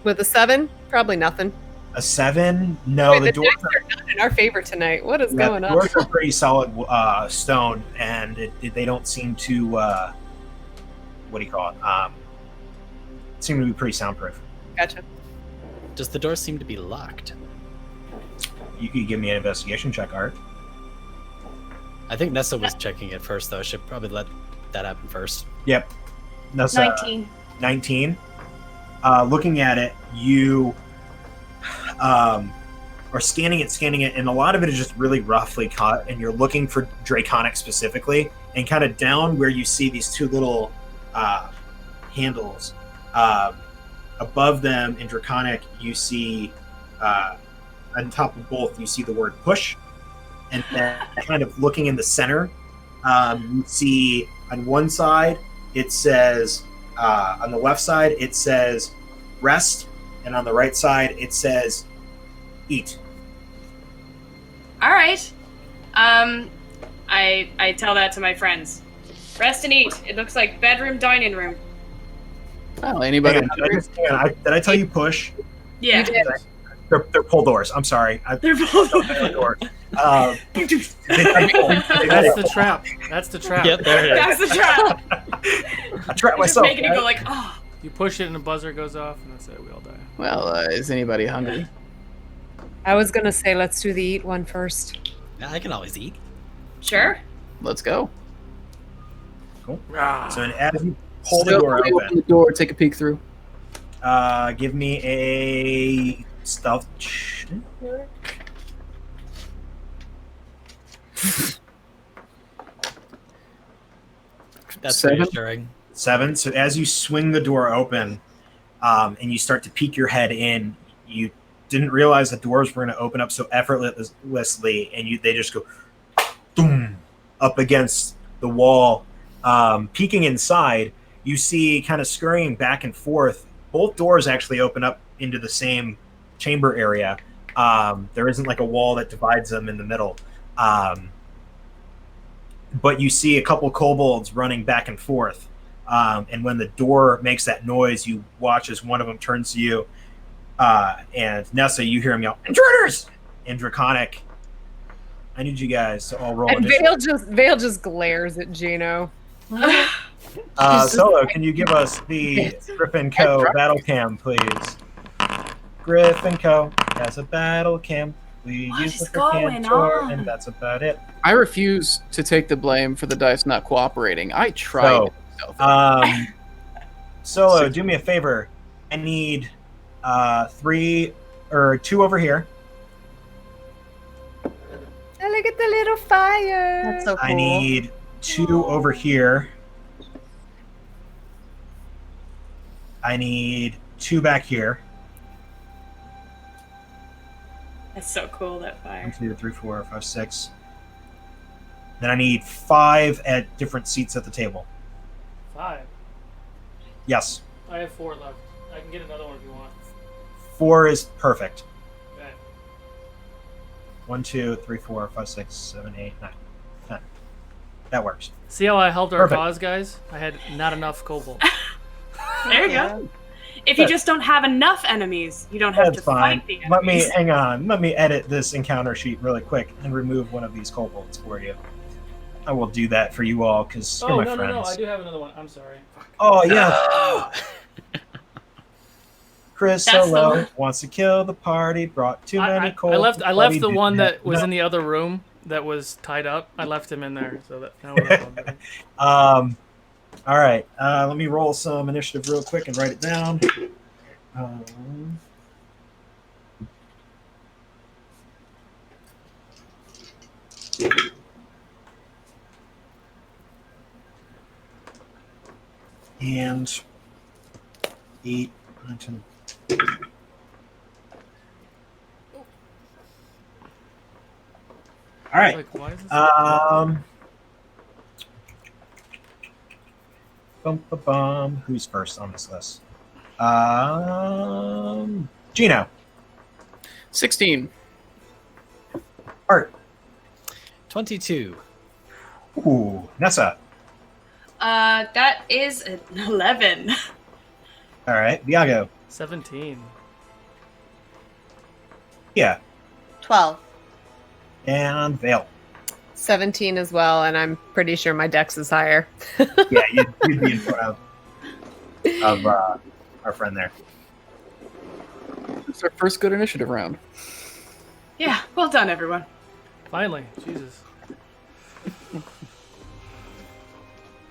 with a 7, probably nothing. A 7? No, Wait, the the doors dice are not in our favor tonight. What is Yeah, going the on? doors are pretty solid stone, and they don't seem to what do you call it? Seem to be pretty soundproof. Gotcha. Does the door seem to be locked? You could give me an investigation check, Art. I think Nessa was checking it first, though. Should probably let that happen first. Yep. That's 19. 19. Looking at it, you are scanning it, and a lot of it is just really roughly cut, and you're looking for Draconic specifically, and kind of down where you see these two little handles. Above them in Draconic, you see, on top of both, you see the word push, and then kind of looking in the center, you see on one side, it says, on the left side, it says rest, and on the right side, it says eat. All right. I tell that to my friends. Rest and eat. It looks like bedroom, dining room. Well, anybody? Did I tell you push? Yeah. You did. They're pull doors. I'm sorry. They're both. They're doors. That's the trap. That's the trap. Yep, there it is. That's the trap. I trapped Just myself. making it right? go like, oh. You push it and the buzzer goes off, and that's it. We all die. Well, is anybody hungry? I was gonna say let's do the eat one first. Yeah, I can always eat. Sure. Let's go. Cool. Ah. So as you pull the Still door open open, the door. Take a peek through. give me a stealth check. That's 7? reassuring. 7. So as you swing the door open, and you start to peek your head in, you didn't realize the doors were going to open up so effortlessly, and they just go boom up against the wall. Peeking inside, you see kind of scurrying back and forth. Both doors actually open up into the same chamber area. There isn't like a wall that divides them in the middle. But you see a couple kobolds running back and forth. And when the door makes that noise, you watch as one of them turns to you. And Nessa, you hear him yell, "Intruders!" in Draconic. I need you guys to all roll And initiative. Vale just glares at Gino. Solo, can you give us the Griffin Co. battle cam, please? Griffin Co. has a battle cam. We What use is it for going Kantor, on? and that's about it. I refuse to take the blame for the dice not cooperating. I tried. Solo, do me a favor. I need 3 or 2 over here. Oh, look at the little fire. That's so cool. I need 2 over here. I need 2 back here. That's so cool, that 1, fire. 2, 3, 4, 5, 6. Then I need 5 at different seats at the table. 5. Yes. I have 4 left. I can get another one if you want. 4 is perfect. Okay. 1, 2, 3, 4, 5, 6, 7, 8, 9, 10. That works. See how I helped our Perfect. cause, guys? I had not enough kobold. There you go. If you just don't have enough enemies, you don't have That's to fine. fight the enemies. Let me hang on. Let me edit this encounter sheet really quick and remove one of these kobolds for you. I will do that for you all because you're Oh, my no, friends. no, no. I do have another one. I'm sorry. Oh yeah. Chris That's the Solo one. wants to kill the party. Brought too many I kobolds. left the one that that was in the other room that was tied up. I left him in there, so that now we have one. All right. Let me roll some initiative real quick and write it down. And 8, 9, 10. All right. Like, why is this? Who's first on this list? Gino. 16. Art. 22. Ooh, Nessa. That is an 11. All right, Viago. 17. Yeah, 12. and Vale. 17 as well, and I'm pretty sure my dex is higher. Yeah, you'd be in front of our friend there. It's our first good initiative round. Yeah, well done, everyone. Finally, Jesus.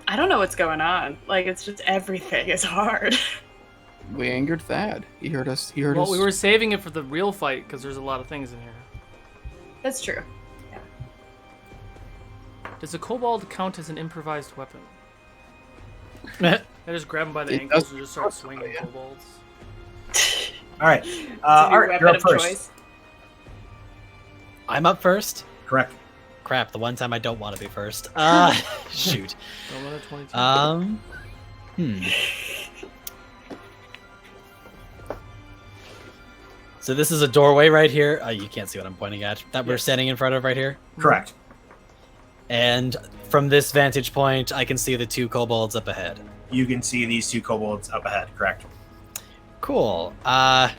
I don't know what's going on. Like, it's just everything is hard. We angered Thad. He heard us. He heard Well, us. we were saving it for the real fight because there's a lot of things in here. That's true. Does a kobold count as an improvised weapon? Meh. I just grab them by the It ankles does. and just start swinging Yeah. kobolds. All right, It's a new Art, weapon you're up of first. choice. I'm up first. Correct. Crap, the one time I don't want to be first. Shoot. Roll another 22. So this is a doorway right here. You can't see what I'm pointing at. That we're Yes. standing in front of right here. Correct. And from this vantage point, I can see the 2 kobolds up ahead. You can see these 2 kobolds up ahead. Correct. Cool. Art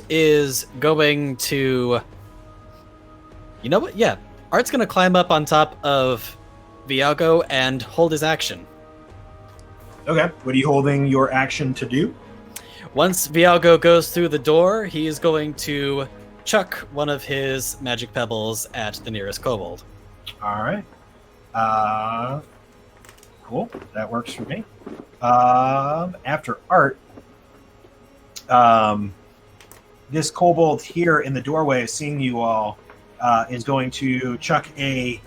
is going to... You know what? Yeah. Art's going to climb up on top of Viago and hold his action. Okay. What are you holding your action to do? Once Viago goes through the door, he is going to chuck one of his magic pebbles at the nearest kobold. All right. Cool. That works for me. After Art, this kobold here in the doorway, seeing you all, is going to chuck a.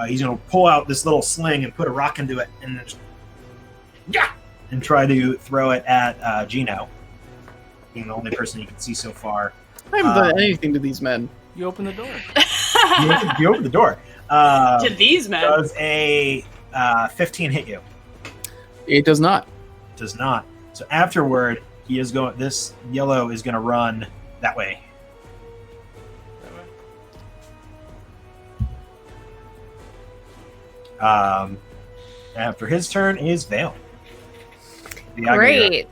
He's going to pull out this little sling and put a rock into it, and just, and try to throw it at Gino, being the only person you can see so far. I haven't done anything to these men. You open the door. You open the door. To these men. Does a 15 hit you? It does not. Does not. So afterward, he is going. This yellow is going to run that way. After his turn is Vale. Viago, you're up. Great.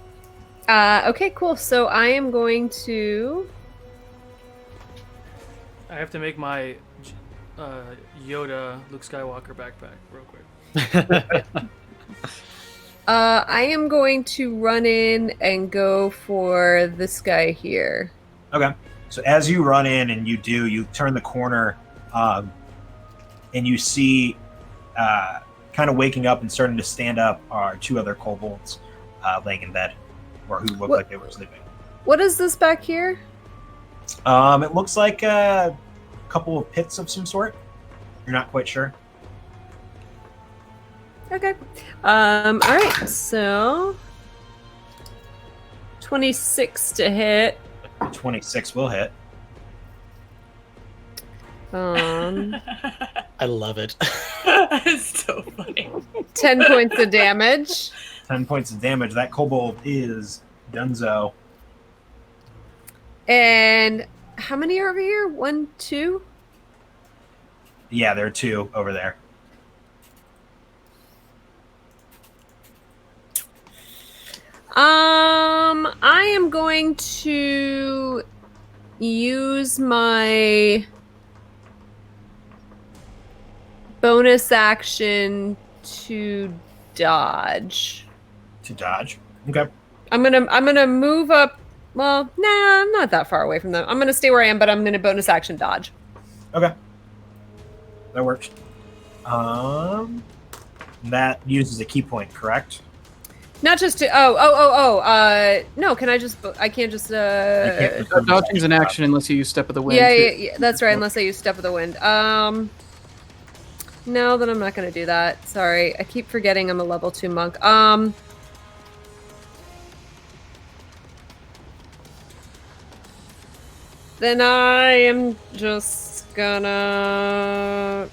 Okay, cool. So I am going to. I have to make my Yoda Luke Skywalker backpack real quick. I am going to run in and go for this guy here. Okay. So as you run in and you do, you turn the corner, and you see, kind of waking up and starting to stand up are 2 other kobolds laying in bed, or who look like they were sleeping. What is this back here? It looks like a couple of pits of some sort. You're not quite sure. Okay. All right. So 26 to hit. 26 will hit. I love it. It's so funny. 10 points of damage. 10 points of damage. That kobold is Dunzo. And how many are over here? 1, 2? Yeah, there are 2 over there. I am going to use my bonus action to dodge. To dodge. Okay. I'm gonna move up. Well, nah, I'm not that far away from them. I'm gonna stay where I am, but I'm gonna bonus action dodge. Okay. That works. That uses a key point, correct? Not just to. No, can I just? I can't just. Dodging's an action unless you use Step of the Wind. Yeah, that's right. Unless I use Step of the Wind. No, then I'm not gonna do that. Sorry, I keep forgetting I'm a level 2 monk. Then I am just gonna.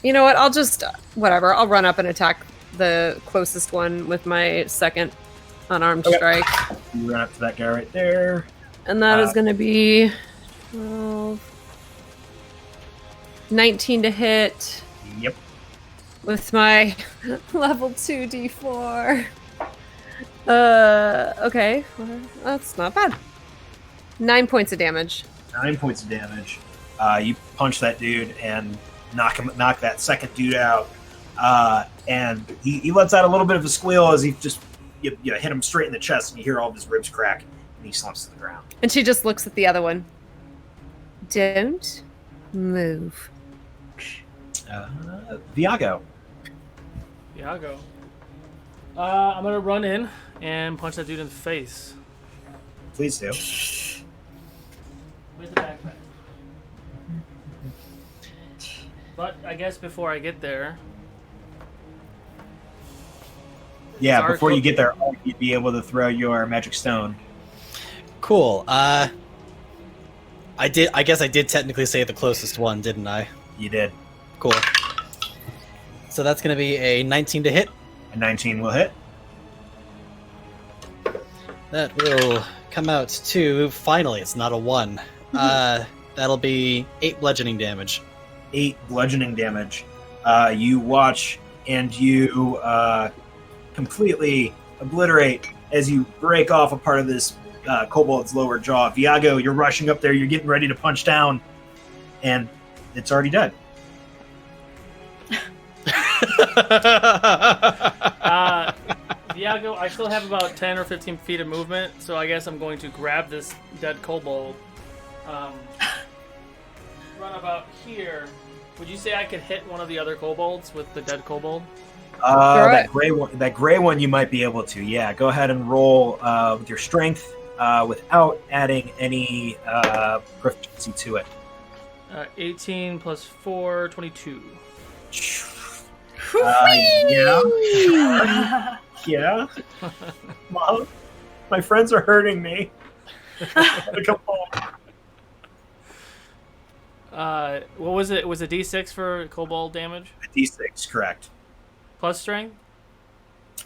You know what? I'll just whatever. I'll run up and attack the closest one with my second unarmed strike. You run up to that guy right there. And that is going to be 12, 19 to hit. Yep. With my level 2 d4. Okay. That's not bad. 9 points of damage. 9 points of damage. You punch that dude and knock that second dude out. And he lets out a little bit of a squeal as he just you hit him straight in the chest, and you hear all of his ribs crack, and he slumps to the ground. And she just looks at the other one. Don't move. Viago. Viago. I'm gonna run in and punch that dude in the face. Please do. With the backpack. But I guess before I get there. Yeah, Sorry, before you get there, you'd be able to throw your magic stone. Cool. I guess I did technically say the closest one, didn't I? You did. Cool. So that's going to be a 19 to hit. A 19 will hit. That will come out to, finally, it's not a 1. That'll be 8 bludgeoning damage. 8 bludgeoning damage. You watch and you completely obliterate as you break off a part of this kobold's lower jaw. Viago, you're rushing up there, you're getting ready to punch down, and it's already dead. Viago, I still have about 10 or 15 feet of movement, so I guess I'm going to grab this dead kobold. Run about here. Would you say I could hit one of the other kobolds with the dead kobold? That gray one you might be able to. Yeah, go ahead and roll with your strength without adding any proficiency to it. 18 plus 4, 22. Yeah. Yeah. Mom, my friends are hurting me. Come home. What was it? Was it D6 for kobold damage? A D6, correct. Plus strength?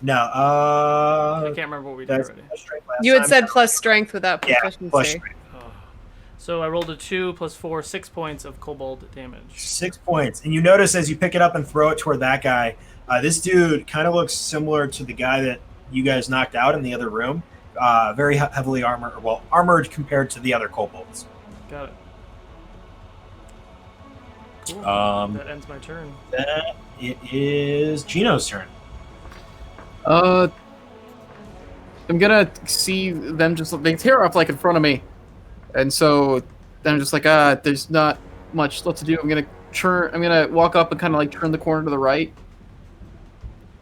No, I can't remember what we did already. You had said plus strength without proficiency. Yeah, plus strength. So I rolled a 2 plus 4, 6 points of kobold damage. 6 points. And you notice as you pick it up and throw it toward that guy, this dude kind of looks similar to the guy that you guys knocked out in the other room. Very heavily armored compared to the other kobolds. Got it. Cool. That ends my turn. It is Gino's turn. I'm gonna see them just they tear off like in front of me, and so then I'm just like there's not much left to do. I'm gonna walk up and kind of like turn the corner to the right,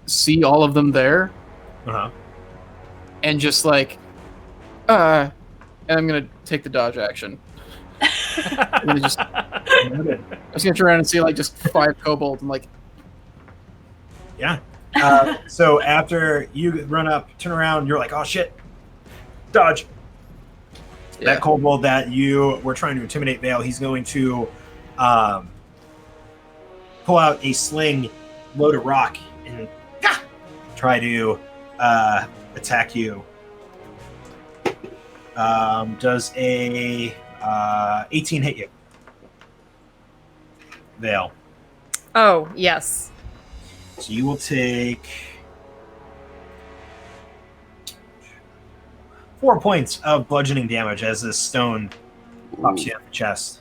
see all of them there, and just like and I'm gonna take the dodge action. I'm just gonna turn around and see like just 5 kobolds and like yeah. So after you run up, turn around, you're like, oh shit, dodge. Yeah. That kobold that you were trying to intimidate Vale, he's going to pull out a sling, load a rock, and try to attack you. Does a 18 hit you? Vale. Oh, yes. So you will take 4 points of bludgeoning damage as this stone pops you in the chest.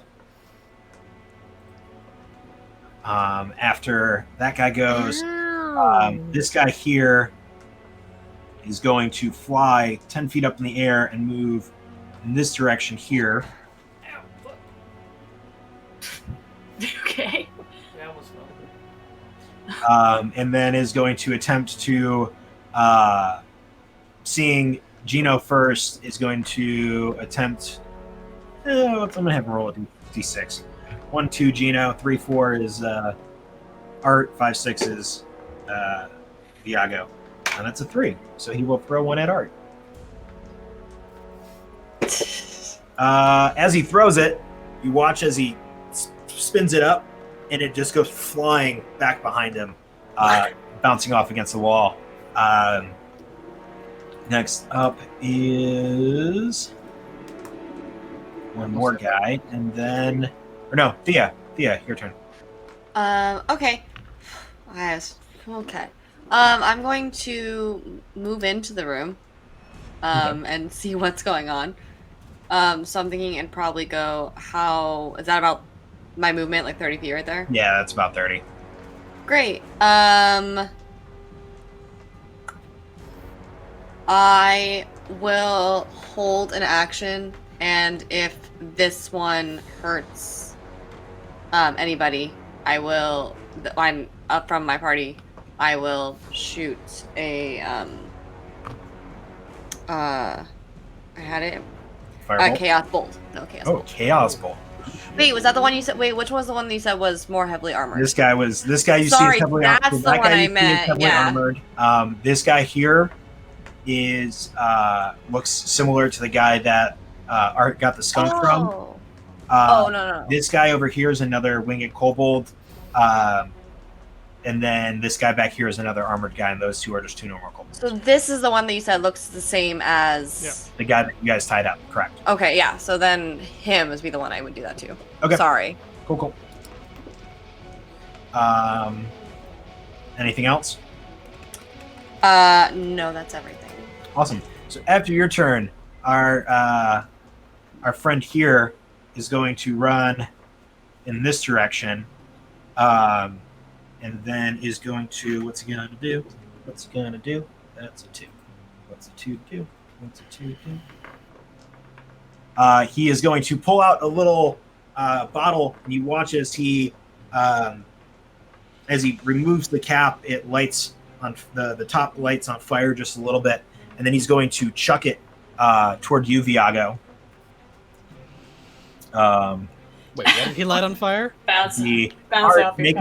After that guy goes, this guy here is going to fly 10 feet up in the air and move in this direction here. Okay. That was fun. And then is going to attempt to, seeing Gino first, is going to attempt. I'm going to have him roll a d6. 1, 2, Gino. 3, 4 is Art. 5, 6 is Viago. And that's a 3. So he will throw one at Art. As he throws it, you watch as he spins it up, and it just goes flying back behind him, bouncing off against the wall. Next up is one more guy, and then... Or no, Thea. Thea, your turn. Okay. Yes. Okay. I'm going to move into the room, and see what's going on. So I'm thinking it'd probably go, is that about my movement, like 30 feet right there? Yeah, that's about 30. Great. I will hold an action, and if this one hurts anybody, I will, I'm up from my party, I will shoot a, I had it, Firebolt? Chaos Bolt. No, Chaos Bolt. Chaos Bolt. Wait, was that the one you said? Wait, which was the one that you said was more heavily armored? This guy you Sorry, see is heavily armored. that's the one I meant, yeah. Armored. This guy here is looks similar to the guy that Art got the skunk from. No. This guy over here is another winged kobold. And then this guy back here is another armored guy, and those two are just 2 normal kobolds. So this is the one that you said looks the same as... The guy that you guys tied up, correct. Okay, yeah, so then him would be the one I would do that to. Okay. Sorry. Cool. Anything else? No, that's everything. Awesome. So after your turn, our friend here is going to run in this direction, and then is going to, what's he going to do? That's a 2. What's a 2 do? He is going to pull out a little bottle, and you watch as he removes the cap, it lights on the top lights on fire just a little bit, and then he's going to chuck it toward you, Viago. Wait, what did he light on fire? Bounce Art, off your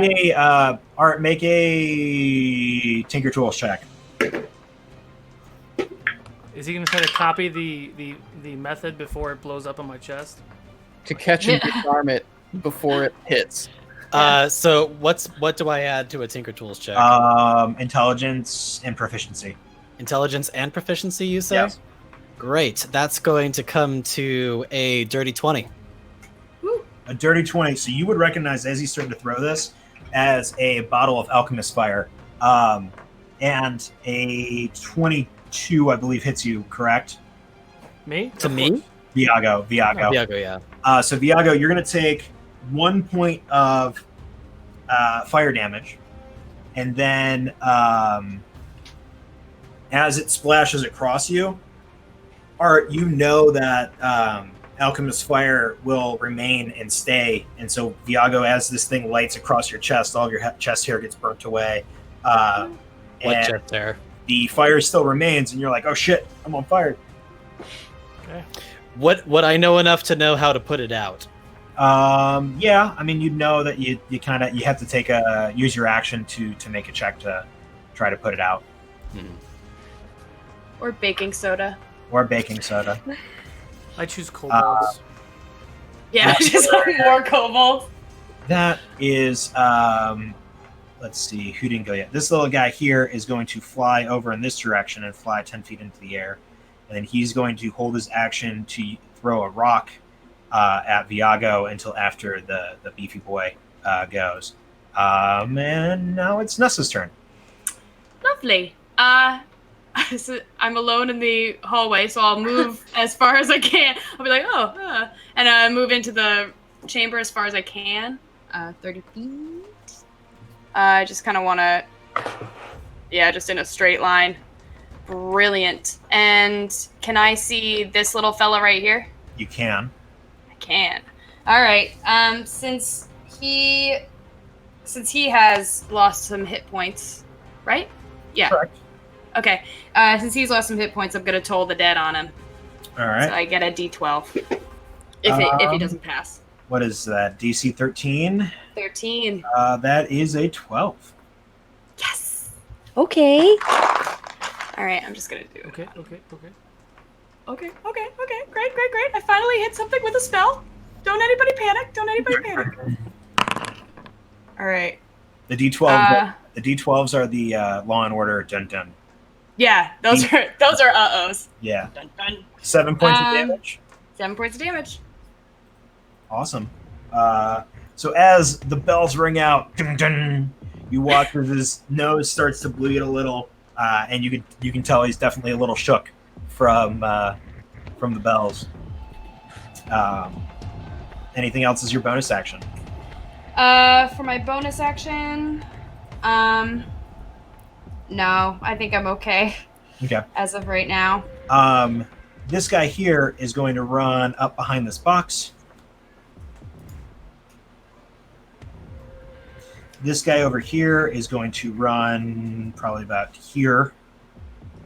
make a Tinker Tools check. Is he going to try to copy the method before it blows up on my chest? To catch and disarm it before it hits. So what do I add to a Tinker Tools check? Intelligence and proficiency. Intelligence and proficiency, you say? Yes. Great. That's going to come to a dirty 20. A dirty 20. So you would recognize as he's starting to throw this as a bottle of Alchemist Fire. And a 22, I believe, hits you, correct? Me? To me? Viago. Oh, Viago, yeah. So Viago, you're going to take 1 point of fire damage. And then as it splashes across you, Art, you know that Alchemist Fire will remain and stay. And so, Viago, as this thing lights across your chest, all of your chest hair gets burnt away. What chest hair? The fire still remains, and you're like, oh shit, I'm on fire. Okay. What I know enough to know how to put it out. Yeah, I mean, you'd know that you have to take use your action to make a check to try to put it out. Or baking soda. Or baking soda. I choose kobolds. Yeah, just like more kobolds. That is, let's see, who didn't go yet? This little guy here is going to fly over in this direction and fly 10 feet into the air. And then he's going to hold his action to throw a rock at Viago until after the beefy boy goes. And now it's Nessa's turn. Lovely. So I'm alone in the hallway, so I'll move as far as I can. I'll be like, and move into the chamber as far as I can. 30 feet. I just kind of want to, just in a straight line. Brilliant. And can I see this little fella right here? You can. I can. All right. Since he has lost some hit points, right? Yeah. Correct. Okay. Since he's lost some hit points, I'm gonna toll the dead on him. All right. So I get a D12 if he doesn't pass. What is that? DC 13? 13. That is a 12. Yes. Okay. All right. I'm just gonna do. Okay. Okay. Great. I finally hit something with a spell. Don't anybody panic. All right. The D12. The D12s are the Law and Order dun dun. Yeah, those are uh-ohs. Yeah. Dun, dun. 7 points of damage. 7 points of damage. Awesome. So as the bells ring out, dun, dun, you watch as his nose starts to bleed a little, and you can tell he's definitely a little shook from the bells. Anything else as your bonus action? For my bonus action, no, I think I'm okay. Okay. As of right now. This guy here is going to run up behind this box. This guy over here is going to run probably about here.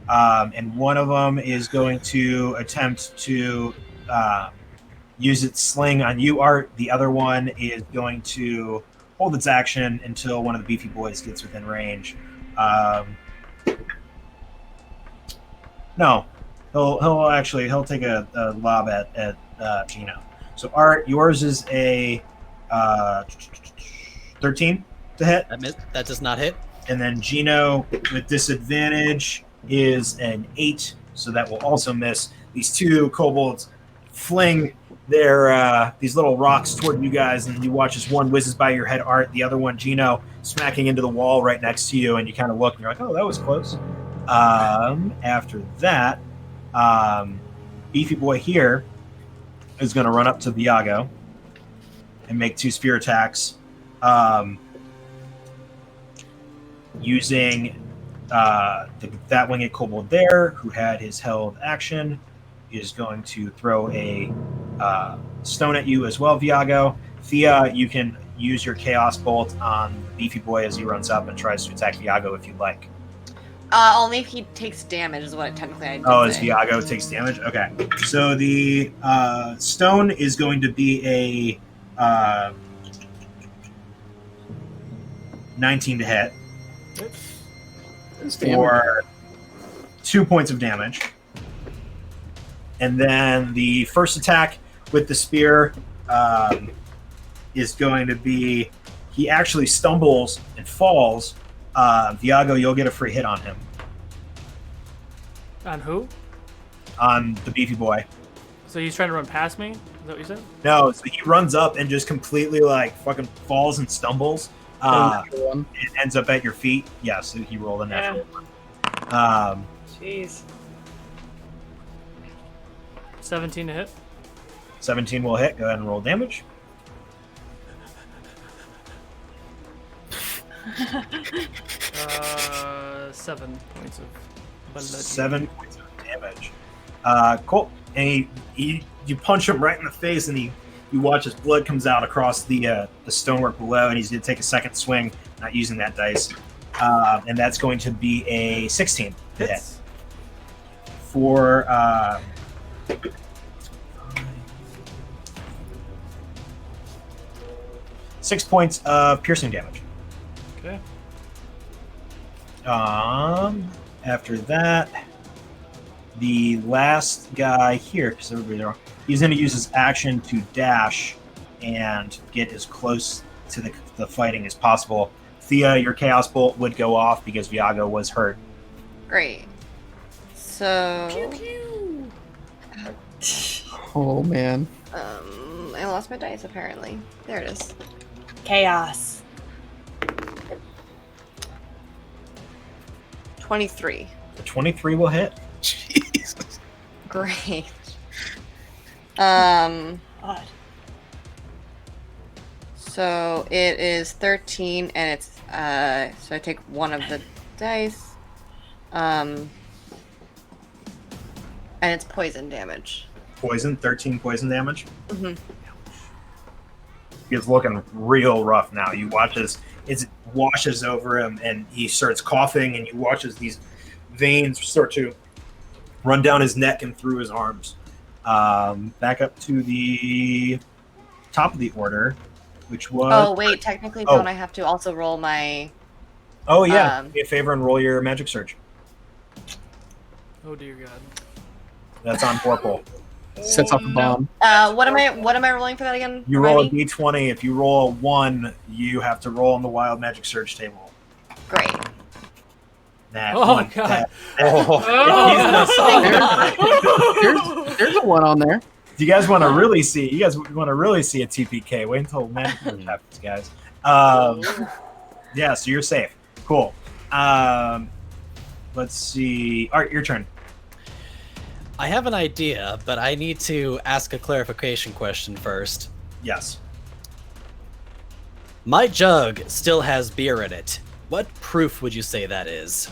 And one of them is going to attempt to use its sling on you, Art. The other one is going to hold its action until one of the beefy boys gets within range. No, he'll take a lob at Gino. So Art, yours is a 13 to hit. That does not hit. And then Gino with disadvantage is an 8, so that will also miss. These two kobolds fling their these little rocks toward you guys, and you watch as one whizzes by your head, Art, the other one, Gino, smacking into the wall right next to you, and you kind of look and you're like, oh, that was close. After that, beefy boy here is going to run up to Viago and make 2 spear attacks. Using that winged kobold there, who had his held action, is going to throw a stone at you as well, Viago. Thea, you can use your Chaos Bolt on the beefy boy as he runs up and tries to attack Viago if you'd like. Only if he takes damage is what technically I did. Oh, as Viago takes damage? Okay. So the stone is going to be a 19 to hit. For 2 points of damage. And then the first attack with the spear is going to be, he actually stumbles and falls. Viago, you'll get a free hit on him. On who? On the beefy boy. So he's trying to run past me? Is that what you said? No, so he runs up and just completely fucking falls and stumbles. It ends up at your feet. Yeah, so he rolled a natural one. Jeez. 17 to hit. 17 will hit. Go ahead and roll damage. Uh, 7 points of bludgeoning. 7 points of damage. Cool. And you punch him right in the face, and you watch his blood comes out across the stonework below, and he's going to take a second swing, not using that dice. And that's going to be a 16 to hit. For 6 points of piercing damage. Okay. After that, the last guy here, because he's going to use his action to dash and get as close to the fighting as possible. Thea, your Chaos Bolt would go off because Viago was hurt. Great. So. Pew pew. Oh man. I lost my dice apparently. There it is. Chaos. 23. The 23 will hit. Jesus. Great. God. So it is 13, and it's so I take one of the dice, and it's poison damage. Poison, 13 poison damage. Mm-hmm. He's looking real rough now. You watch as it washes over him, and he starts coughing, and you watch as these veins start to run down his neck and through his arms. Back up to the top of the order, which was... Oh wait, technically, don't I have to also roll my? Oh yeah, do me a favor and roll your magic surge. Oh dear God. That's on Vorpal. Sets off a bomb. What am I rolling for that again? You roll a Remind me? d20. If you roll a 1, you have to roll on the wild magic surge table. Great. That Oh, one. God. There's a one on there. Do you guys want to really see? You guys want to really see a TPK? Wait until magic surge happens, guys. Yeah, so you're safe. Cool. Let's see. Art, your turn. I have an idea, but I need to ask a clarification question first. Yes. My jug still has beer in it. What proof would you say that is?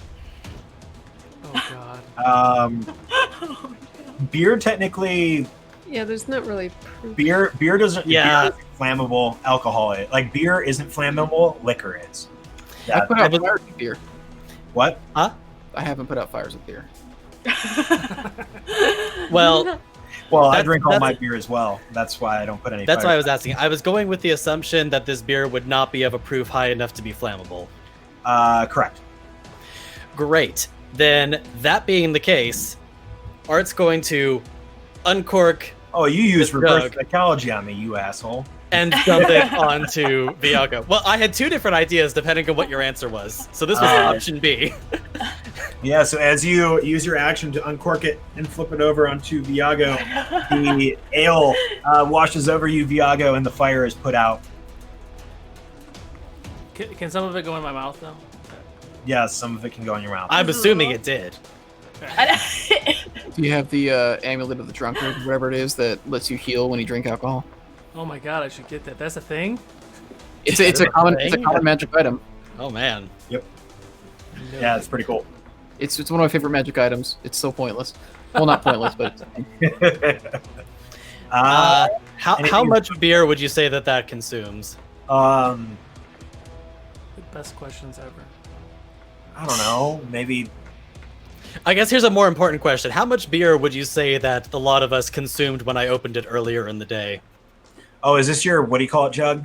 Oh God. Beer technically. Yeah, there's not really proof. Beer doesn't. Yeah. Beer isn't flammable. Alcohol, like beer isn't flammable. Liquor is. I put out I was- fires with beer. What? I haven't put out fires with beer. Well, Well, I That's- drink all that's- my beer as well. That's why I don't put any. that's why I fire. was asking. I was going with the assumption that this beer would not be of a proof high enough to be flammable. Correct. Great. Then, that being the case, Art's going to uncork Oh, you use The reverse jug. psychology on me, you asshole. and dump it onto Viago. Well, I had two different ideas depending on what your answer was. So this was option B. Yeah, so as you use your action to uncork it and flip it over onto Viago, the ale washes over you, Viago, and the fire is put out. Can some of it go in my mouth though? Yeah, some of it can go in your mouth. I'm assuming it did. Do you have the amulet of the drunkard, whatever it is that lets you heal when you drink alcohol? Oh my God, I should get that. That's a thing. It's a common magic item. Oh man. Yeah, it's pretty cool. It's one of my favorite magic items. It's so pointless. Well, not pointless, but How much beer would you say that consumes? The best questions ever. I don't know, maybe. I guess here's a more important question. How much beer would you say that the lot of us consumed when I opened it earlier in the day? Oh, is this your, what do you call it, jug?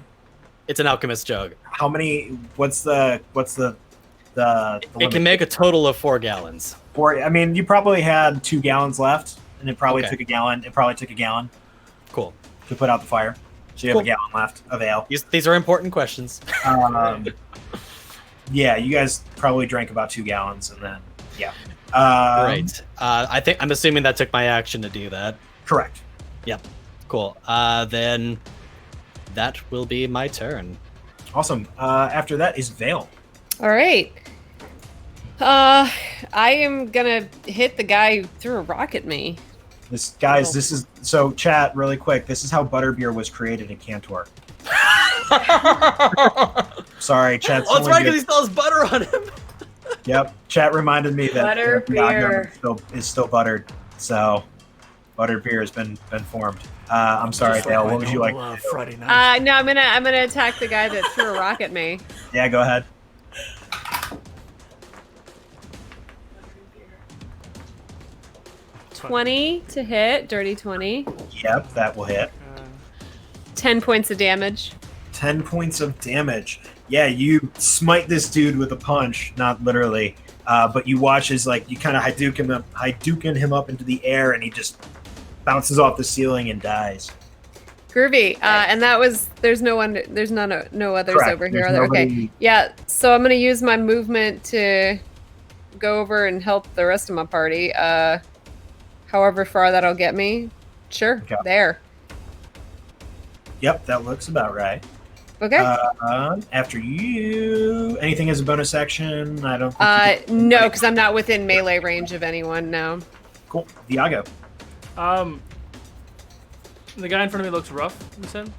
It's an alchemist jug. How many? What's the It limit? can make a total of 4 gallons. I mean, you probably had 2 gallons left, and it probably Okay. took a gallon. It probably took a gallon Cool. to put out the fire. So you have Cool. a gallon left of ale. These are important questions. Yeah, you guys probably drank about 2 gallons, and then yeah. Right. I'm assuming that took my action to do that. Correct. Cool. Then that will be my turn. Awesome. After that is Vale. All right. I am gonna hit the guy who threw a rock at me. This guys, this is so chat really quick. This is how butterbeer was created in Kantor. Sorry, chat's Oh, it's only right good- because he still has butter on him. Yep, chat reminded me that Butterbeer. is still buttered. So, butterbeer has been formed. I'm sorry, Just Dale. my What would you like? normal, Friday night. No, I'm gonna attack the guy that threw a rock at me. Yeah, go ahead. 20 to hit, dirty 20. Yep, that will hit. 10 points of damage. 10 points of damage. Yeah, you smite this dude with a punch, not literally, but you watch as like you kind of Hadouken him up into the air, and he just bounces off the ceiling and dies. Groovy. And that was. There's no others Correct. over here. There's Are there? Okay. nobody- Yeah. So I'm gonna use my movement to go over and help the rest of my party. However far that'll get me. Sure. Okay. There. Yep, that looks about right. Okay. After you, anything as a bonus action? I don't. Think you No, because I'm not within melee range of anyone now. Cool. Viago. The guy in front of me looks rough, you said?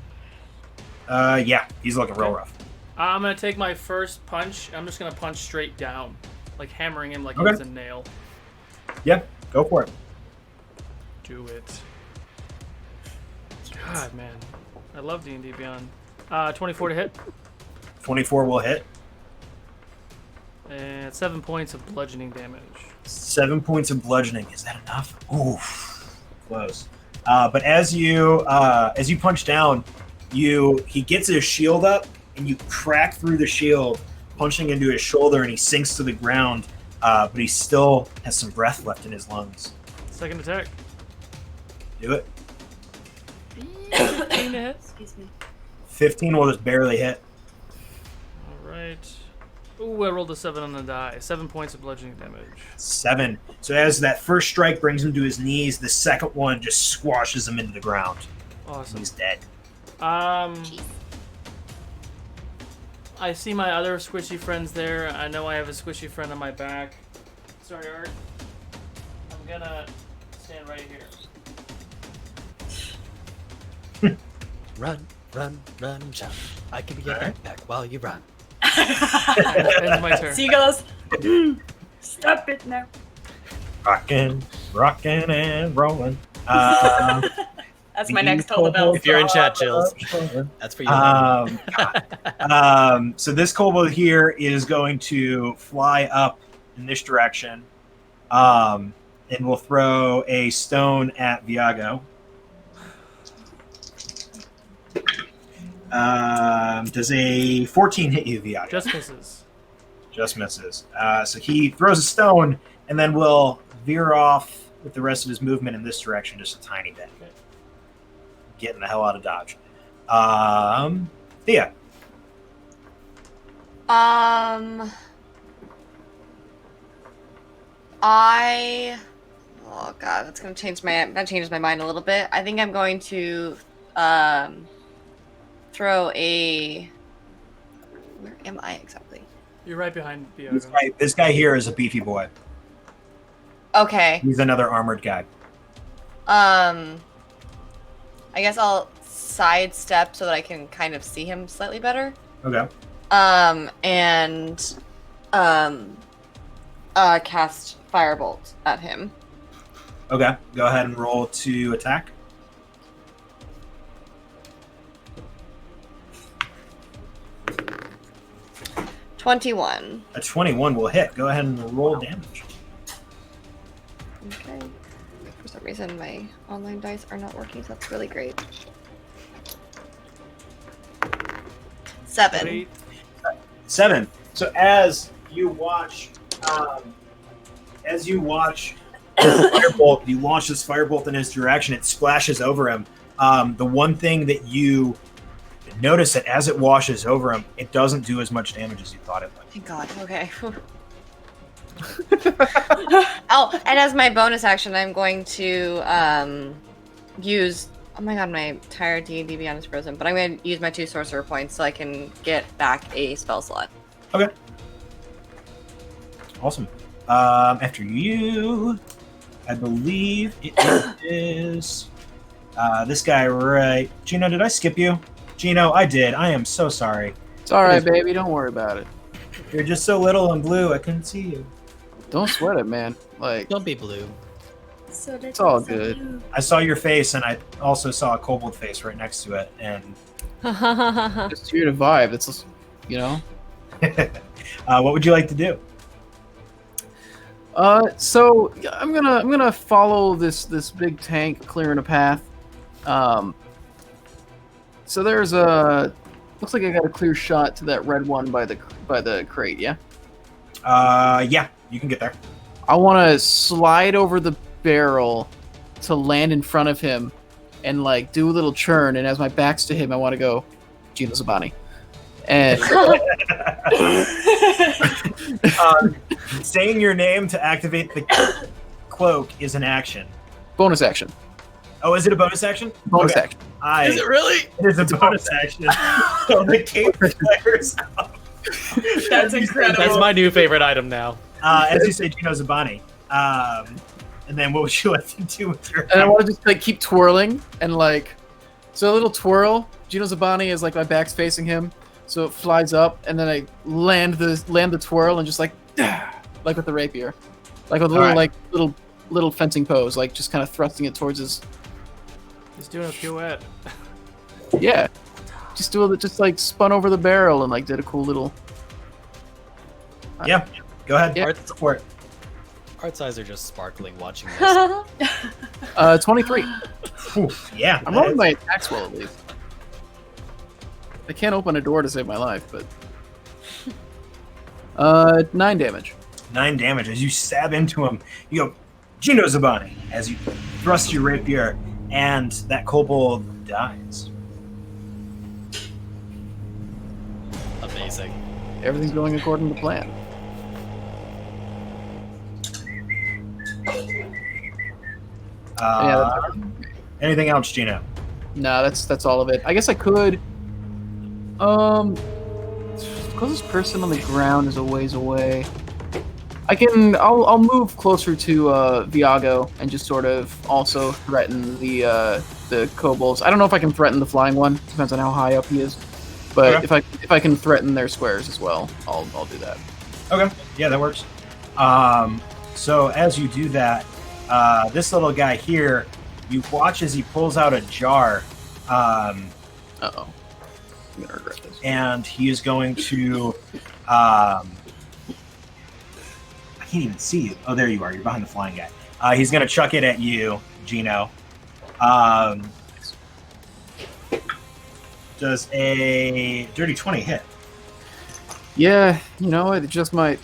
Yeah, he's looking real Okay. rough. I'm going to take my first punch. I'm just going to punch straight down, like hammering him like Okay. it was a nail. Yeah, go for it. Do it. God, man. I love D&D Beyond. 24 to hit. 24 will hit. And 7 points of bludgeoning damage. 7 points of bludgeoning. Is that enough? Oof, close. But as you punch down, he gets his shield up, and you crack through the shield, punching into his shoulder, and he sinks to the ground. But he still has some breath left in his lungs. Second attack. Do it. 15 to hit. Excuse me. 15 will just barely hit. All right. Ooh, I rolled a 7 on the die. 7 points of bludgeoning damage. 7. So as that first strike brings him to his knees, the second one just squashes him into the ground. Awesome. He's dead. I see my other squishy friends there. I know I have a squishy friend on my back. Sorry, Art. I'm gonna stand right here. Run, run, run, jump. I can be your backpack while you run. End my turn. Seagulls. Stop it now. Rockin', and rolling. That's my next Toll the Bells. If you're in chat, Chills, that's for you. So this kobold here is going to fly up in this direction, and we'll throw a stone at Viago. Does a 14 hit you, Viago? Just misses. Just misses. So he throws a stone, and then will veer off with the rest of his movement in this direction just a tiny bit. Okay. Getting the hell out of Dodge. Thea. Oh god, that's gonna change that changes my mind a little bit. I think I'm going to throw a. Where am I exactly? You're right behind Viago. This guy here is a beefy boy. Okay. He's another armored guy. I guess I'll sidestep so that I can kind of see him slightly better. Okay. And cast Firebolt at him. Okay. Go ahead and roll to attack. $21. A 21 will hit. Go ahead and roll damage. Okay. For some reason, my online dice are not working, so that's really great. 7. Great. 7. So as you watch Firebolt, you launch this Firebolt in his direction. It splashes over him. The one thing that you notice that as it washes over him, it doesn't do as much damage as you thought it would. Thank God. Okay. Oh, and as my bonus action, I'm going to use. Oh my God, my entire D&D Beyond is frozen. But I'm going to use my 2 sorcerer points so I can get back a spell slot. Okay. Awesome. After you, I believe it is this guy, right? Gino, did I skip you? Gino, I did. I am so sorry. It's all right, baby. Don't worry about it. You're just so little and blue. I couldn't see you. Don't sweat it, man. Like, Don't be blue. So it's all good. I saw your face, and I also saw a kobold face right next to it. And Just here to vibe. It's, you know. what would you like to do? So I'm gonna follow this big tank clearing a path. So there's a Looks like I got a clear shot to that red one by the crate. Yeah. Yeah, you can get there. I want to slide over the barrel to land in front of him, and like do a little churn. And as my back's to him, I want to go, Gino Zabani, and saying your name to activate the cloak is an action. bonus action. Oh, is it a bonus action? Bonus action. Is it really? It is a bonus action. So the cape flares up. That's incredible. That's my new favorite item now. As you say, Gino Zabani. And then what would you like to do with your... And I want to just like keep twirling and like, so a little twirl. Gino Zabani is like my back's facing him, so it flies up, and then I land the twirl and just like with the rapier, like with a little like little fencing pose, like just kind of thrusting it towards his. He's doing a pirouette. Yeah, just like spun over the barrel and like did a cool little. Yeah, go ahead. Yeah. Go for it. Art's eyes are just sparkling watching this. 23. Oof, yeah. I'm rolling my attacks well at least. I can't open a door to save my life, but 9 damage. 9 damage. As you stab into him, you go, Gino Zabani, as you thrust your rapier, and that kobold dies. Amazing. Everything's going according to plan. Anything else, Gino? No, that's all of it. I guess I could. Closest person on the ground is a ways away. I'll move closer to Viago and just sort of also threaten the kobolds. I don't know if I can threaten the flying one. Depends on how high up he is. But Okay. if I can threaten their squares as well, I'll do that. Okay, yeah, that works. So as you do that, this little guy here, you watch as he pulls out a jar, Uh-oh. I'm gonna regret this. and he is going to. I can't even see you. Oh, there you are. You're behind the flying guy. He's going to chuck it at you, Gino. Does a dirty 20 hit? Yeah, it just might.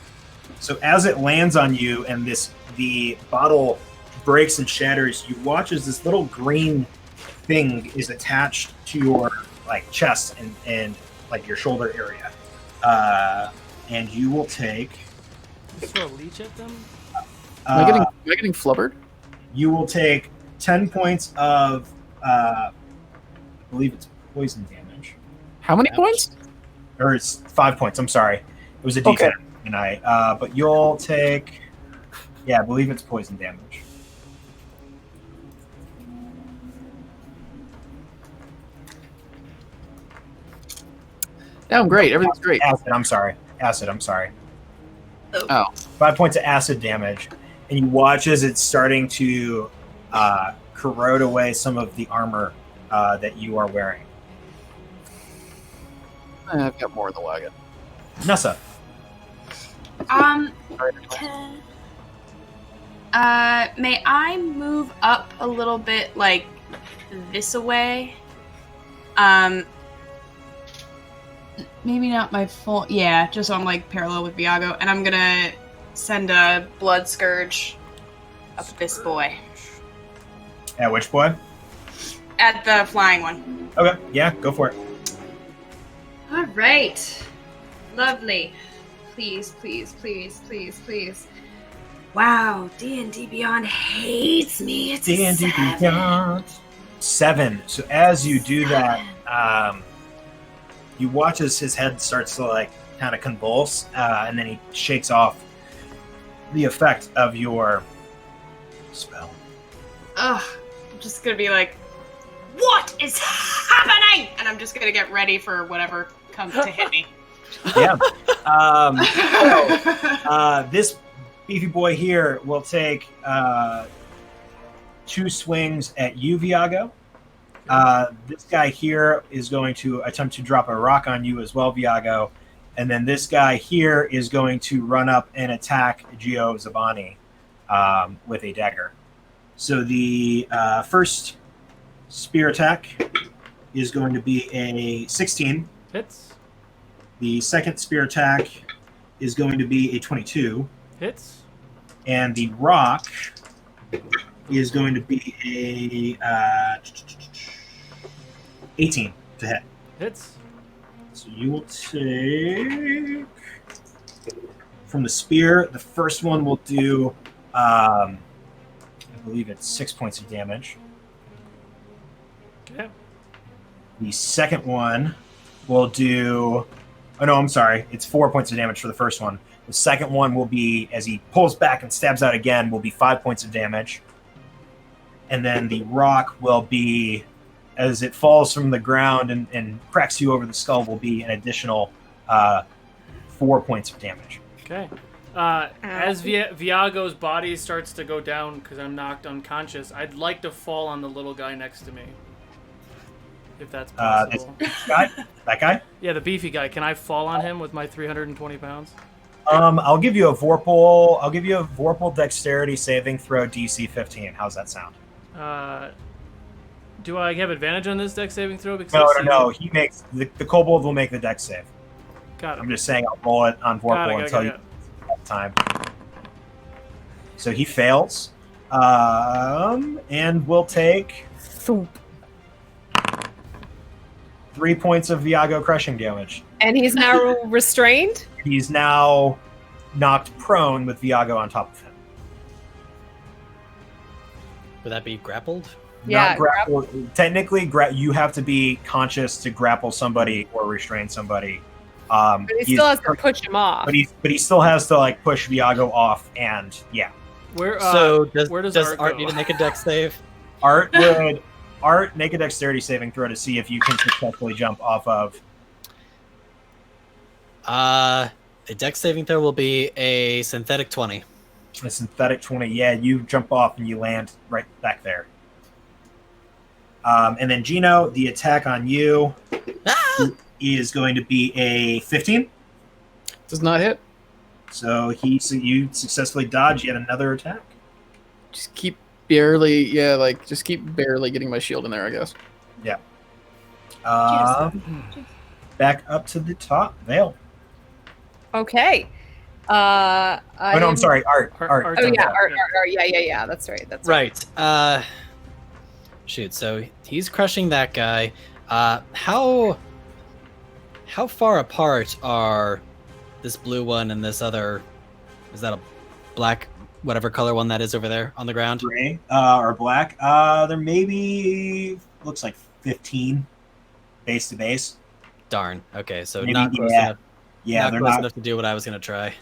So as it lands on you and the bottle breaks and shatters, you watch as this little green thing is attached to your like chest and like your shoulder area. And you will take Just throw a leech at them? Am I getting flubbered? you will take 10 points of I believe it's poison damage. How many points? Or it's 5 points, I'm sorry. It was a D10 Okay. tonight. But you'll take I believe it's poison damage. Yeah, I'm great. Everything's great. Acid, I'm sorry. Oh. 5 points of acid damage. And you watch as it's starting to corrode away some of the armor that you are wearing. I've got more in the wagon. Nessa. May I move up a little bit, like this away? Maybe not my full. Yeah, just so I'm like parallel with Viago, and I'm gonna send a blood scourge up this boy. At which boy? At the flying one. Okay, yeah, go for it. All right. Lovely. Please, please, please, please, please. Wow, D&D Beyond hates me. It's a 7. 7. So as you do that, you watch as his head starts to like kind of convulse, and then he shakes off the effect of your spell. Ugh. I'm just gonna be like, what is happening? And I'm just gonna get ready for whatever comes to hit me. Yeah. This beefy boy here will take 2 swings at you, Viago. This guy here is going to attempt to drop a rock on you as well, Viago. And then this guy here is going to run up and attack Gio Zabani with a dagger. So the first spear attack is going to be a 16 Hits. The second spear attack is going to be a 22. Hits. And the rock is going to be a 18 to hit. Hits. So you will take from the spear. The first one will do, I believe it's 6 points of damage. Okay. The second one will do. Oh no, I'm sorry. It's 4 points of damage for the first one. The second one will be, as he pulls back and stabs out again, will be 5 points of damage. And then the rock will be, as it falls from the ground and cracks you over the skull, will be an additional 4 points of damage. Okay. As Viago's body starts to go down because I'm knocked unconscious, I'd like to fall on the little guy next to me. If that's possible. That guy? Yeah, the beefy guy. Can I fall on him with my 320 pounds? I'll give you a Vorpal. I'll give you a Vorpal dexterity saving throw DC 15. How's that sound? Do I have advantage on this dex saving throw? Because No. He makes the kobold will make the dex save. Got it. I'm just saying I'll roll it on Vorpal until you have time. So he fails, and we'll take 3 points of Viago crushing damage. And he's now restrained? He's now knocked prone with Viago on top of him. Would that be grappled? Yeah, Not grapple. Technically, you have to be conscious to grapple somebody or restrain somebody. But he still has to push him off. But he still has to like push Viago off, and yeah. Where does Art need to make a dex save? Art make a dexterity saving throw to see if you can successfully jump off of. A dex saving throw will be a synthetic 20. A synthetic 20, yeah, you jump off and you land right back there. And then Gino, the attack on you is going to be a 15. Does not hit. So you successfully dodge yet another attack. Just keep barely getting my shield in there, I guess. Yeah. Back up to the top, Vale. Okay. I'm sorry, Art. Oh yeah, Art. Yeah. That's right. Right. Shoot. So he's crushing that guy. How far apart are this blue one and this other? Is that a black, whatever color one that is over there on the ground? Gray or black? There maybe looks like 15 base to base. Darn. Okay, so Maybe, not close enough. Yeah, not they're close not enough to do what I was gonna try.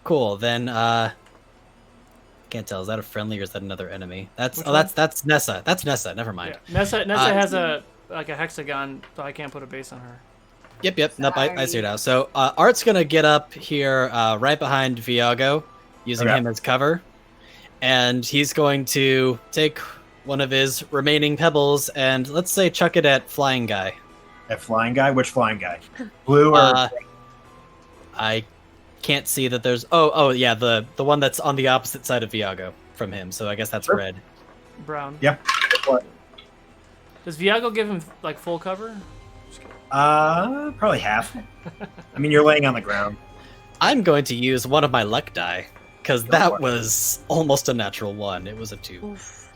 Cool. Then can't tell. Is that a friendly or is that another enemy? That's Nessa. That's Nessa. Never mind. Yeah. Nessa has a hexagon, so I can't put a base on her. Yep. Nope, I see it now. So Art's gonna get up here right behind Viago, using him as cover, and he's going to take one of his remaining pebbles and let's say chuck it at Flying Guy. At Flying Guy? Which Flying Guy? Blue or? I can't see that there's. Oh yeah, the one that's on the opposite side of Viago from him. So I guess that's red. Brown. Yep. What? Does Viago give him like full cover? Probably half. I mean, you're laying on the ground. I'm going to use one of my luck die because that was almost a natural 1. It was a 2. Oof.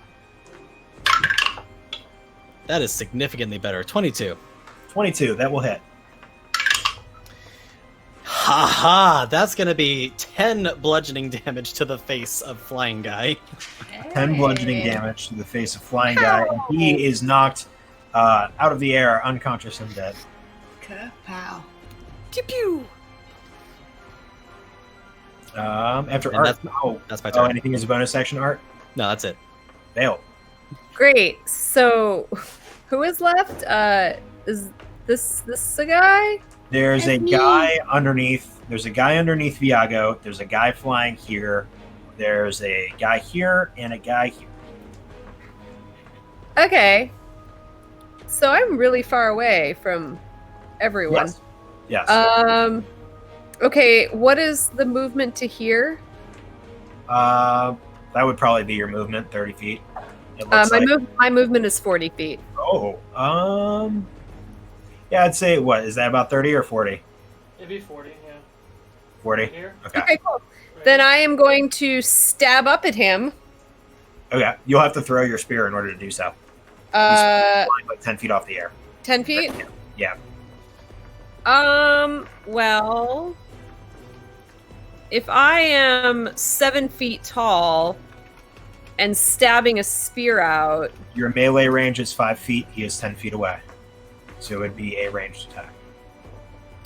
That is significantly better. 22. 22. That will hit. Haha! That's going to be 10 bludgeoning damage to the face of Flying Guy. 10 bludgeoning damage to the face of Flying Guy, and he is knocked out of the air, unconscious and dead. Kapow. Pew pew. After And Art, that's my turn. anything as a bonus action, Art? No, that's it. Vale. Great. So, who is left? Is this a guy? There's a guy underneath. There's a guy underneath Viago. There's a guy flying here. There's a guy here and a guy here. Okay. So I'm really far away from everyone. Yes. Okay, what is the movement to here? That would probably be your movement, 30 feet. It looks like. My movement is 40 feet. Oh, yeah, I'd say what is that about 30 or 40? It'd be 40, yeah. 40. Right here. Okay. Okay, cool. Then I am going to stab up at him. Okay. You'll have to throw your spear in order to do so. He's flying like 10 feet off the air. 10 feet? Yeah. Well, if I am 7 feet tall and stabbing a spear out, Your melee range is 5 feet. He is 10 feet away. So it would be a ranged attack.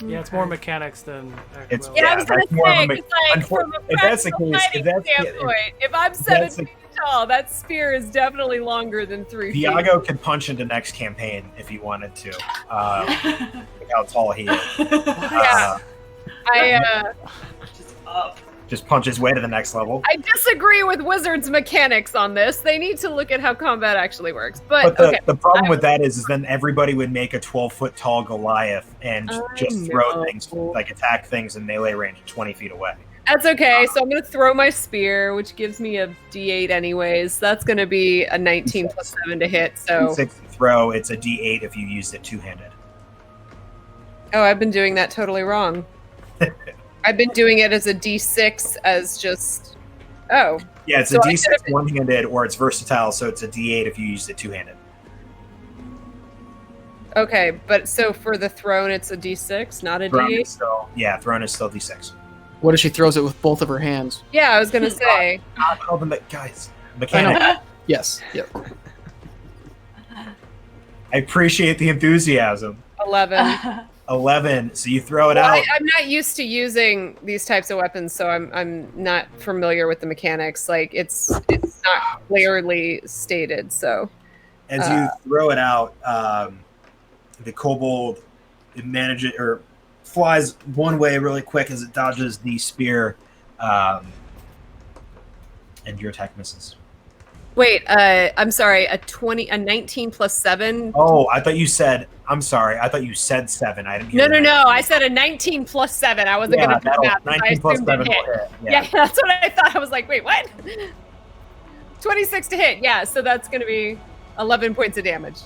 Yeah, it's more mechanics than It's- will. yeah, I was gonna that's more of say, a 'cause, like, from a if that's the practical case, fighting if that's standpoint, if I'm 7 that's the- feet tall, that spear is definitely longer than 3 feet. Viago could punch into next campaign if he wanted to. Look how tall he is. Yeah. Just up. Just punch his way to the next level. I disagree with Wizards' mechanics on this. They need to look at how combat actually works. But, But okay. the problem with that is then everybody would make a 12-foot tall Goliath and just throw know. things, like attack things in melee range 20 feet away. That's okay. So I'm going to throw my spear, which gives me a D8 anyways. That's going to be a 19 plus 7 to hit. So, 6 to throw, it's a D8 if you used it two-handed. oh, I've been doing that totally wrong. I've been doing it as a D6 as just, oh. Yeah, it's So a I D6 could've- one-handed, or it's versatile, so it's a D8 if you used it two-handed. Okay, but so for the throne, it's a D6, not a Throne D8? is still, yeah, throne is still D6. What if she throws it with both of her hands? Yeah, I was going to say. Oh, guys, mechanic. Yes. Yep. I appreciate the enthusiasm. 11. 11, so you throw it Well, out. I'm not used to using these types of weapons, so I'm not familiar with the mechanics. Like it's not clearly stated. So As you throw it out, the kobold manages or flies one way really quick as it dodges the spear, and your attack misses. wait, I'm sorry, a 19 plus 7. Oh, I thought you said. I'm sorry. I thought you said 7. I didn't hear. No, the no, 19. I said a 19 plus 7. I wasn't Yeah, going to do that'll- that. 19 plus 7 will hit. Yeah, that's what I thought. I was like, wait, what? 26 to hit. Yeah, so that's going to be 11 points of damage.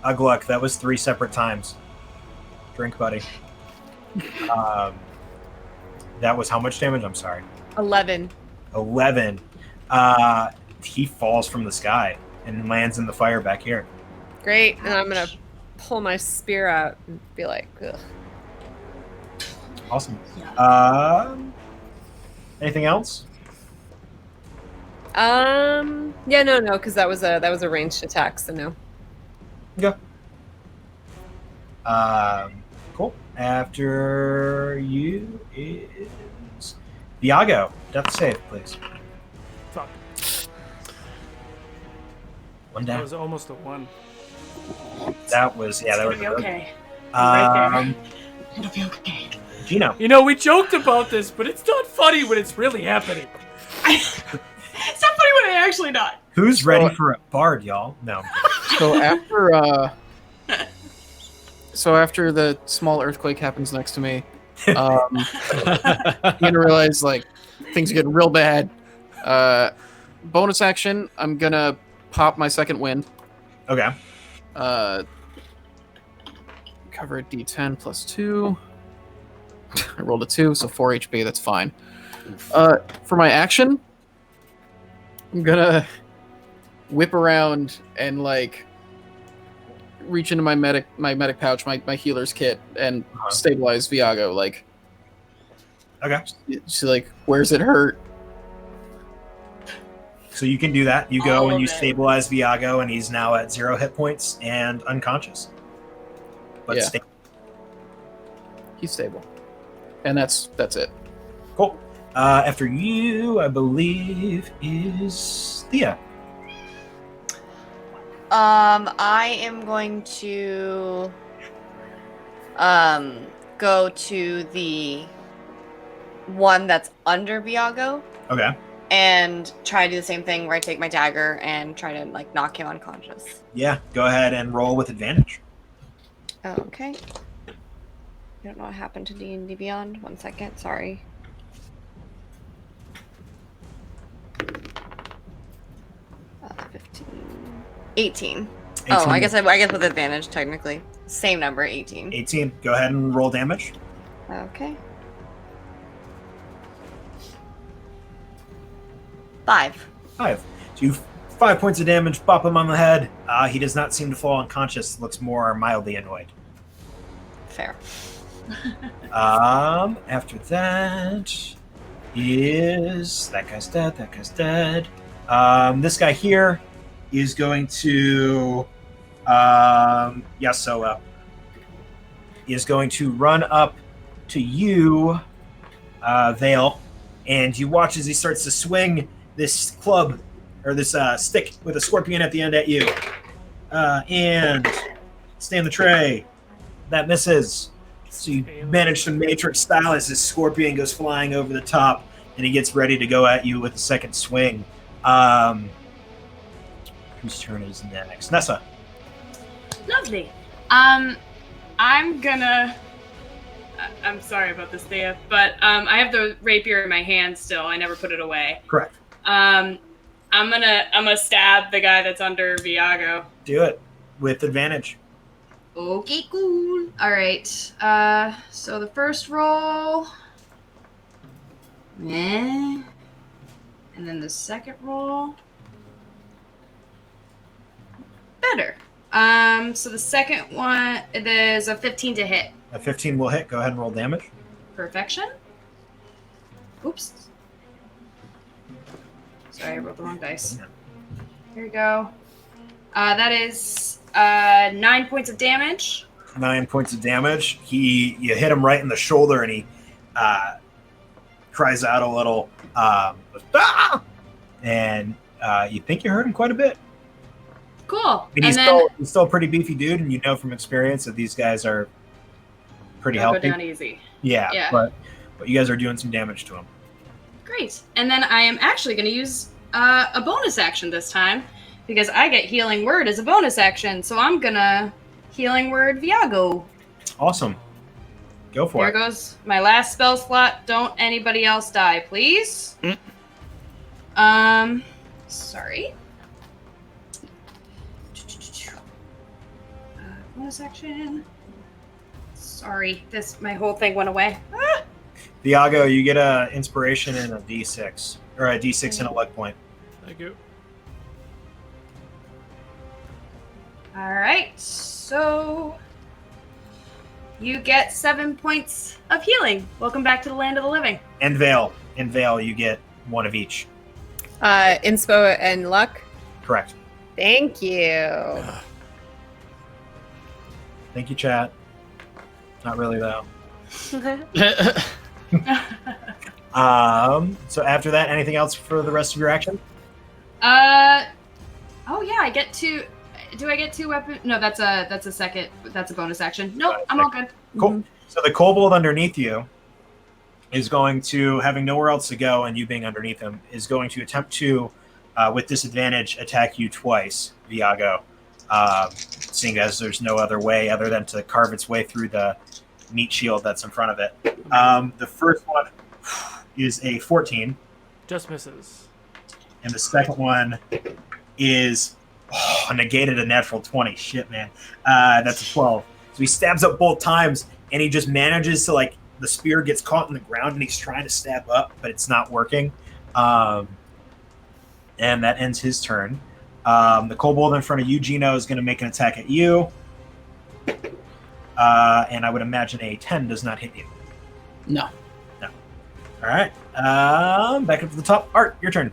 Ugluck, that was 3 separate times. Drink, buddy. That was how much damage? I'm sorry. 11. 11. He falls from the sky and lands in the fire back here. Great. And I'm going to pull my spear out and be like, ugh. Awesome. Anything else? Yeah, no, because that was a ranged attack, so no. Yeah. Cool. After you is Viago. Death save, please. Fuck. One That down. was almost a 1. That was It'll was be good. okay. Right there. It'll be okay. Gino. You know, we joked about this, but it's not funny when it's really happening. It's not funny when I actually not. Who's ready for a bard, y'all? No. So after the small earthquake happens next to me, you're gonna realize like things are getting real bad. Bonus action, I'm gonna pop my second wind. Okay. Cover a D10 plus 2. I rolled a 2, so 4 HP. That's fine. For my action, I'm gonna whip around and like reach into my medic pouch, my healer's kit, and stabilize Viago. Like, Okay. she's like, where's it hurt? So you can do that. You go All and you of it. stabilize Viago, and he's now at 0 hit points and unconscious. But Yeah. He's stable, and that's it. Cool. After you, I believe, is Thea. I am going to go to the one that's under Viago Okay. and try to do the same thing where I take my dagger and try to like knock him unconscious. Yeah. Go ahead and roll with advantage. Oh, okay. I don't know what happened to D&D Beyond. 1 second, sorry. Uh, 15, 18. Oh, I guess with advantage technically. Same number, 18. 18. Go ahead and roll damage. Okay. 5. 5. So you 5 points of damage, bop him on the head. He does not seem to fall unconscious. Looks more mildly annoyed. Fair. After that is that guy's dead. That guy's dead. This guy here is going to Yasoa is going to run up to you, Vale, and you watch as he starts to swing this club or this stick with a scorpion at the end at you, and stay in the tray. That misses. So you manage to matrix style as this scorpion goes flying over the top, and he gets ready to go at you with a second swing. Whose turn is next? Nessa. Lovely. I'm sorry about this, Thea, but I have the rapier in my hand still. I never put it away. Correct. I'm gonna stab the guy that's under Viago. Do it with advantage. Okay, cool. All right. So the first roll, and then the second roll, better. So the second one, it is a 15 to hit. A 15 will hit. Go ahead and roll damage. Perfection. Oops. Sorry, I rolled the wrong dice. Here we go. That is 9 points of damage. 9 points of damage. You hit him right in the shoulder, and he cries out a little, and you think you hurt him quite a bit. Cool. I mean, he's still a pretty beefy dude, and you know from experience that these guys are pretty They'll healthy. go down easy. Yeah, but you guys are doing some damage to him. Great. And then I am actually going to use a bonus action this time, because I get Healing Word as a bonus action. So I'm going to Healing Word Viago. Awesome. Go for Here it. goes my last spell slot. Don't anybody else die, please. Sorry. Bonus action. Sorry, my whole thing went away. Viago, you get a inspiration and a D6, or a D6 and a luck point. Thank you. All right, so you get 7 points of healing. Welcome back to the land of the living. And Vale, you get one of each. Inspo and luck. Correct. Thank you. Thank you, chat. Not really though. So after that, anything else for the rest of your action? Oh yeah, I get to. Do I get 2 weapons? No, that's a second. That's a bonus action. Nope, I'm all good. Cool. So the kobold underneath you is going to, having nowhere else to go, and you being underneath him, is going to attempt to, with disadvantage, attack you twice, Viago. Seeing as there's no other way other than to carve its way through the meat shield that's in front of it. The first one is a 14. Just misses. And the second one is negated a natural 20. Shit, man. That's a 12. So he stabs up both times, and he just manages to, the spear gets caught in the ground, and he's trying to stab up, but it's not working. And that ends his turn. The kobold in front of you, Gino, is going to make an attack at you. And I would imagine a 10 does not hit you. No. All right. Back up to the top. Art, your turn.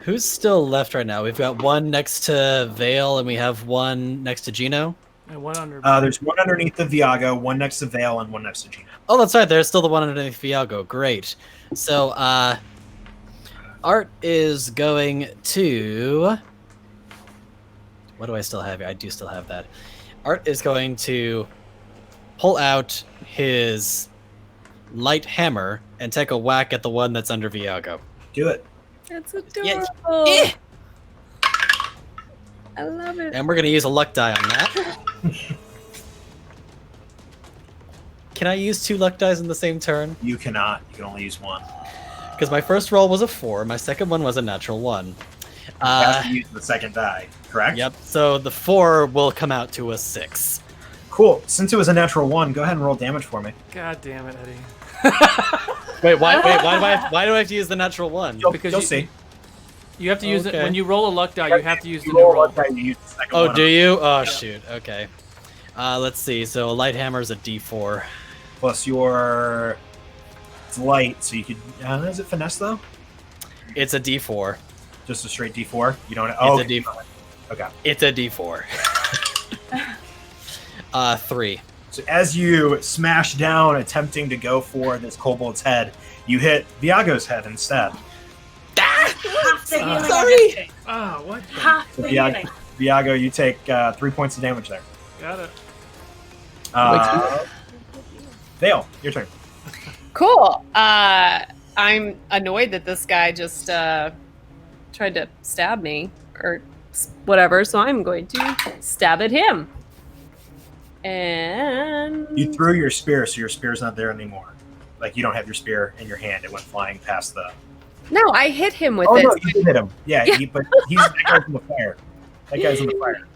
Who's still left right now? We've got one next to Vale, and we have one next to Gino. And one under. There's one underneath the Viago, one next to Vale, and one next to Gino. Oh, that's right. There's still the one underneath Viago. Great. So, Art is going to... What do I still have here? I do still have that. Art is going to pull out his light hammer and take a whack at the one that's under Viago. Do it. That's Yeah. adorable. I love it. And we're going to use a luck die on that. Can I use 2 luck dice in the same turn? You cannot. You can only use one. Because my first roll was a 4, my second one was a natural 1. You have to use the second die, correct? Yep. So the 4 will come out to a 6. Cool. Since it was a natural 1, go ahead and roll damage for me. God damn it, Eddie. Why do I have to use the natural 1? Because You'll see. You have to use it Okay. when you roll a luck die. You have to use the You new roll roll. one die, you use the second Oh, one. do you? Oh, shoot. Okay. Let's see. So a light hammer is a D4. Plus your... It's light, so you could... is it finesse, though? It's a D4. Just a straight D4? You don't... It's Oh, a D4. okay. It's a D4. 3. So as you smash down, attempting to go for this kobold's head, you hit Viago's head instead. Half the healing. Sorry. Ah, what? The? Half So the healing. Viago, you take 3 points of damage there. Got it. Vale, your turn. Cool. I'm annoyed that this guy just tried to stab me or whatever, so I'm going to stab at him. And You threw your spear, so your spear's not there anymore. Like, you don't have your spear in your hand. It went flying past the... no, I hit him with Oh, it. no, you did hit him. Yeah, Yeah. but that guy's in the fire. That guy's in the fire.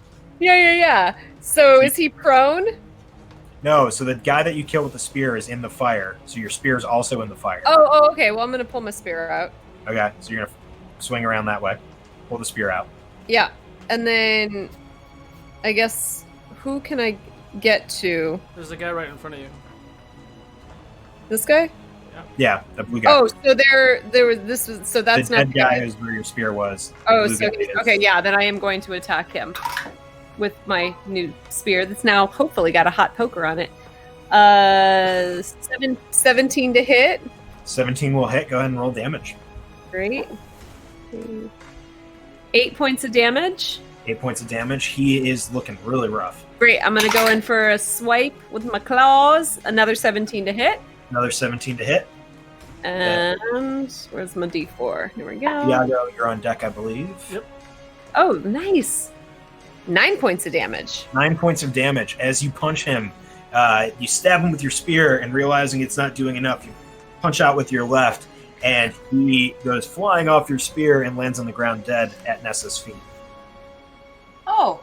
Yeah. So is he prone? No, so the guy that you killed with the spear is in the fire, so your spear is also in the fire. Oh, okay. Well, I'm gonna pull my spear out. Okay, so you're gonna swing around that way. Pull the spear out. Yeah, and then I guess who can I get to? There's a guy right in front of you. This guy? Yeah, the blue guy. Oh, so there was this was so that's the not dead guy is where your spear was. The Oh, blue so guy is- okay, yeah. Then I am going to attack him with my new spear that's now hopefully got a hot poker on it. 17 to hit. 17 will hit. Go ahead and roll damage. Great. 8 points of damage. 8 points of damage. He is looking really rough. Great. I'm going to go in for a swipe with my claws. Another 17 to hit. Another 17 to hit. And where's my D4? Here we go. Viago, you're on deck, I believe. Yep. Oh, nice. 9 points of damage. 9 points of damage. As you punch him, you stab him with your spear, and realizing it's not doing enough, you punch out with your left, and he goes flying off your spear and lands on the ground dead at Nessa's feet. Oh.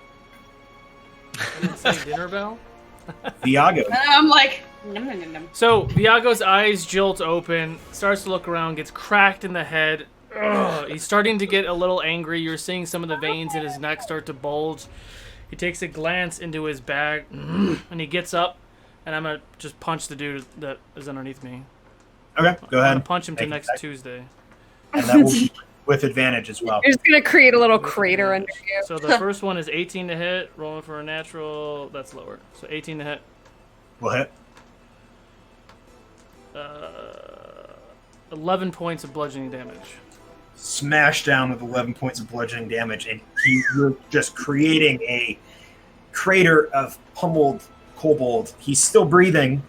I didn't say dinner bell. Viago. And I'm like, num, num, num, num. So Viago's eyes jolt open, starts to look around, gets cracked in the head. Ugh, he's starting to get a little angry. You're seeing some of the veins in his neck start to bulge. He takes a glance into his bag, and he gets up, and I'm going to just punch the dude that is underneath me. Okay, go I'm ahead. going to punch him to Make next attack. Tuesday. And that will be with advantage as well. You're just going to create a little crater under you. So the first one is 18 to hit, rolling for a natural, that's lower. So 18 to hit. Will hit. 11 points of bludgeoning damage. Smash down with 11 points of bludgeoning damage, and you're just creating a crater of pummeled kobold. He's still breathing.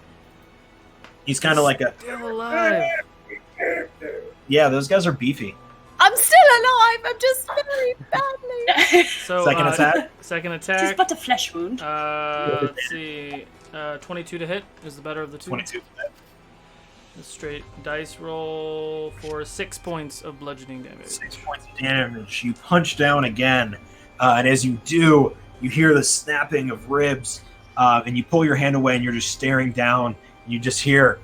He's kind of like a... Still alive. Yeah, those guys are beefy. I'm still alive. I'm just very badly. So, Second attack? Second Just attack. but a flesh wound. Let's see. 22 to hit is the better of the two. 22. A straight dice roll for 6 points of bludgeoning damage. 6 points of damage. You punch down again, and as you do, you hear the snapping of ribs, and you pull your hand away, and you're just staring down. And you just hear,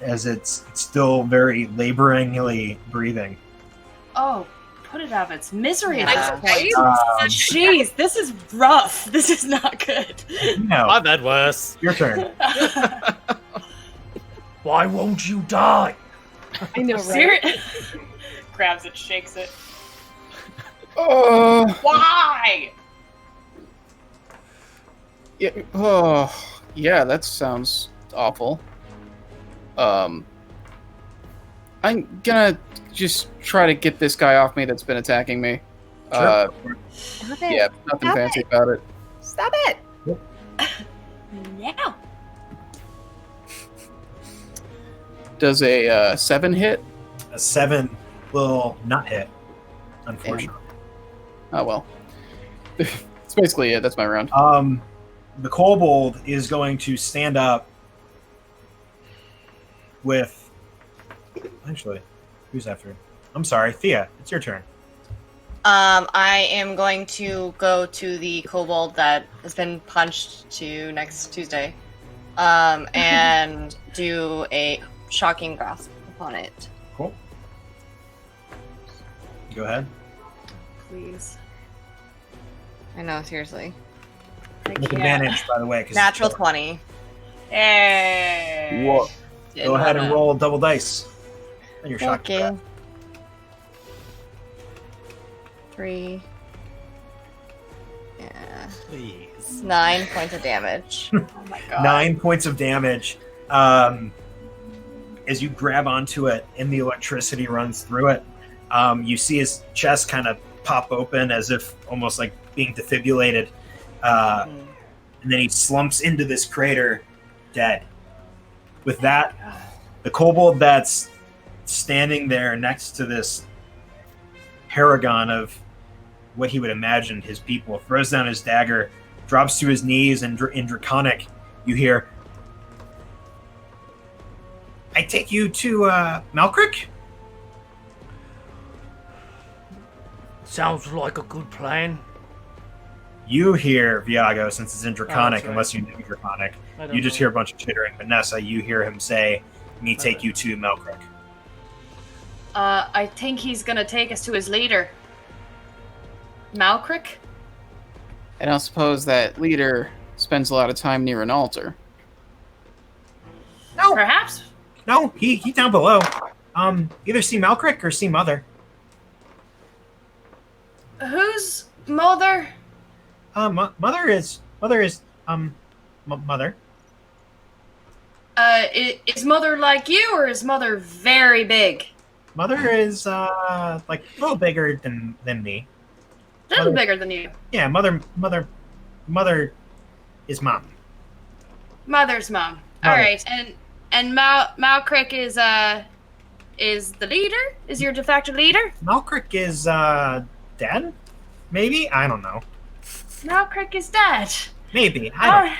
as it's still very laboringly breathing. Oh, put it out of its misery. Yeah. at this point. Um, Jeez, this is rough. This is not good. no, I've had worse. your turn. Why won't you die? I know, right? Serious. Grabs it, shakes it. Oh, Why? yeah, oh, yeah, that sounds awful. I'm gonna just try to get this guy off me that's been attacking me. Sure. Stop it. Yeah, nothing Stop fancy it. about it. Stop it. Now. Does a 7 hit? A 7 will not hit, unfortunately. Oh well. That's basically it. That's my round. The kobold is going to stand up with actually, who's after? I'm sorry, Thea. It's your turn. I am going to go to the kobold that has been punched to next Tuesday, and do a shocking grasp upon it. Cool. Go ahead. Please. I know, seriously. With advantage, by the way. 'Cause Natural 20. Hey. Whoa. Go ahead and roll double dice. And you're shocking. Okay. 3. Yeah. Please. 9 points of damage. Oh my god. 9 points of damage. As you grab onto it and the electricity runs through it, you see his chest kind of pop open as if almost like being defibrillated. And then he slumps into this crater, dead. With that, the kobold that's standing there next to this paragon of what he would imagine his people throws down his dagger, drops to his knees, and in Draconic, you hear, I take you to Malcrick? Sounds like a good plan. You hear Viago, since it's in Draconic, that's right. unless you know Draconic. I don't You just know. hear a bunch of chittering. But Nessa, you hear him say, me take Okay. you to Malcrick. I think he's gonna take us to his leader. Malcrick? I don't suppose that leader spends a lot of time near an altar. No, Perhaps? no, he down below. Either see Malcrick or see Mother. Whose mother? Mother is Mother. Is mother like you, or is mother very big? Mother is like a little bigger than me. A little Mother- bigger than you. Yeah, mother is mom. Mother's mom. Mother. All right, and Malcrick is the leader? Is your de facto leader? Malcrick is dad? Maybe? I don't know. Malcrick is dad. Maybe. I don't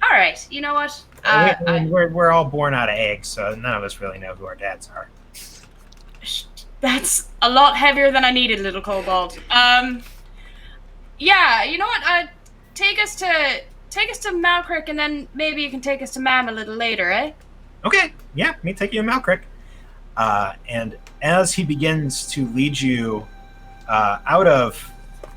All right. You know what? we're all born out of eggs, so none of us really know who our dads are. That's a lot heavier than I needed, little kobold. Yeah. You know what? Take us to Malcrick, and then maybe you can take us to Mam a little later, eh? Okay, yeah, me take you to Malcrick. And as he begins to lead you out of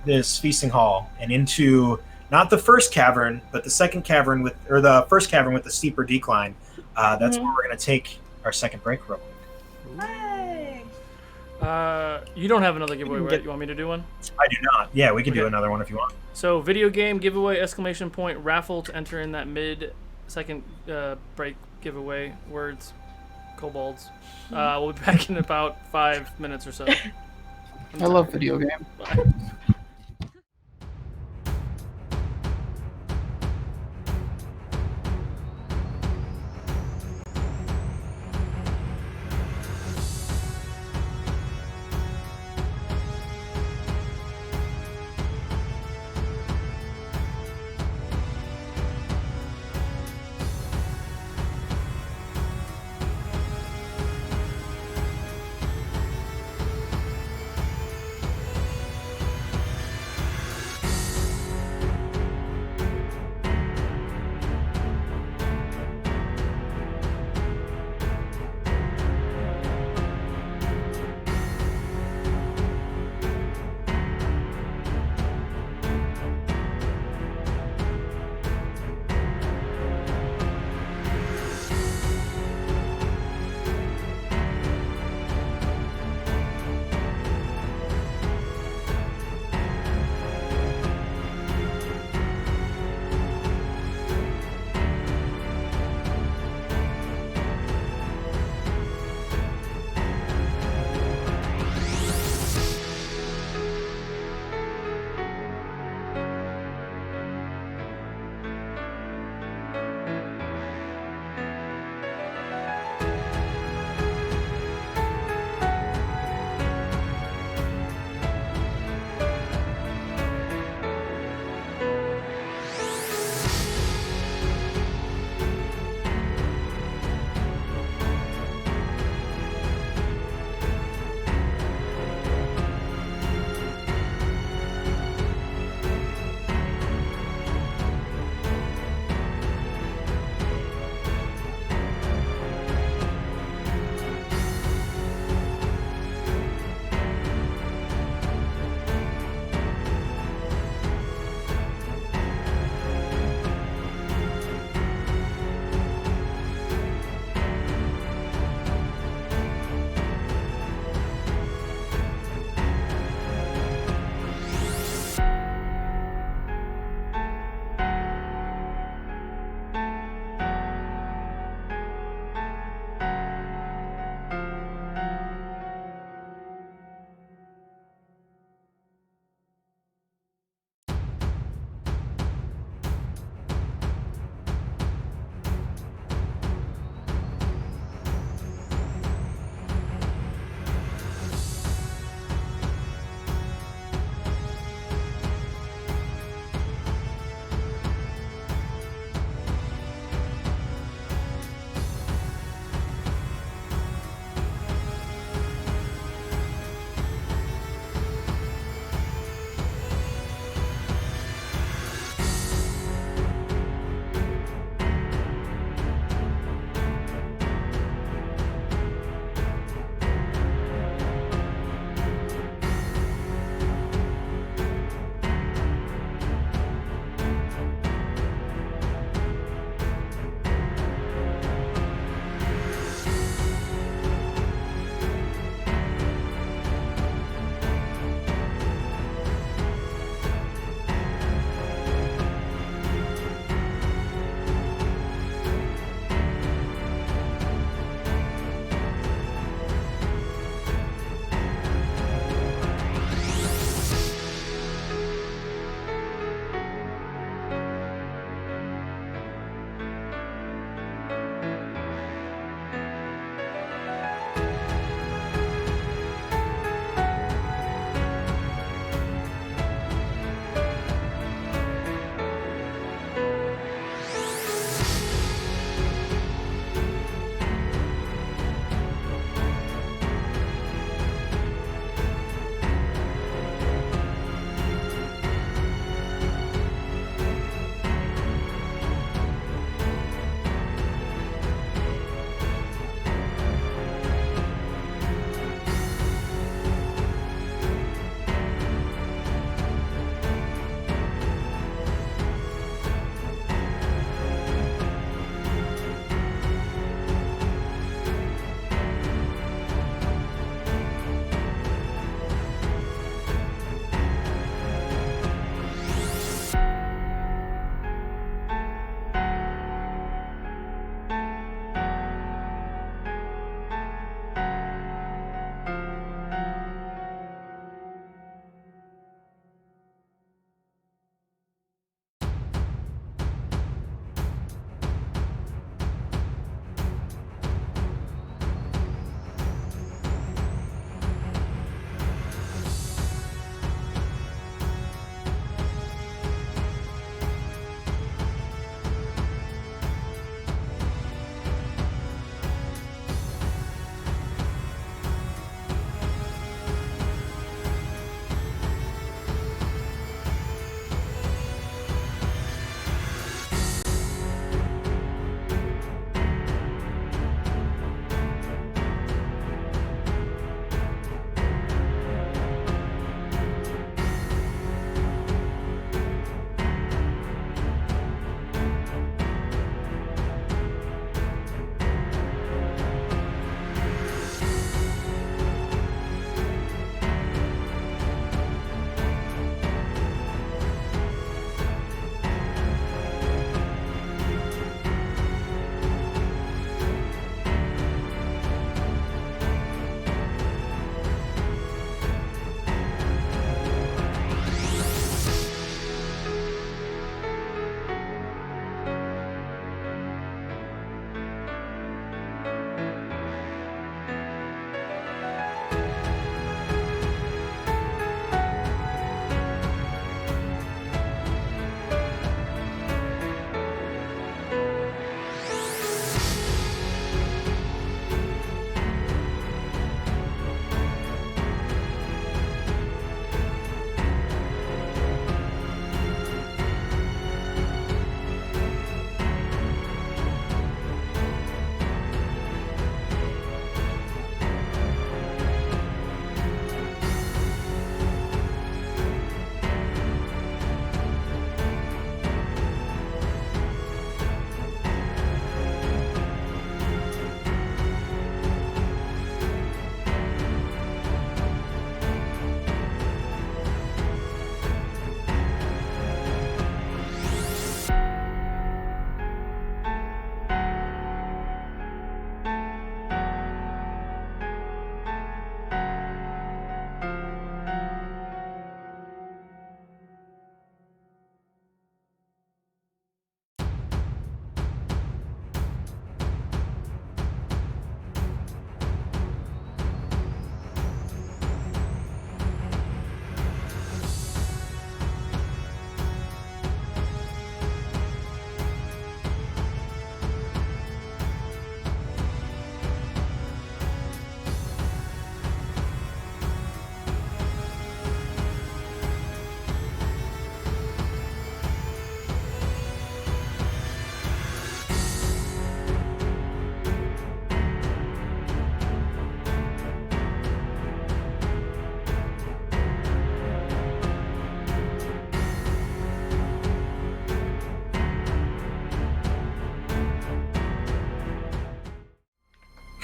this feasting hall and into not the first cavern, but the second cavern the first cavern with the steeper decline, that's where we're going to take our second break real quick. Hey. You don't have another giveaway, right? You want me to do one? I do not. Yeah, we can do Okay. another one if you want. So, video game giveaway, exclamation point, raffle to enter in that mid-second break giveaway, words, kobolds. We'll be back in about 5 minutes or so. I love video game. Bye.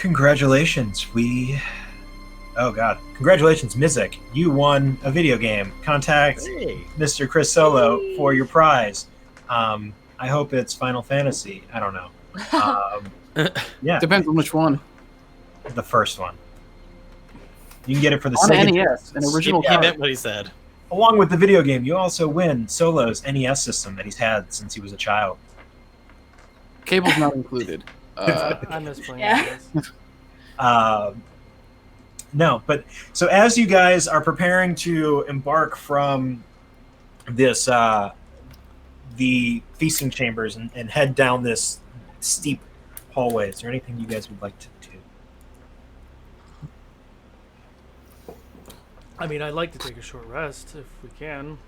congratulations. Oh god. Congratulations, Mizik. You won a video game. Contact Mr. Chris Solo for your prize. I hope it's Final Fantasy. I don't know. Yeah. Depends on which one. The first one. You can get it for the On Sega NES, an original He card. meant what he said. Along with the video game, you also win Solo's NES system that he's had since he was a child. Cable's not included. I miss playing Yeah. this. No, but so as you guys are preparing to embark from this, the feasting chambers and head down this steep hallway, is there anything you guys would like to do? I mean, I'd like to take a short rest if we can.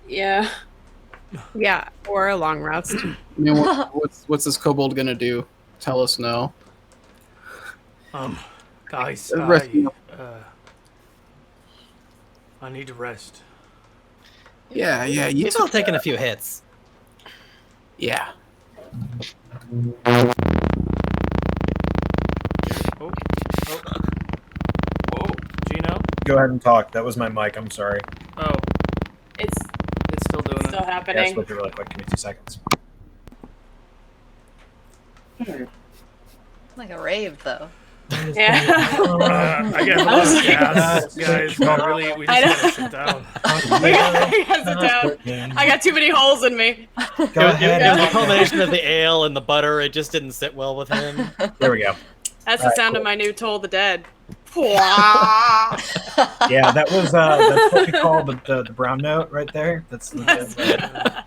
Yeah. Yeah, or a long rest. I mean, what's this kobold gonna do? Tell us no. Guys, Rest- I need to rest. Yeah, you He's all taking a few hits. Yeah. Oh, Gino. Go ahead and talk. That was my mic. I'm sorry. Oh, It's it's still doing still it. Yeah, happening. switch it really quick. Give me 2 seconds. Like a rave, though. Yeah. I got a lot of gas, guys. We I just know. gotta sit down. I gotta sit down. I got too many holes in me. Go It was ahead. a combination of the ale and the butter. It just didn't sit well with him. There we go. That's the Alright, sound cool. of my new Toll the Dead. Yeah, that was that's what we call the brown note right there. That's the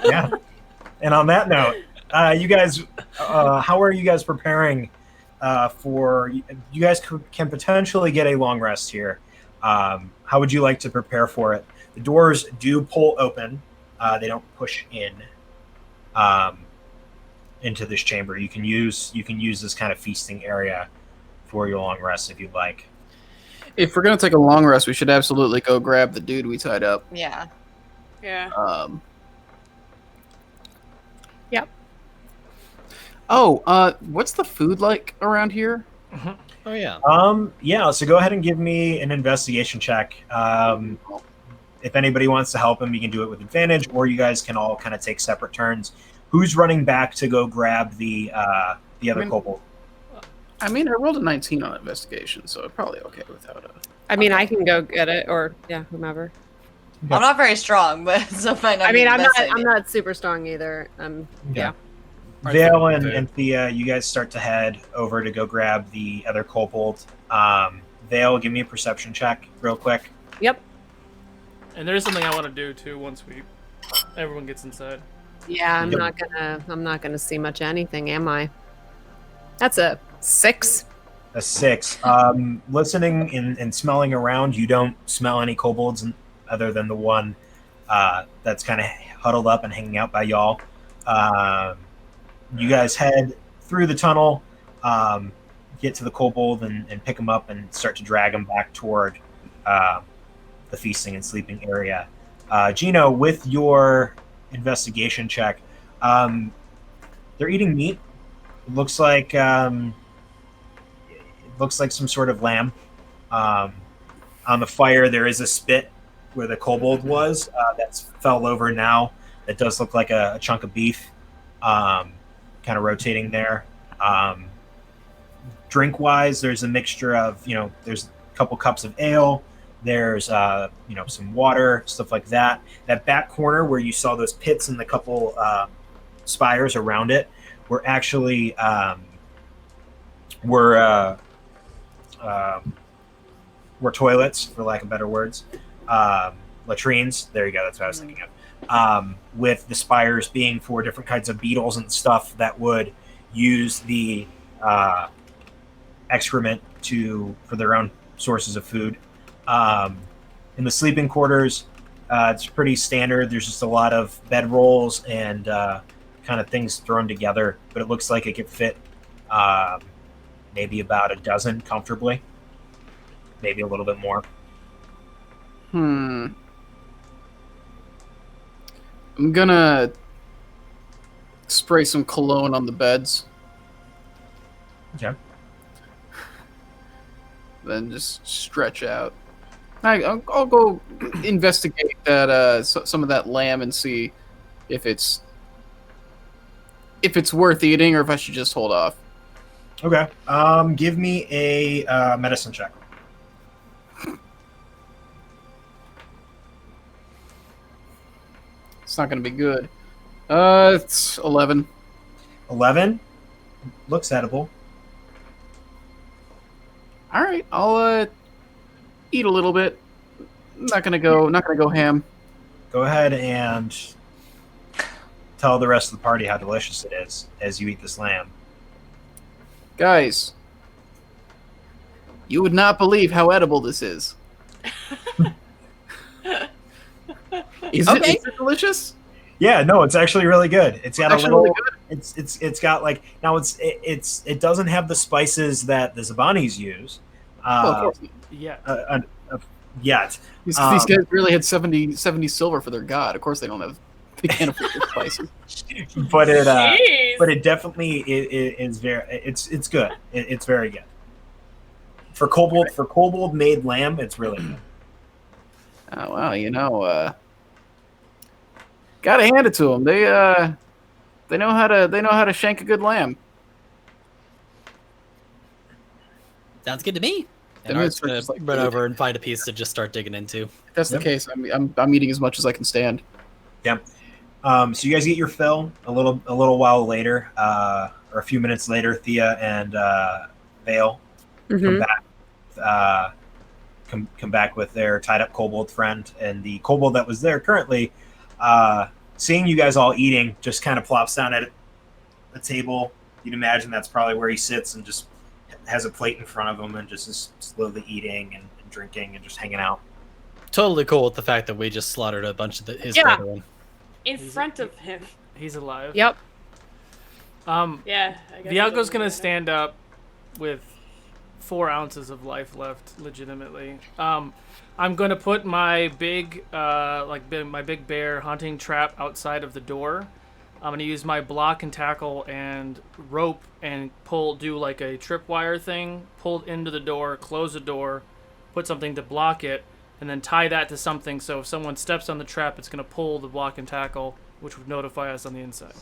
yeah. And on that note, you guys, how are you guys preparing for? You guys can potentially get a long rest here. How would you like to prepare for it? The doors do pull open; they don't push in into this chamber. You can use this kind of feasting area for your long rest if you'd like. If we're gonna take a long rest, we should absolutely go grab the dude we tied up. Yeah. Yeah. Yep. Oh, what's the food like around here? Oh yeah. Yeah, so go ahead and give me an investigation check. If anybody wants to help him, you can do it with advantage, or you guys can all kind of take separate turns. Who's running back to go grab the other kobold? I mean, I rolled a 19 on investigation, so I'm probably okay without a. I mean, I can go get it, or yeah, whomever. I'm not very strong, but so it might not I be mean, the I'm best not. I'm idea. not super strong either. Yeah. Vale and Thea, you guys start to head over to go grab the other kobold. Vale, give me a perception check real quick. Yep. And there's something I want to do too once everyone gets inside. Yeah, I'm Yep. not gonna see much of anything, am I? That's a 6. A 6. Listening and smelling around, you don't smell any kobolds other than the one that's kind of huddled up and hanging out by y'all. You guys head through the tunnel, get to the kobold and pick him up and start to drag him back toward the feasting and sleeping area. Gino, with your investigation check, they're eating meat. It looks like some sort of lamb. On the fire, there is a spit where the kobold was that's fell over now. It does look like a chunk of beef, kind of rotating there. Drink-wise, there's a mixture of, there's a couple cups of ale. There's, some water, stuff like that. That back corner where you saw those pits and the couple spires around it were actually were toilets, for lack of better words. Latrines. There you go. That's what I was thinking of. With the spires being for different kinds of beetles and stuff that would use the excrement for their own sources of food. In the sleeping quarters, it's pretty standard. There's just a lot of bedrolls and kind of things thrown together, but it looks like it could fit maybe about a dozen comfortably, maybe a little bit more. I'm gonna spray some cologne on the beds Okay. Then just stretch out. I'll go investigate that some of that lamb and see if it's worth eating or if I should just hold off. Okay. Give me a medicine check. It's not going to be good. It's 11. 11. Looks edible. All right, I'll eat a little bit. Not gonna go ham. Go ahead and tell the rest of the party how delicious it is as you eat this lamb. Guys, you would not believe how edible this is. Is it delicious? Yeah, no, it's actually really good. It's got Actually a little. really good? It's got like now it doesn't have the spices that the Zabanis use. Well, of course. Yeah. Yet. These guys really had 70 silver for their god. Of course they don't have. They can't afford the spices. But Jeez. it definitely is very. It's good. It's very good. For kobold made lamb, it's really good. Oh wow, gotta hand it to them. They know how to shank a good lamb. Sounds good to me. And Them Art's gonna is like run really over and find a piece to just start digging into. If that's the case, I'm eating as much as I can stand. Yeah. So you guys get your fill a little while later, or a few minutes later. Thea and Vale come back. Come back with their tied up kobold friend, and the kobold that was there currently, seeing you guys all eating, just kind of plops down at a table. You'd imagine that's probably where he sits and just has a plate in front of him and just is slowly eating and drinking and just hanging out. Totally cool with the fact that we just slaughtered a bunch of his Yeah. brethren. In front of him. He's alive. Yep. Yeah. I guess Viago's I gonna don't stand up with 4 ounces of life left, legitimately. I'm gonna put my big, my big bear hunting trap outside of the door. I'm gonna use my block and tackle and rope and do like a tripwire thing, pull into the door, close the door, put something to block it, and then tie that to something so if someone steps on the trap, it's gonna pull the block and tackle, which would notify us on the inside.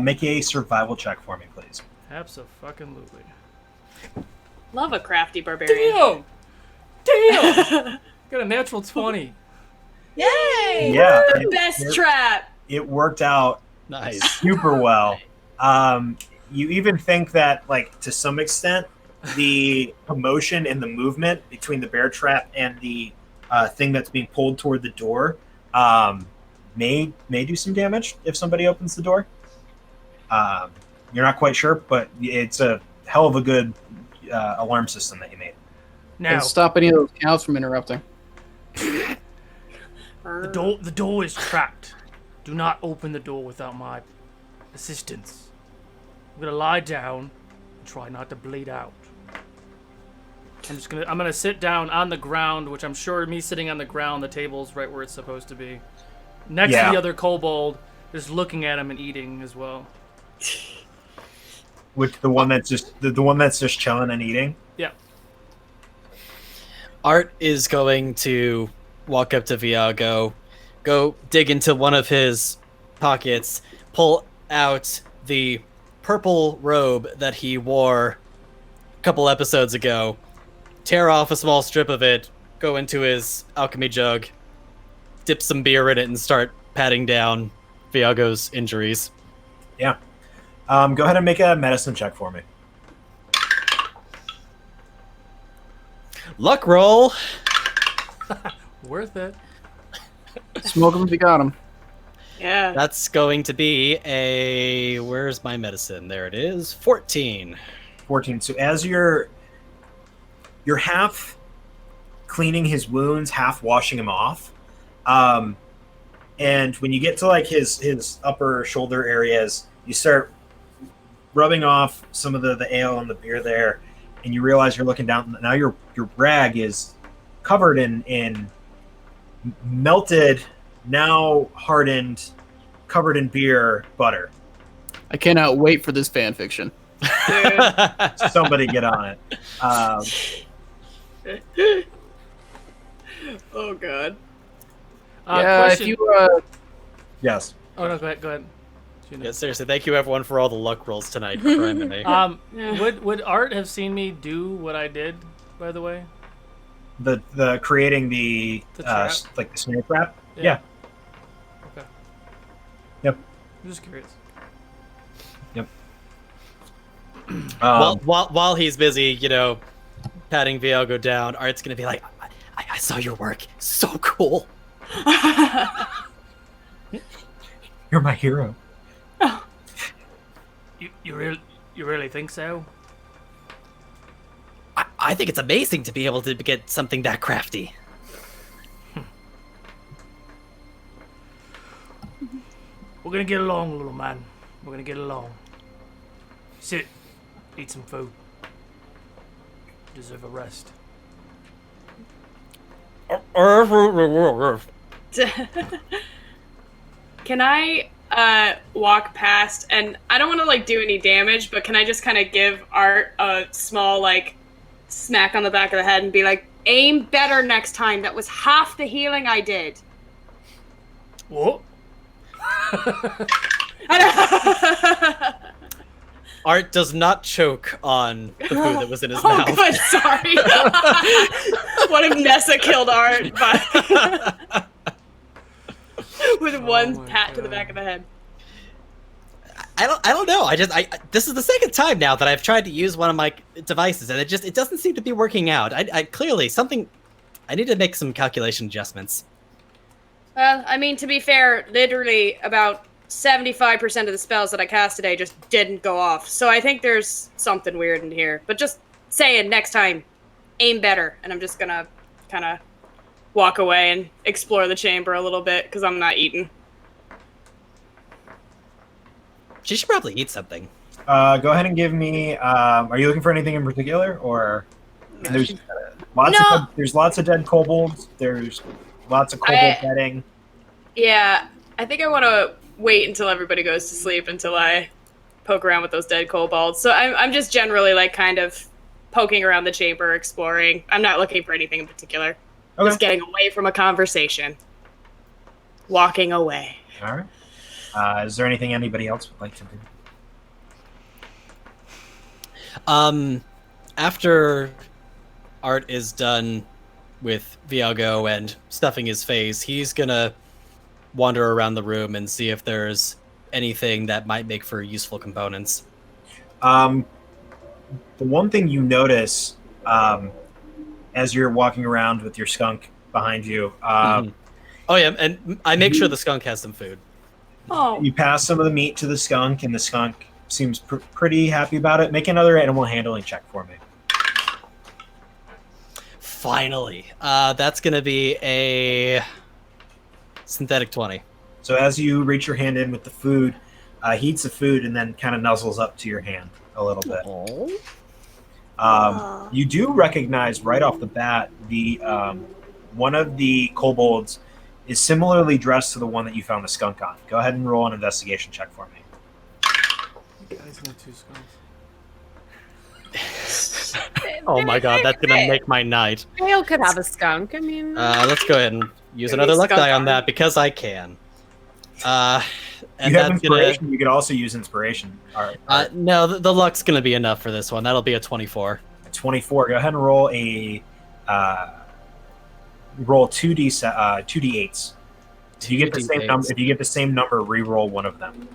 Make a survival check for me, please. Abso-fucking-lutely. Love a crafty barbarian. Damn! Got a natural 20. Yay! Yeah, Best trap. it worked out Nice. super well. You even think that, like, to some extent, the commotion and the movement between the bear trap and the thing that's being pulled toward the door may do some damage if somebody opens the door. You're not quite sure, but it's a hell of a good alarm system that you made. Now, And stop any of those cows from interrupting. the door is trapped. Do not open the door without my assistance. I'm gonna lie down and try not to bleed out. I'm gonna sit down on the ground, which I'm sure me sitting on the ground, the table's right where it's supposed to be. Next to the other kobold, just looking at him and eating as well. Which the one that's just chilling and eating. Yeah. Art is going to walk up to Viago, go dig into one of his pockets, pull out the purple robe that he wore a couple episodes ago, tear off a small strip of it, go into his alchemy jug, dip some beer in it, and start patting down Viago's injuries. Yeah. Go ahead and make a medicine check for me. Luck roll. Worth it. Smoke them if you got them. Yeah. That's going to be a... Where's my medicine? There it is. 14. 14. So as you're half cleaning his wounds, half washing him off, and when you get to like his upper shoulder areas, you start rubbing off some of the ale and the beer there, and you realize you're looking down. Now your rag is covered in melted, now hardened, covered in beer butter. I cannot wait for this fan fiction. Dude. Somebody get on it. Oh god. Yeah, question. if you Yes. Oh no, go ahead. Go ahead. Gino. Yeah, seriously, thank you everyone for all the luck rolls tonight for priming me. Would Art have seen me do what I did? By the way, The creating the trap? like the snare trap. Yeah. Yeah. Okay. Yep. I'm just curious. Yep. While he's busy, you know, patting Viago down, Art's gonna be like, I saw your work. So cool. You're my hero. You really think so? I think it's amazing to be able to get something that crafty. We're gonna get along, little man. We're gonna get along. Sit. Eat some food. Deserve a rest. Can I walk past, and I don't want to like do any damage, but can I just kind of give Art a small like smack on the back of the head and be like, aim better next time. That was half the healing I did. What? Art does not choke on the food that was in his Oh, mouth. good, sorry. What if Nessa killed Art with one my pat to the God. back of the head? I don't know. This is the second time now that I've tried to use one of my devices, and it doesn't seem to be working out. I clearly I need to make some calculation adjustments. Well, I mean, to be fair, literally about 75% of the spells that I cast today just didn't go off. So I think there's something weird in here. But just saying, next time, aim better. And I'm just gonna kind of walk away and explore the chamber a little bit, because I'm not eating. She should probably eat something. Go ahead and give me. Are you looking for anything in particular, or there's lots of dead kobolds. There's lots of kobold bedding. Yeah, I think I want to wait until everybody goes to sleep until I poke around with those dead kobolds. So I'm just generally like kind of poking around the chamber, exploring. I'm not looking for anything in particular. Okay. Just getting away from a conversation. Walking away. All right. Is there anything anybody else would like to do? After Art is done with Viago and stuffing his face, he's gonna wander around the room and see if there's anything that might make for useful components. The one thing you notice as you're walking around with your skunk behind you, Oh yeah, and I make sure the skunk has some food. Oh. you pass some of the meat to the skunk, and the skunk seems pretty happy about it. Make another animal handling check for me. Finally. That's gonna be a synthetic 20. So as you reach your hand in with the food, he eats the food and then kind of nuzzles up to your hand a little bit. You do recognize right off the bat the one of the kobolds is similarly dressed to the one that you found the skunk on. Go ahead and roll an investigation check for me. Guys, no two skunks. Oh my god, that's gonna make my night. Dale could have a skunk. I mean, Let's go ahead and use Maybe another luck skunk die on arm. that because I can. And You have that's gonna. inspiration. You could also use inspiration. All right. No, the luck's gonna be enough for this one. That'll be a 24. 24. Go ahead and roll a roll 2d8s. If you get the same 2d8s. number, re-roll one of them.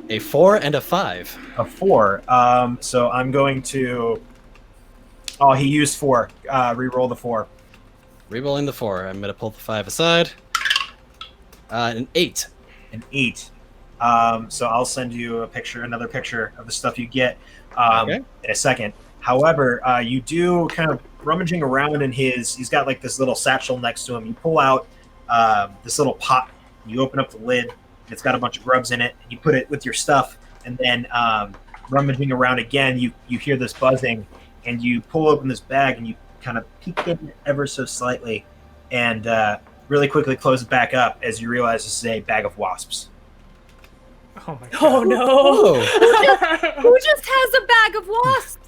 A 4 and a 5. A 4. So I'm going to. Oh, he used 4. Re-roll the 4. Rerolling the 4. I'm gonna pull the 5 aside. An 8. An 8. So I'll send you another picture of the stuff you get Okay. in a second. However, you do kind of rummaging around in he's got like this little satchel next to him. You pull out this little pot. You open up the lid. It's got a bunch of grubs in it. You put it with your stuff, and then rummaging around again, you hear this buzzing, and you pull open this bag, and you kind of peek in ever so slightly, and really quickly close it back up as you realize this is a bag of wasps. Oh my god. Oh no! Who just has a bag of wasps?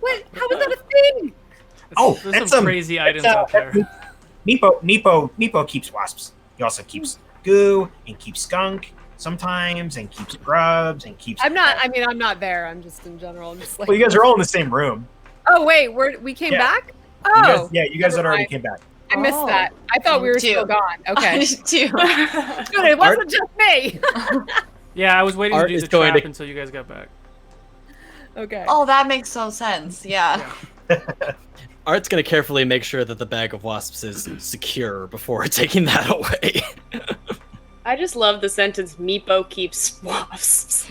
What? How is that a thing? Oh, There's that's some crazy items out there. Nepo keeps wasps. He also keeps goo and keeps skunk sometimes, and keeps grubs and keeps. I'm not. I mean, I'm not there. I'm just in general. I'm just like. Well, you guys are all in the same room. Oh wait, we came Yeah. back. You Oh, guys, yeah, you guys had never already mind. came back. I missed Oh. that. I thought we were still Two. gone. Okay, Two. good. It wasn't just me. Yeah, I was waiting to Art do is the going trap to- until you guys got back. Okay. Oh, that makes so sense. Yeah. Art's gonna carefully make sure that the bag of wasps is secure before taking that away. I just love the sentence "Meepo keeps wasps."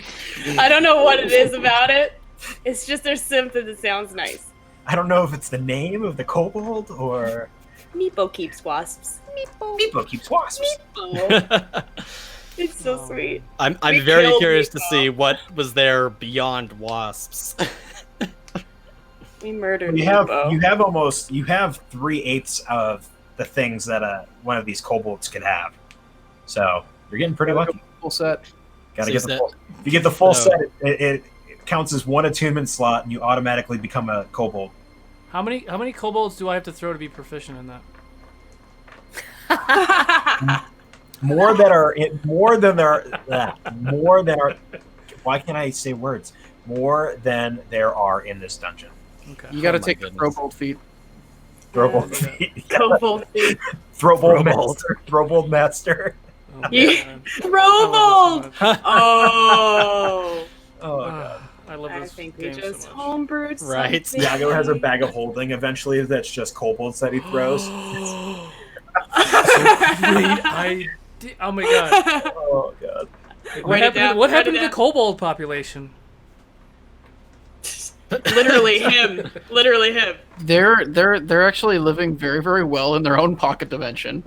I don't know what it is about it. It's just there's something that sounds nice. I don't know if it's the name of the kobold or Meepo keeps wasps. Nepo keeps wasps. Meepo. It's so Oh, sweet. I'm We very killed curious to Meepo. see what was there beyond wasps. We murdered You Meepo. have 3/8 of the things that one of these kobolds could have. So you're getting pretty lucky. Full set. Gotta So get is the that- full. If you get the full So- set, it counts as one attunement slot, and you automatically become a kobold. How many kobolds do I have to throw to be proficient in that? More than are more than there more than are. Why can't I say words? More than there are in this dungeon. Okay. You got to Oh my take the goodness. Kobold feet. Throwbold, Kobold feet. Throwbold Throwbold. master, Throwbold master. Oh, my You- God. Throwbold! Oh. Oh Ah, god. I love I this think we game just so much. homebrewed Right. something. Viago has a bag of holding eventually that's just kobolds that he throws. Oh my god. Oh god. What Write it happened, down, what write happened it to the down. kobold population? Literally him. Literally him. They're actually living very, very well in their own pocket dimension.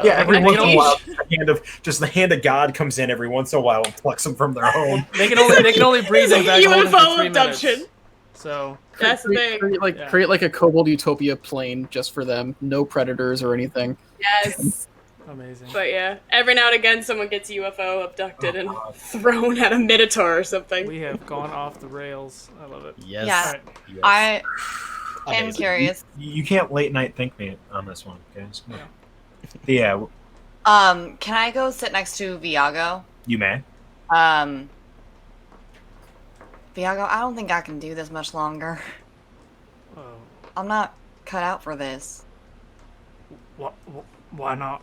Yeah, every they once can in a only- while, the hand of God comes in every once in a while and plucks them from their home. They can only breathe in bag holding for UFO 3 minutes. abduction. So That's the thing. Create like a Kobold Utopia plane just for them. No predators or anything. Yes. amazing. But yeah, every now and again someone gets UFO abducted and thrown at a minotaur or something. We have gone off the rails. I love it. Yes. Yeah. Alright. Yes. I am Amazing. curious. You can't late night think me on this one, guys. Yeah, Can I go sit next to Viago? you may. Viago, I don't think I can do this much longer. Oh, I'm not cut out for this. why not?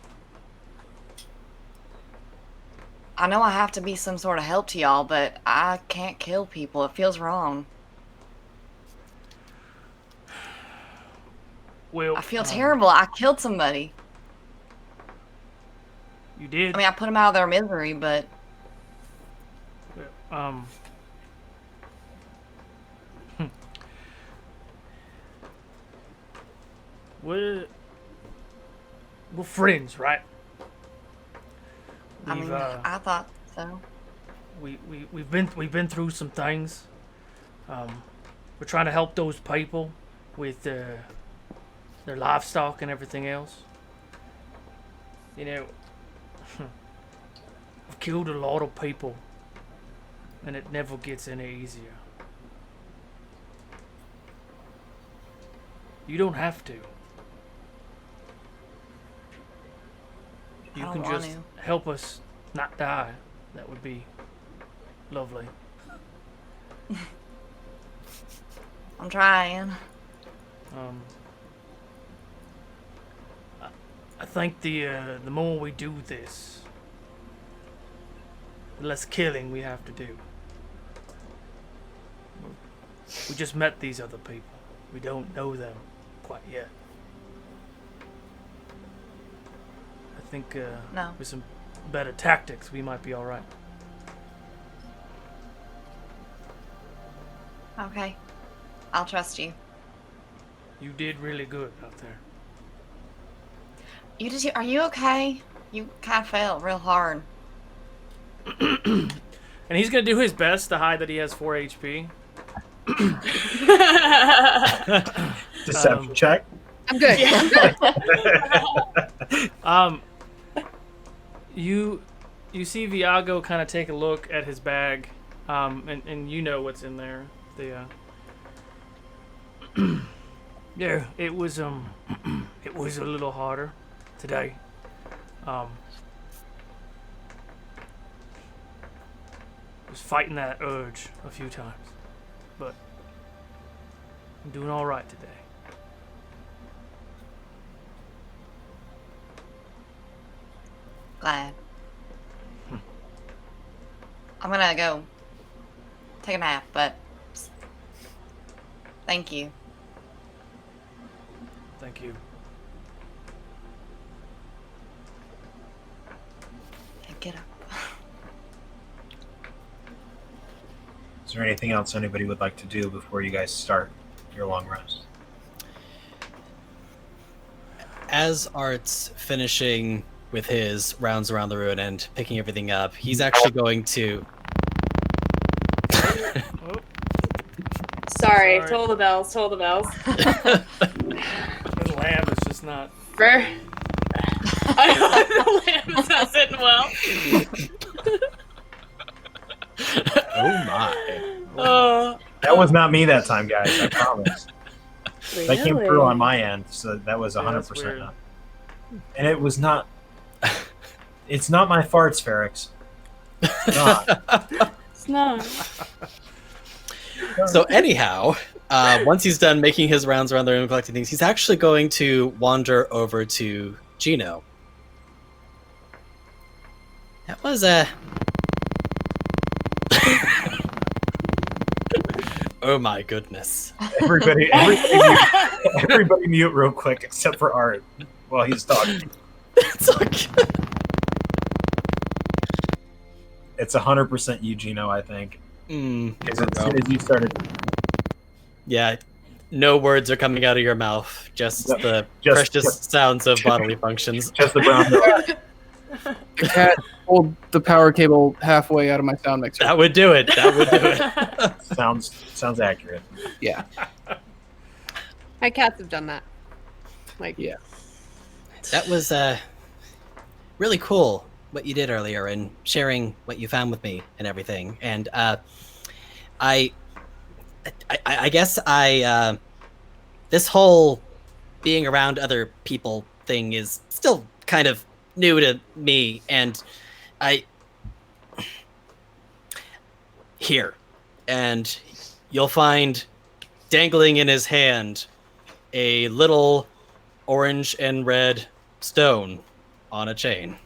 I know I have to be some sort of help to y'all, but I can't kill people. It feels wrong. Well, I feel terrible. I killed somebody. You did. I mean, I put them out of their misery, but Um. We're friends, right? I mean, I thought so. We've been through some things. We're trying to help those people with their livestock and everything else. You know, I've killed a lot of people, and it never gets any easier. You don't have to. I You don't can want just to. help us not die. That would be lovely. I'm trying. I think the more we do this, the less killing we have to do. We just met these other people. We don't know them quite yet. I think No. with some better tactics, we might be all right. Okay. I'll trust you. You did really good out there. Are you okay? You kind of fell real hard. And he's gonna do his best to hide that he has 4 HP. Deception check. I'm good. You You see Viago kind of take a look at his bag, and you know what's in there. Thea. Yeah, it was a little harder today. Was fighting that urge a few times, but I'm doing all right today. Glad. I'm gonna go take a nap, but thank you. Thank you. Yeah, get up. Is there anything else anybody would like to do before you guys start your long rest? As Art's finishing with his rounds around the ruin and picking everything up, he's actually going to... Sorry, Sorry. toll the bells, toll the bells. The lamb is just not. I the lamb's not sitting well. Oh my. Oh, That was not me that time, guys. I promise. That came through on really? my end, so that was Yeah, that's 100% weird. not. And it was not. It's not my farts, Ferrix. It's not. It's not. So anyhow, once he's done making his rounds around the room and collecting things, he's actually going to wander over to Gino. That was a... Oh my goodness. Everybody mute real quick, except for Art, while he's talking. It's okay. It's 100% you, Gino, I think. Because as soon as you started, Yeah, no words are coming out of your mouth. Just Yep. the Just- precious sounds of bodily functions. just the brown note. The cat pulled the power cable halfway out of my sound mixer. That would do it. That would do it. sounds accurate. Yeah. My cats have done that. Like, Yeah. That was really cool what you did earlier and sharing what you found with me and everything. And I guess this whole being around other people thing is still kind of new to me, and here, and you'll find dangling in his hand a little orange and red stone on a chain.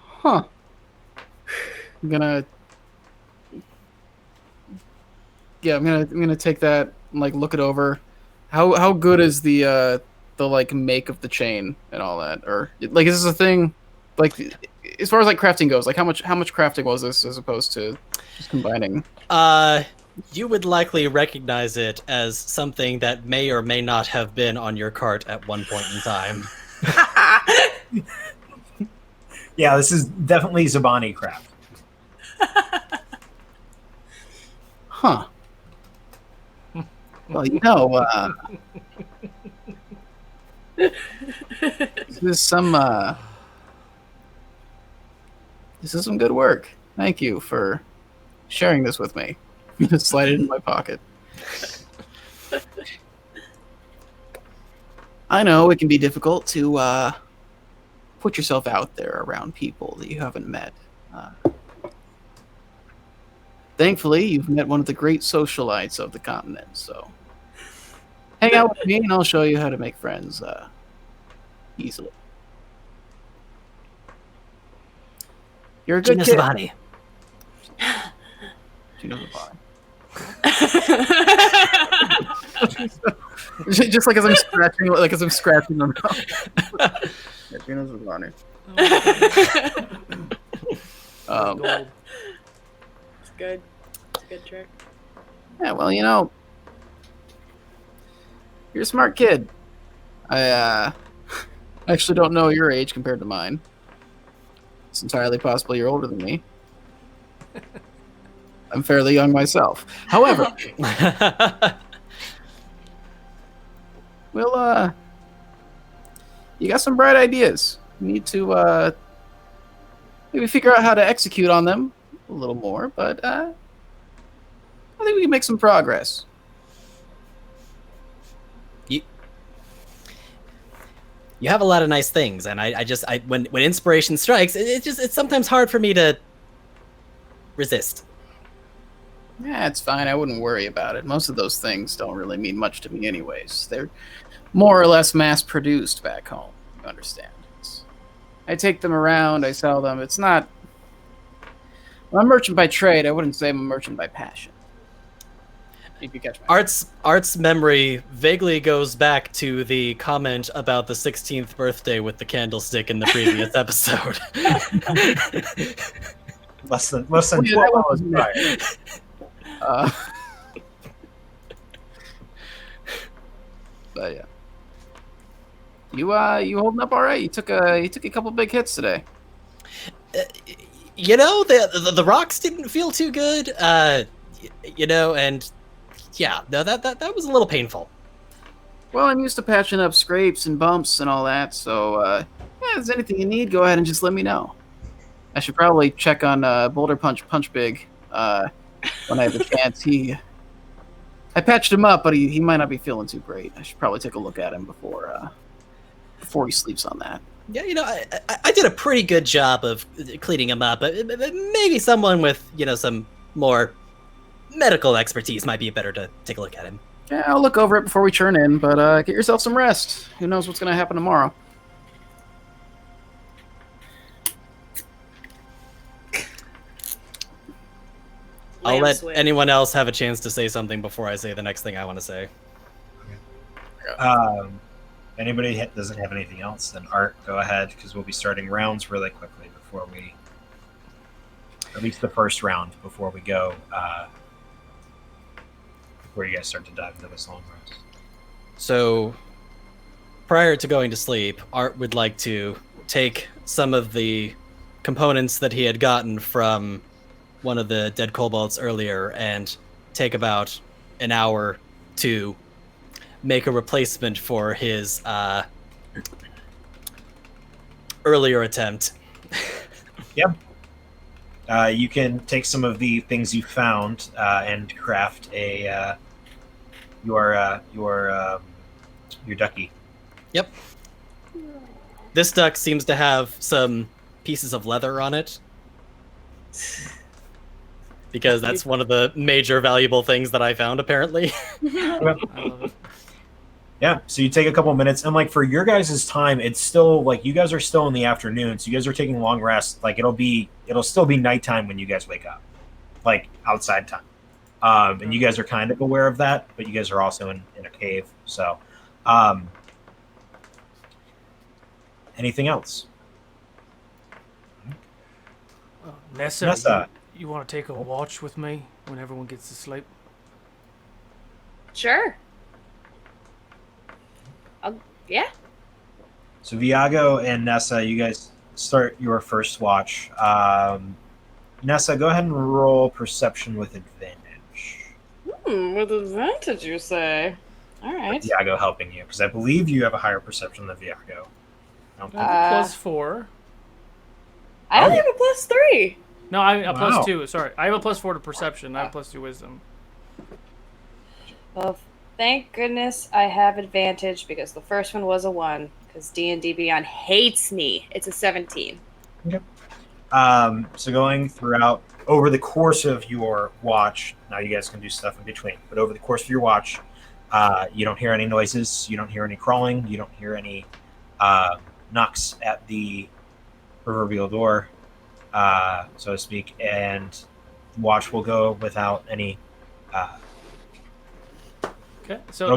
Huh. I'm gonna take that and like look it over. How good is the like make of the chain and all that, or like is this a thing? Like as far as like crafting goes, like how much crafting was this as opposed to just combining? You would likely recognize it as something that may or may not have been on your cart at one point in time. Yeah, this is definitely Zabani craft. Huh. Well, you know, this is some good work. Thank you for sharing this with me. I'm gonna slide it in my pocket. I know it can be difficult to put yourself out there around people that you haven't met. Thankfully, you've met one of the great socialites of the continent, so hang out with me and I'll show you how to make friends easily. You're a good Gino kid. Sabani. Gino Sabani. Just like as I'm scratching them. Yeah, Gino Sabani. Gold. it's good. It's a good trick. Yeah, well, you know, you're a smart kid. I actually don't know your age compared to mine. It's entirely possible you're older than me. I'm fairly young myself. However, well, you got some bright ideas. need to maybe figure out how to execute on them a little more, but I think we can make some progress. You have a lot of nice things, and I when inspiration strikes, it's sometimes hard for me to resist. Yeah, it's fine. I wouldn't worry about it. Most of those things don't really mean much to me anyways. They're more or less mass-produced back home, you understand. I take them around, I sell them. It's not... I'm a merchant by trade. I wouldn't say I'm a merchant by passion. If you catch my Art's memory vaguely goes back to the comment about the 16th birthday with the candlestick in the previous episode. Less than 12 hours prior. But yeah, you holding up all right? You took a couple big hits today. The rocks didn't feel too good. And yeah, no, that was a little painful. Well, I'm used to patching up scrapes and bumps and all that, so if there's anything you need, go ahead and just let me know. I should probably check on Boulder Punch Big when I have a chance. I patched him up, but he might not be feeling too great. I should probably take a look at him before he sleeps on that. Yeah, I did a pretty good job of cleaning him up, but maybe someone with, some more medical expertise might be better to take a look at him. Yeah, I'll look over it before we turn in, but get yourself some rest. Who knows what's going to happen tomorrow? I'll let anyone else have a chance to say something before I say the next thing I want to say. Anybody doesn't have anything else, then Art, go ahead, because we'll be starting rounds really quickly before we... At least the first round before we go... before you guys start to dive into this long rest. So, prior to going to sleep, Art would like to take some of the components that he had gotten from one of the dead kobolds earlier and take about an hour to make a replacement for his earlier attempt. Yep. You can take some of the things you found and craft your ducky. Yep. This duck seems to have some pieces of leather on it, because that's one of the major valuable things that I found, apparently. I love it. Yeah, so you take a couple minutes, and like for your guys' time, it's still like you guys are still in the afternoon, so you guys are taking long rests. Like it'll still be nighttime when you guys wake up, like outside time. And you guys are kind of aware of that, but you guys are also in a cave. So, anything else? Nessa, you want to take a watch with me when everyone gets to sleep? Sure. Yeah. So Viago and Nessa, you guys start your first watch. Nessa, go ahead and roll perception with advantage. With advantage, you say? All right. Viago helping you, because I believe you have a higher perception than Viago. +4. I only have a +3. No, I have a +2. Sorry, I have a +4 to perception. I have +2 wisdom. Well, thank goodness I have advantage because the first one was a 1. Because D&D Beyond hates me. It's a 17. Okay. So going throughout over the course of your watch, now you guys can do stuff in between. But over the course of your watch, you don't hear any noises. You don't hear any crawling. You don't hear any knocks at the proverbial door, so to speak, and watch will go without any. Okay, so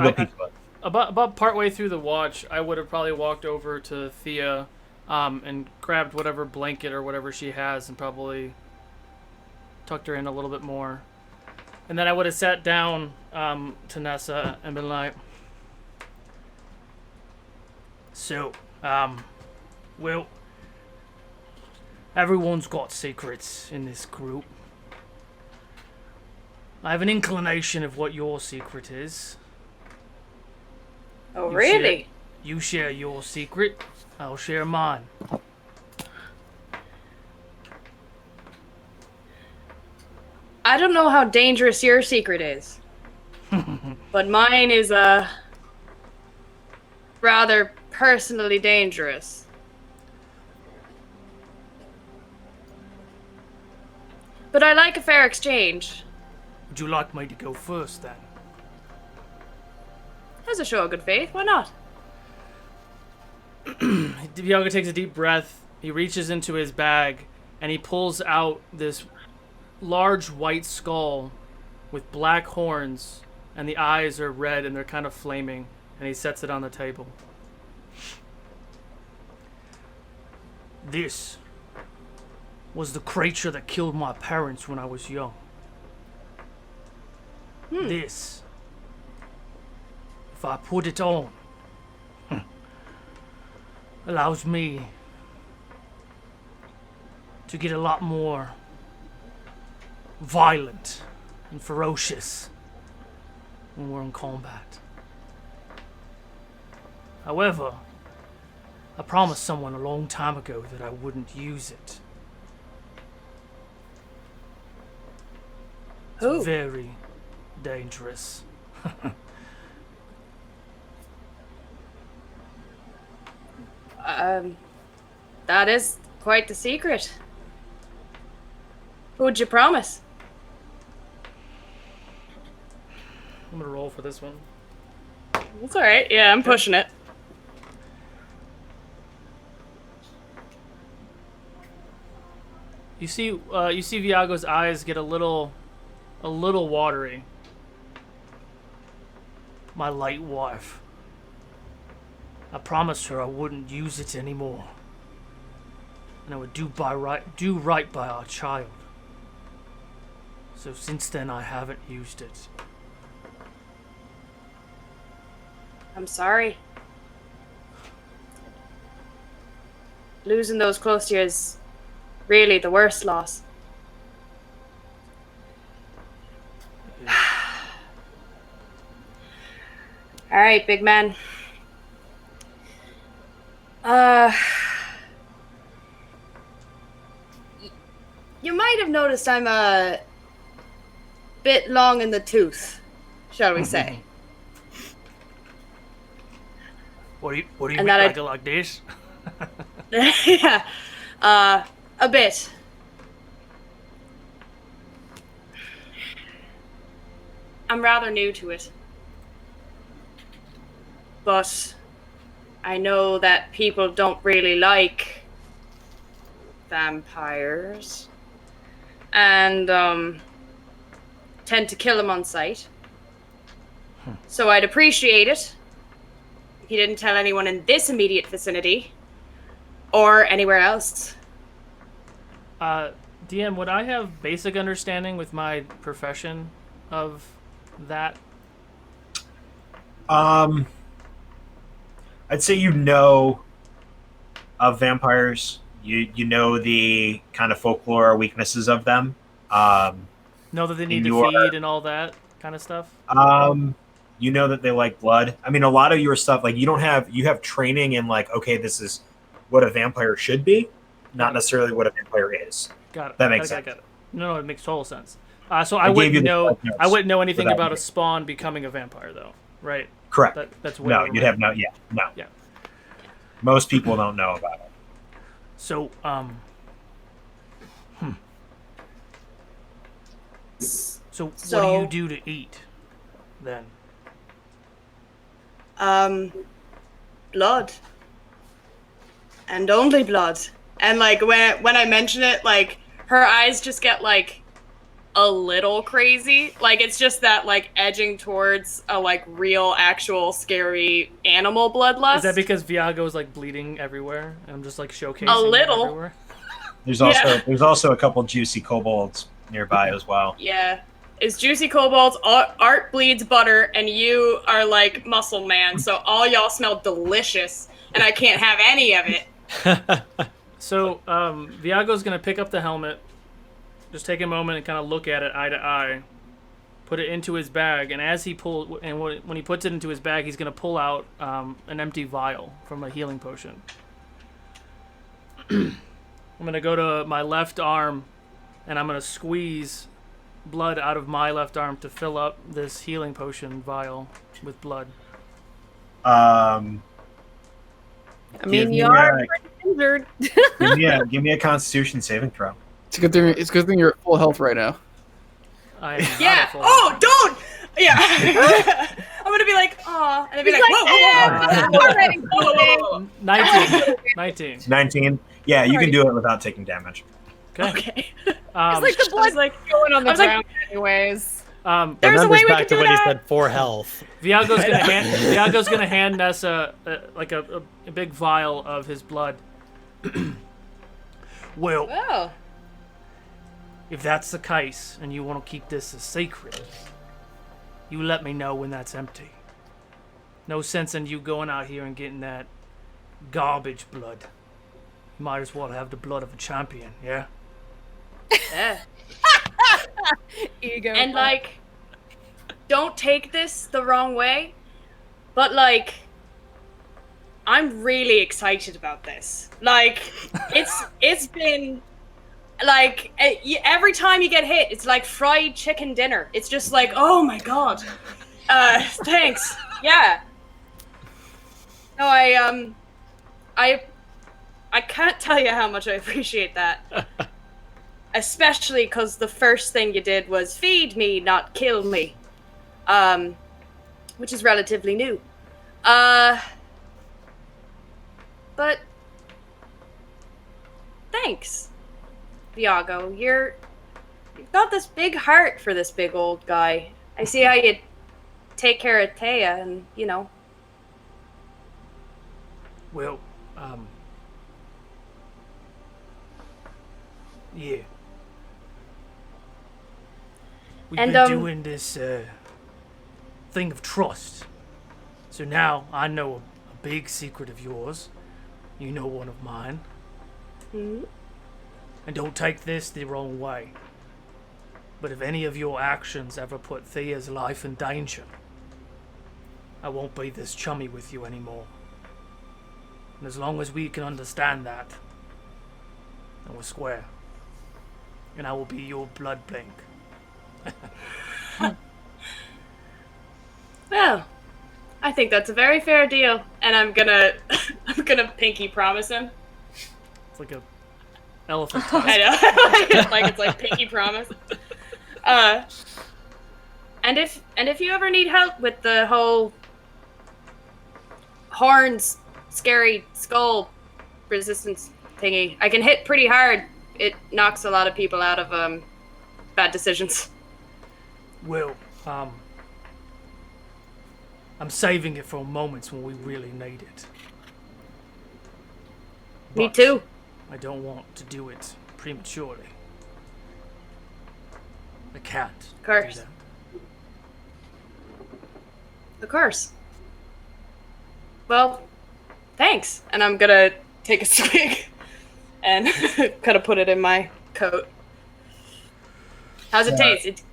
about partway through the watch, I would have probably walked over to Thea, and grabbed whatever blanket or whatever she has, and probably tucked her in a little bit more, and then I would have sat down to Nessa and been like, "So, well, everyone's got secrets in this group. I have an inclination of what your secret is. Oh, You really? You share your secret, I'll share mine. I don't know how dangerous your secret is, but mine is rather personally dangerous. But I like a fair exchange. Would you like me to go first, then? As a show of good faith, why not? Viago takes a deep breath. He reaches into his bag, and he pulls out this large white skull with black horns, and the eyes are red and they're kind of flaming, and he sets it on the table. This was the creature that killed my parents when I was young. This, if I put it on, allows me to get a lot more violent and ferocious when we're in combat. However, I promised someone a long time ago that I wouldn't use it. Who? It's very dangerous. That is quite the secret. Who'd you promise? I'm gonna roll for this one. It's alright, yeah, I'm pushing it. You see Viago's eyes get a little watery. My late wife. I promised her I wouldn't use it anymore. And I would do right by our child. So since then I haven't used it. I'm sorry. Losing those close to you is really the worst loss. Alright, big man. You might have noticed I'm a bit long in the tooth, shall we say. What do you mean And that like it like this? Yeah, a bit. I'm rather new to it. But I know that people don't really like vampires. And, tend to kill them on sight. So I'd appreciate it if you didn't tell anyone in this immediate vicinity. Or anywhere else. DM, would I have basic understanding with my profession of that? I'd say you know of vampires. You know the kind of folklore weaknesses of them. Know that they need to feed and all that kind of stuff? You know that they like blood. I mean, a lot of your stuff, like you have training in like, okay, this is what a vampire should be, not necessarily what a vampire is. Got it. That makes sense. Got it. No, it makes total sense. So I wouldn't know anything about a spawn becoming a vampire, though, right? Correct. That's no, you'd have no. Yeah, no. Yeah. Most people don't know about it. So, So what do you do to eat, then? Blood. And only blood. And, like, when I mention it, like, her eyes just get, like, a little crazy. Like, it's just that, like, edging towards a, like, real, actual, scary animal bloodlust. Is that because Viago is, like, bleeding everywhere? And I'm just, like, showcasing a little. Everywhere? There's also a couple juicy kobolds nearby as well. Yeah. It's Juicy Kobolds, Art bleeds butter, and you are like Muscle Man, so all y'all smell delicious, and I can't have any of it. So, Viago's gonna pick up the helmet, just take a moment and kind of look at it eye to eye, put it into his bag, and as he when he puts it into his bag, he's gonna pull out an empty vial from a healing potion. I'm gonna go to my left arm, and I'm gonna squeeze blood out of my left arm to fill up this healing potion vial with blood. I mean, you are injured. give me a Constitution saving throw. It's a good thing. It's a good thing you're at full health right now. I am not Yeah. at full Oh, don't. Yeah. I'm gonna be like, oh, and then be like, whoa. 19. 19. Yeah, you can do it without taking damage. Okay. It's like the blood's like going on the ground anyways. There's a way we back can to do when he that. said 4 health. Viago's gonna hand Nessa a big vial of his blood. Well, Oh. if that's the case and you want to keep this a secret, you let me know when that's empty. No sense in you going out here and getting that garbage blood. You might as well have the blood of a champion, yeah? Yeah. Ego. And like, don't take this the wrong way, but like, I'm really excited about this. Like, it's been like every time you get hit, it's like fried chicken dinner. It's just like, oh my god. Thanks. Yeah. No, I can't tell you how much I appreciate that. Especially because the first thing you did was feed me, not kill me. Which is relatively new. But thanks, Viago. You've got this big heart for this big old guy. I see how you take care of Thea, and you know. Well, yeah. We've And, been doing this thing of trust. So now I know a big secret of yours. You know one of mine. Mm-hmm. And don't take this the wrong way. But if any of your actions ever put Thea's life in danger, I won't be this chummy with you anymore. And as long as we can understand that, then we're square. And I will be your blood blink. Well, I think that's a very fair deal, and I'm gonna pinky promise him. It's like a elephant tusk. I know, like it's like pinky promise. And if you ever need help with the whole horns, scary skull resistance thingy, I can hit pretty hard. It knocks a lot of people out of bad decisions. Well, I'm saving it for moments when we really need it. Me But too. I don't want to do it prematurely. I can't. Of course. Do that. Of course. Well, thanks. And I'm gonna take a swig and kind of put it in my coat. How's it taste?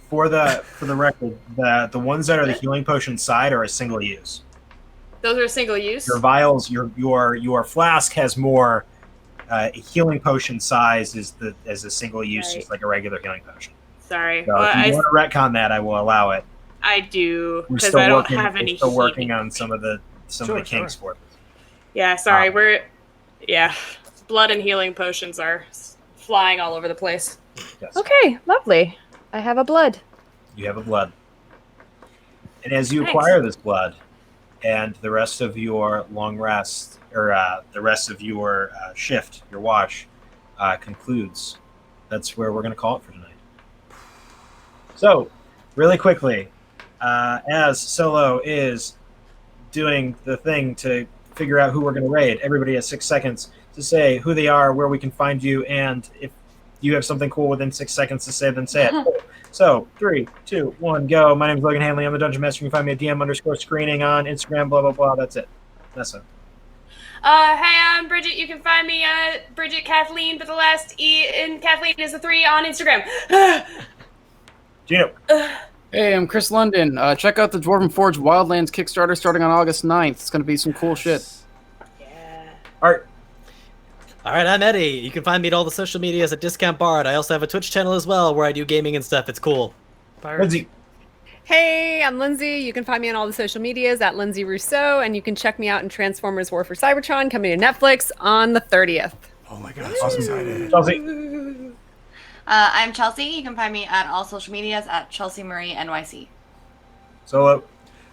For the record, the ones that are the healing potion side are a single use. Those are single use. Your vials, your flask has more. Healing potion size is a single use, Right. just like a regular healing potion. Sorry. So Well, if you want to retcon that, I will allow it. I do We're because still I don't working. have We're any. still working healing. on some of the kinks for it. Yeah, sorry. Um, Yeah, blood and healing potions are flying all over the place. Yes. Okay, lovely. I have a blood. You have a blood. And as you Thanks. acquire this blood, and the rest of your long rest, or the rest of your shift, your wash, concludes, that's where we're going to call it for tonight. So, really quickly, as Solo is doing the thing to figure out who we're going to raid, everybody has 6 seconds to say who they are, where we can find you, and if you have something cool within 6 seconds to say, then say it. So, 3, 2, 1, go. My name is Logan Hanley. I'm the Dungeon Master. You can find me at DM_screening on Instagram, blah, blah, blah. That's it. Nessa. Hey, I'm Bridget. You can find me at Bridget Kathleen, but the last E in Kathleen is a 3 on Instagram. Gino. Hey, I'm Chris London. Check out the Dwarven Forge Wildlands Kickstarter starting on August 9th. It's going to be some cool shit. Art. All right, I'm Eddie. You can find me at all the social medias at Discount Bard. I also have a Twitch channel as well where I do gaming and stuff. It's cool. Lindsay. Hey, I'm Lindsay. You can find me on all the social medias at Lindsay Rousseau, and you can check me out in Transformers War for Cybertron coming to Netflix on the 30th. Oh my god, so excited. Chelsea. I'm Chelsea. You can find me at all social medias at Chelsea Marie NYC. Solo. You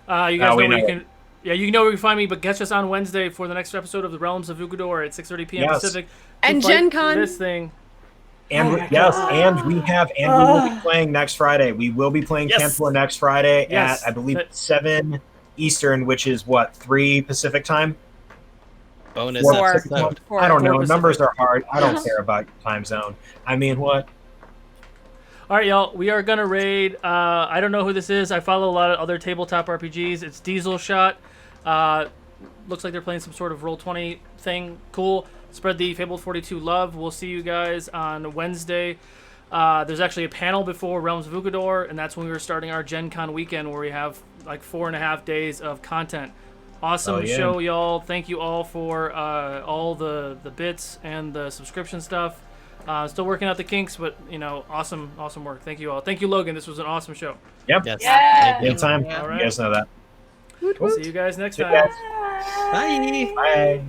guys know where you can. Yeah, you know where you can find me, but catch us on Wednesday for the next episode of the Realms of Ugador at 6:30 p.m. Pacific. And to Gen fight Con. this thing. And we will be playing next Friday. We will be playing Kantor next Friday at, I believe, 7 Eastern, which is what, 3 Pacific time? Bonus 4. episode. 4. I don't know. Pacific. Numbers are hard. I don't care about time zone. I mean, what? All right, y'all. We are gonna raid. I don't know who this is. I follow a lot of other tabletop RPGs. It's Diesel Shot. Looks like they're playing some sort of Roll20 thing. Cool. Spread the Fabled 42 love. We'll see you guys on Wednesday. There's actually a panel before Realms of Ugador, and that's when we were starting our Gen Con weekend, where we have like 4.5 days of content. Awesome show, y'all. Thank you all for all the bits and the subscription stuff. Still working out the kinks, but awesome work. Thank you all. Thank you, Logan. This was an awesome show. Yep. Yes. Yeah. Anytime. All right. You guys know that. See you guys next See you time. guys. Bye. Bye.